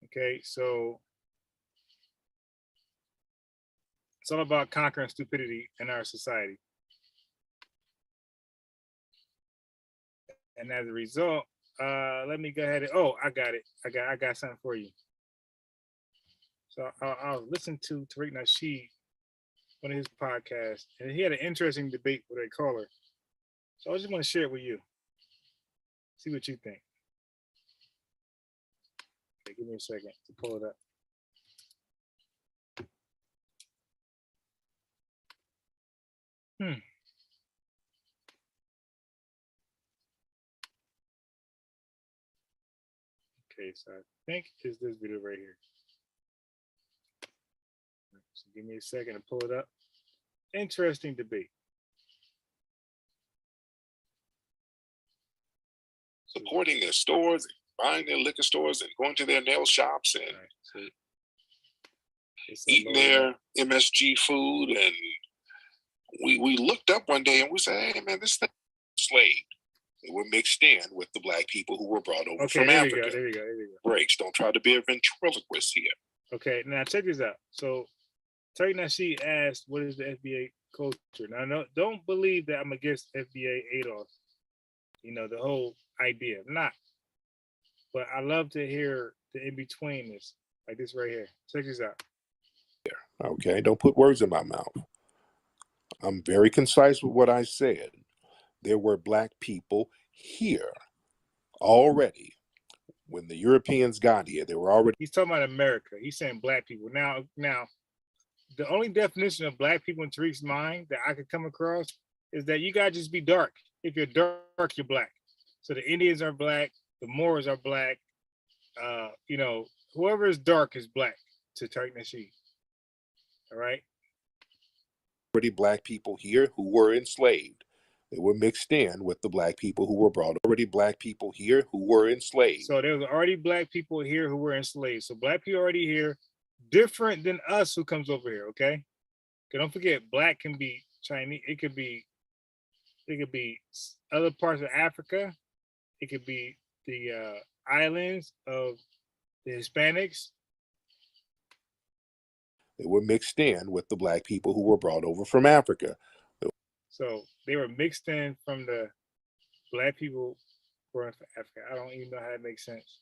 Speaker 3: Okay, so it's all about conquering stupidity in our society. And as a result, let me go ahead and, oh, I got it. I got something for you. So I'll listen to Tariq Nasheed, one of his podcasts, and he had an interesting debate with a caller. So I just want to share it with you. See what you think. Okay, give me a second to pull it up. Okay, so I think it's this video right here. So give me a second to pull it up. Interesting debate.
Speaker 21: Supporting their stores, buying their liquor stores, and going to their nail shops and eating their MSG food. And we looked up one day and we said, hey, man, this thing is enslaved. They were mixed in with the black people who were brought over from Africa.
Speaker 3: There we go.
Speaker 21: Breaks. Don't try to be a ventriloquist here.
Speaker 3: Okay, now check this out. So Tariq Nasheed asked, what is the FBA culture? Now, no, don't believe that I'm against FBA Adolf. The whole idea. I'm not. But I love to hear the in-betweenness, like this right here. Check this out.
Speaker 21: Okay, don't put words in my mouth. I'm very concise with what I said. There were black people here already. When the Europeans got here, they were already.
Speaker 3: He's talking about America. He's saying black people. Now, the only definition of black people in Tariq's mind that I could come across is that you gotta just be dark. If you're dark, you're black. So the Indians are black, the Moors are black. Whoever is dark is black to Tariq Nasheed. All right.
Speaker 21: Already black people here who were enslaved. They were mixed in with the black people who were brought. Already black people here who were enslaved.
Speaker 3: So there was already black people here who were enslaved. So black people already here, different than us who comes over here. Okay. Don't forget, black can be Chinese. It could be other parts of Africa. It could be the islands of the Hispanics.
Speaker 21: They were mixed in with the black people who were brought over from Africa.
Speaker 3: So they were mixed in from the black people born from Africa. I don't even know how that makes sense.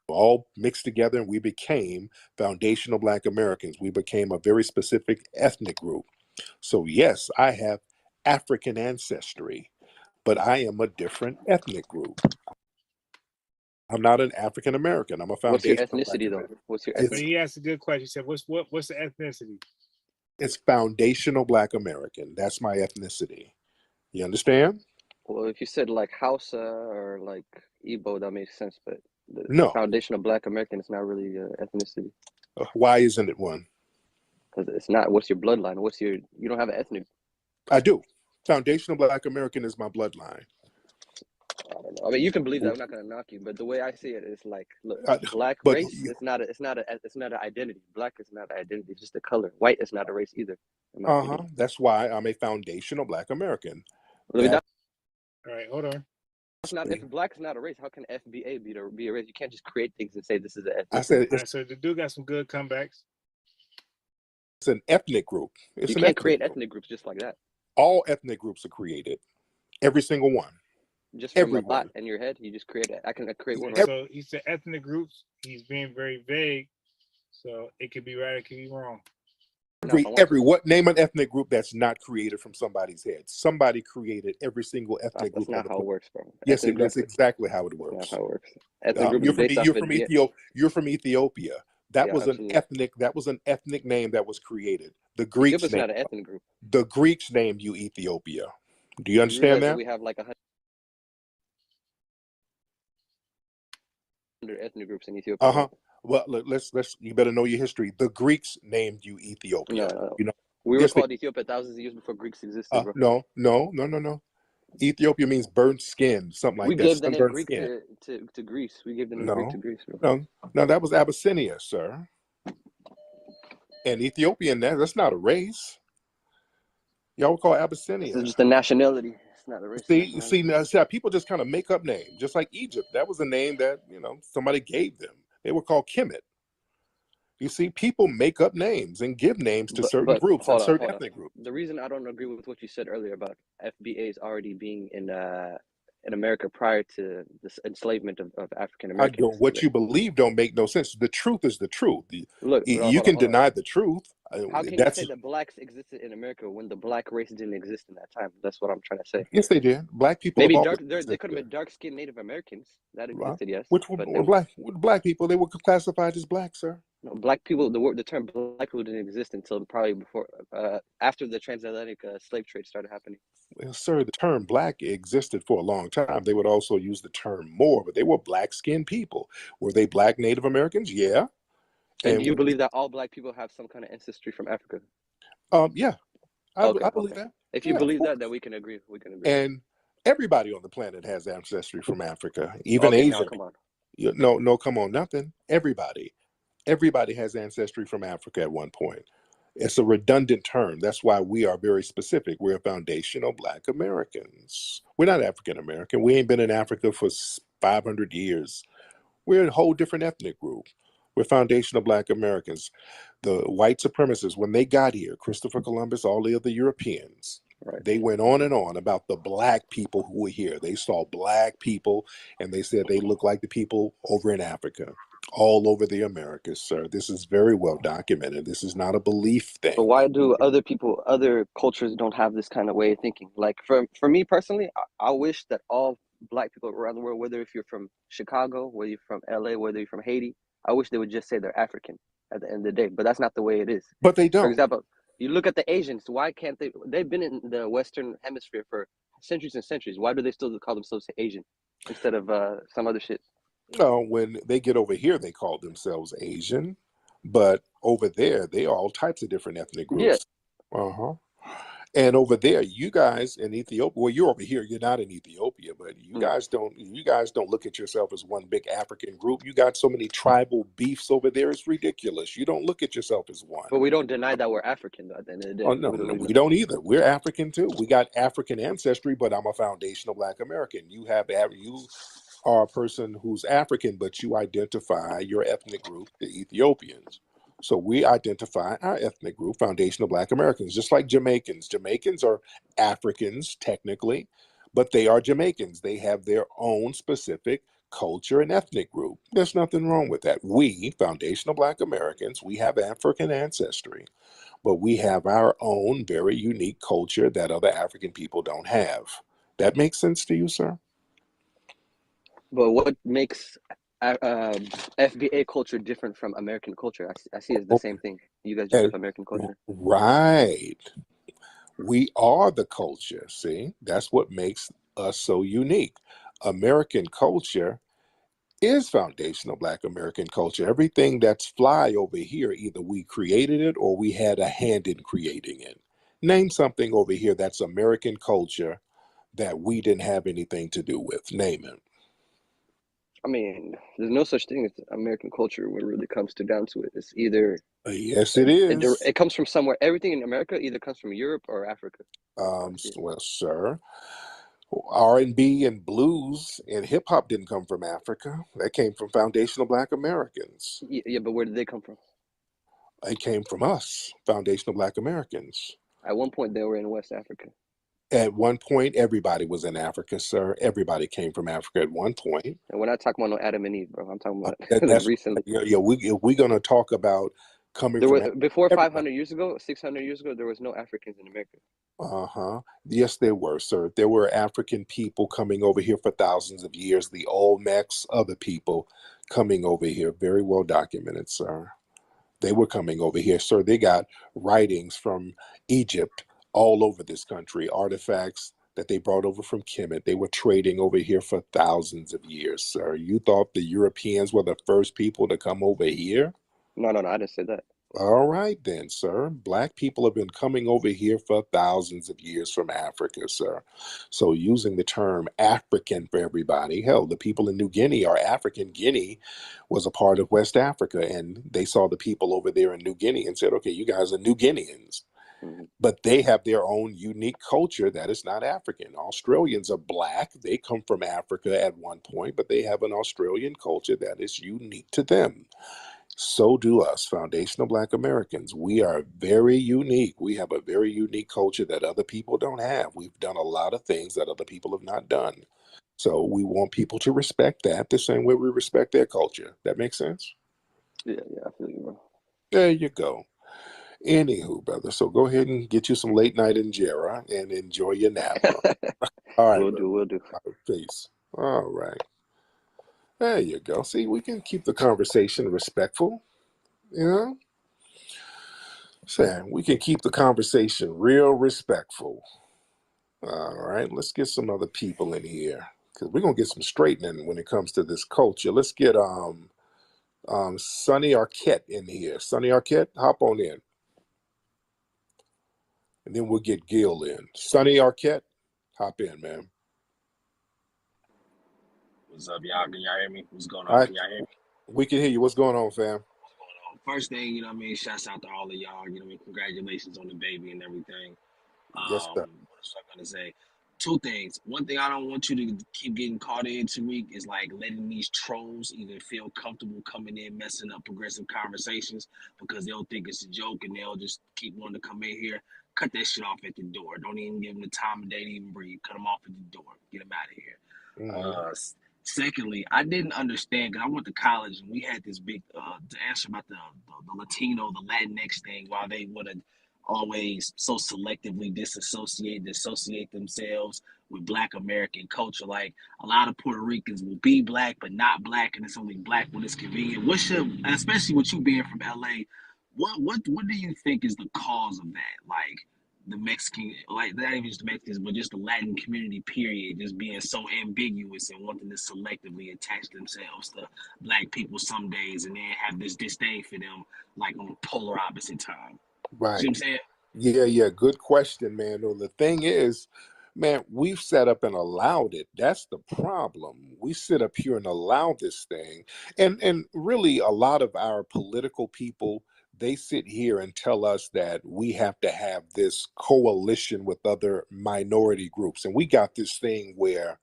Speaker 21: All mixed together, and we became foundational black Americans. We became a very specific ethnic group. So yes, I have African ancestry, but I am a different ethnic group. I'm not an African American. I'm a foundational.
Speaker 7: What's your ethnicity though? What's your ethnicity?
Speaker 3: But he asked a good question. He said, "What's the ethnicity?"
Speaker 21: It's foundational black American. That's my ethnicity. You understand?
Speaker 7: Well, if you said like Hausa or like Igbo, that makes sense. But
Speaker 21: No.
Speaker 7: Foundational Black American is not really ethnicity.
Speaker 21: Why isn't it one?
Speaker 7: Because it's not. What's your bloodline? You don't have an ethnic.
Speaker 21: I do. Foundational black American is my bloodline.
Speaker 7: I don't know. I mean, you can believe that. I'm not going to knock you, but the way I see it is like, look, black
Speaker 21: but
Speaker 7: race. It's not an identity. Black is not an identity. It's just a color. White is not a race either.
Speaker 21: That's why I'm a foundational black American.
Speaker 3: All right, hold on.
Speaker 7: If black is not a race, how can FBA be a race? You can't just create things and say this is an ethnic.
Speaker 21: I said,
Speaker 3: so the dude got some good comebacks.
Speaker 21: It's an ethnic group.
Speaker 7: You can't create ethnic groups just like that.
Speaker 21: All ethnic groups are created. Every single one.
Speaker 7: Just from a thought in your head, you just create it. I can create one.
Speaker 3: So he said ethnic groups. He's being very vague. So it could be right, it could be wrong.
Speaker 21: Name an ethnic group that's not created from somebody's head. Somebody created every single ethnic group.
Speaker 7: That's not how it works, bro.
Speaker 21: Yes, that's exactly how it works.
Speaker 7: That's not how it works. Ethnic group is based off
Speaker 21: you're from Ethiopia. That was an ethnic name that was created. The Greeks
Speaker 7: Ethiopia's not an ethnic group.
Speaker 21: The Greeks named you Ethiopia. Do you understand that?
Speaker 7: We have like ethnic groups in Ethiopia.
Speaker 21: Uh-huh. Well, let's you better know your history. The Greeks named you Ethiopia.
Speaker 7: No,
Speaker 21: You know,
Speaker 7: we were
Speaker 21: yes, they
Speaker 7: called Ethiopia thousands of years before Greeks existed, bro.
Speaker 21: no. Ethiopia means burnt skin, something
Speaker 7: We
Speaker 21: like that,
Speaker 7: gave the name
Speaker 21: sunburned
Speaker 7: Greek
Speaker 21: skin.
Speaker 7: to Greece. We gave the name Greek to
Speaker 21: No,
Speaker 7: Greece, bro.
Speaker 21: no, that was Abyssinia, sir. And Ethiopian, that's not a race. Y'all would call
Speaker 7: This
Speaker 21: Abyssinia.
Speaker 7: is just a nationality. It's not a race.
Speaker 21: See, people just kind of make up names, just like Egypt. That was a name that somebody gave them. They were called Kemet. You see, people make up names and give names to certain
Speaker 7: But
Speaker 21: groups and
Speaker 7: hold
Speaker 21: certain
Speaker 7: on.
Speaker 21: ethnic groups.
Speaker 7: The reason I don't agree with what you said earlier about FBA's already being in America prior to this enslavement of African
Speaker 21: I
Speaker 7: Americans.
Speaker 21: don't. What you believe don't make no sense. The truth is the truth.
Speaker 7: Look, bro,
Speaker 21: You
Speaker 7: hold on,
Speaker 21: can
Speaker 7: hold on.
Speaker 21: deny the truth.
Speaker 7: How can you say that blacks existed in America when the black race didn't exist in that time? That's what I'm trying to say.
Speaker 21: Yes, they did. Black people have
Speaker 7: Maybe
Speaker 21: always
Speaker 7: they could have been dark-skinned Native Americans. That
Speaker 21: Right.
Speaker 7: existed, yes.
Speaker 21: Which
Speaker 7: But
Speaker 21: were black people. They were classified as black, sir.
Speaker 7: no, black people. The term black people didn't exist until probably before, after the transatlantic slave trade started happening.
Speaker 21: Well, sir, the term black existed for a long time. They would also use the term Moor, but they were black-skinned people. Were they black Native Americans? Yeah.
Speaker 7: And do you believe that all black people have some kind of ancestry from Africa?
Speaker 21: Yeah, I believe that.
Speaker 7: If you
Speaker 21: Yeah,
Speaker 7: believe that, then we can agree. We can agree.
Speaker 21: and everybody on the planet has ancestry from Africa, even
Speaker 7: Okay, now
Speaker 21: Asian.
Speaker 7: come on.
Speaker 21: No, come on, nothing. Everybody has ancestry from Africa at one point. It's a redundant term. That's why we are very specific. We're foundational Black Americans. We're not African American. We ain't been in Africa for 500 years. We're a whole different ethnic group. We're foundational Black Americans. The white supremacists, when they got here, Christopher Columbus, all the other Europeans, they went on and on about the black people who were here. They saw black people and they said they look like the people over in Africa, all over the Americas, sir. This is very well documented. This is not a belief thing.
Speaker 7: But why do other cultures don't have this kind of way of thinking? Like for me personally, I wish that all black people around the world, whether if you're from Chicago, whether you're from LA, whether you're from Haiti, I wish they would just say they're African at the end of the day. But that's not the way it is.
Speaker 21: But they don't.
Speaker 7: For example, you look at the Asians. Why can't they? They've been in the Western Hemisphere for centuries and centuries. Why do they still call themselves Asian instead of some other shit?
Speaker 21: No, when they get over here, they call themselves Asian, but over there, they are all types of different ethnic groups. Uh-huh. And over there, you guys in Ethiopia, well, you're over here, you're not in Ethiopia, but you guys don't look at yourself as one big African group. You got so many tribal beefs over there, it's ridiculous. You don't look at yourself as one.
Speaker 7: But we don't deny that we're African, though, at the end of the day.
Speaker 21: Oh, no, we don't either. We're African too. We got African ancestry, but I'm a foundational Black American. You are a person who's African, but you identify your ethnic group, the Ethiopians. So we identify our ethnic group, foundational Black Americans, just like Jamaicans. Jamaicans are Africans technically, but they are Jamaicans. They have their own specific culture and ethnic group. There's nothing wrong with that. We, foundational Black Americans, we have African ancestry, but we have our own very unique culture that other African people don't have. That makes sense to you, sir?
Speaker 7: But what makes FBA culture different from American culture? I see it as the same thing. You guys just have American culture.
Speaker 21: Right. We are the culture. See, that's what makes us so unique. American culture is foundational Black American culture. Everything that's fly over here, either we created it or we had a hand in creating it. Name something over here that's American culture that we didn't have anything to do with. Name it.
Speaker 7: I mean, there's no such thing as American culture when it really comes down to it. It's either
Speaker 21: yes, it is.
Speaker 7: It comes from somewhere. Everything in America either comes from Europe or Africa.
Speaker 21: Well, sir, R&B and blues and hip hop didn't come from Africa. That came from foundational Black Americans.
Speaker 7: Yeah, but where did they come from?
Speaker 21: They came from us, foundational Black Americans.
Speaker 7: At one point, they were in West Africa.
Speaker 21: At one point, everybody was in Africa, sir. Everybody came from Africa at one point.
Speaker 7: And we're not talking about no Adam and Eve, bro. I'm talking about recently.
Speaker 21: Yeah, we're going to talk about coming from
Speaker 7: before 500 years ago, 600 years ago, there was no Africans in America.
Speaker 21: Uh-huh. Yes, there were, sir. There were African people coming over here for thousands of years. The Olmecs, other people coming over here. Very well documented, sir. They were coming over here, sir. They got writings from Egypt all over this country, artifacts that they brought over from Kemet. They were trading over here for thousands of years, sir. You thought the Europeans were the first people to come over here?
Speaker 7: No, I didn't say that.
Speaker 21: All right then, sir. Black people have been coming over here for thousands of years from Africa, sir. So using the term African for everybody, hell, the people in New Guinea are African. Guinea was a part of West Africa, and they saw the people over there in New Guinea and said, okay, you guys are New Guineans. But they have their own unique culture that is not African. Australians are black. They come from Africa at one point, but they have an Australian culture that is unique to them. So do us, foundational Black Americans. We are very unique. We have a very unique culture that other people don't have. We've done a lot of things that other people have not done. So we want people to respect that the same way we respect their culture. That makes sense?
Speaker 7: Yeah, I feel you, bro.
Speaker 21: There you go. Anywho, brother, so go ahead and get you some late night injera and enjoy your nap. All right,
Speaker 7: Will do.
Speaker 21: All right, peace. All right. There you go. See, we can keep the conversation respectful, you know? Sam, we can keep the conversation real respectful. All right, let's get some other people in here because we're gonna get some straightening when it comes to this culture. Let's get Sonny Arquette in here. Sonny Arquette, hop on in. And then we'll get Gil in. Sonny Arquette, hop in, man.
Speaker 1: What's up, y'all? Can y'all hear me? What's going
Speaker 21: All
Speaker 1: on?
Speaker 21: right,
Speaker 1: Can y'all hear me?
Speaker 21: we can hear you. What's going on, fam?
Speaker 1: First thing, you know what I mean? Shouts out to all of y'all. You know what I mean? Congratulations on the baby and everything.
Speaker 21: Yes, sir.
Speaker 1: What was I gonna say? Two things. One thing I don't want you to keep getting caught in, Tariq, is like letting these trolls even feel comfortable coming in, messing up progressive conversations because they'll think it's a joke and they'll just keep wanting to come in here. Cut that shit off at the door. Don't even give them the time of day to even breathe. Cut them off at the door. Get them out of here. Secondly, I didn't understand because I went to college and we had this big to answer about the Latino, the Latinx thing, why they would have always so selectively dissociate themselves with Black American culture. Like a lot of Puerto Ricans will be Black but not Black, and it's only Black when it's convenient. What's your, especially with you being from LA, what do you think is the cause of that? Like the Mexican, like not even just the Mexicans, but just the Latin community, period, just being so ambiguous and wanting to selectively attach themselves to Black people some days and then have this disdain for them, like on the polar opposite time.
Speaker 21: Right.
Speaker 1: See what I'm saying?
Speaker 21: Yeah. Good question, man. Well, the thing is, man, we've set up and allowed it. That's the problem. We sit up here and allow this thing. And really a lot of our political people, they sit here and tell us that we have to have this coalition with other minority groups. And we got this thing where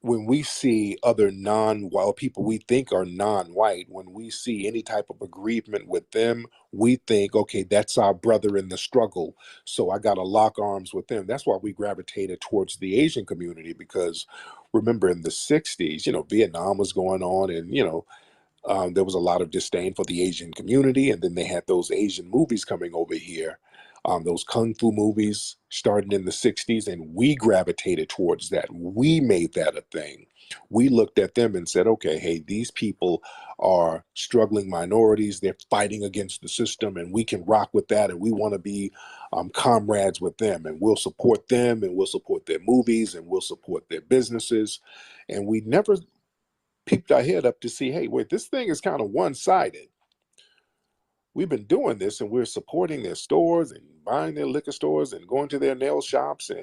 Speaker 21: when we see other non-white people we think are non-white, when we see any type of agreement with them, we think, okay, that's our brother in the struggle. So I got to lock arms with them. That's why we gravitated towards the Asian community, because remember in the 60s, Vietnam was going on, and, there was a lot of disdain for the Asian community. And then they had those Asian movies coming over here, those Kung Fu movies starting in the 60s. And we gravitated towards that. We made that a thing. We looked at them and said, okay, hey, these people are struggling minorities. They're fighting against the system, and we can rock with that. And we want to be comrades with them, and we'll support them, and we'll support their movies, and we'll support their businesses. And we never peeped our head up to see, hey, wait, this thing is kind of one-sided. We've been doing this and we're supporting their stores and buying their liquor stores and going to their nail shops and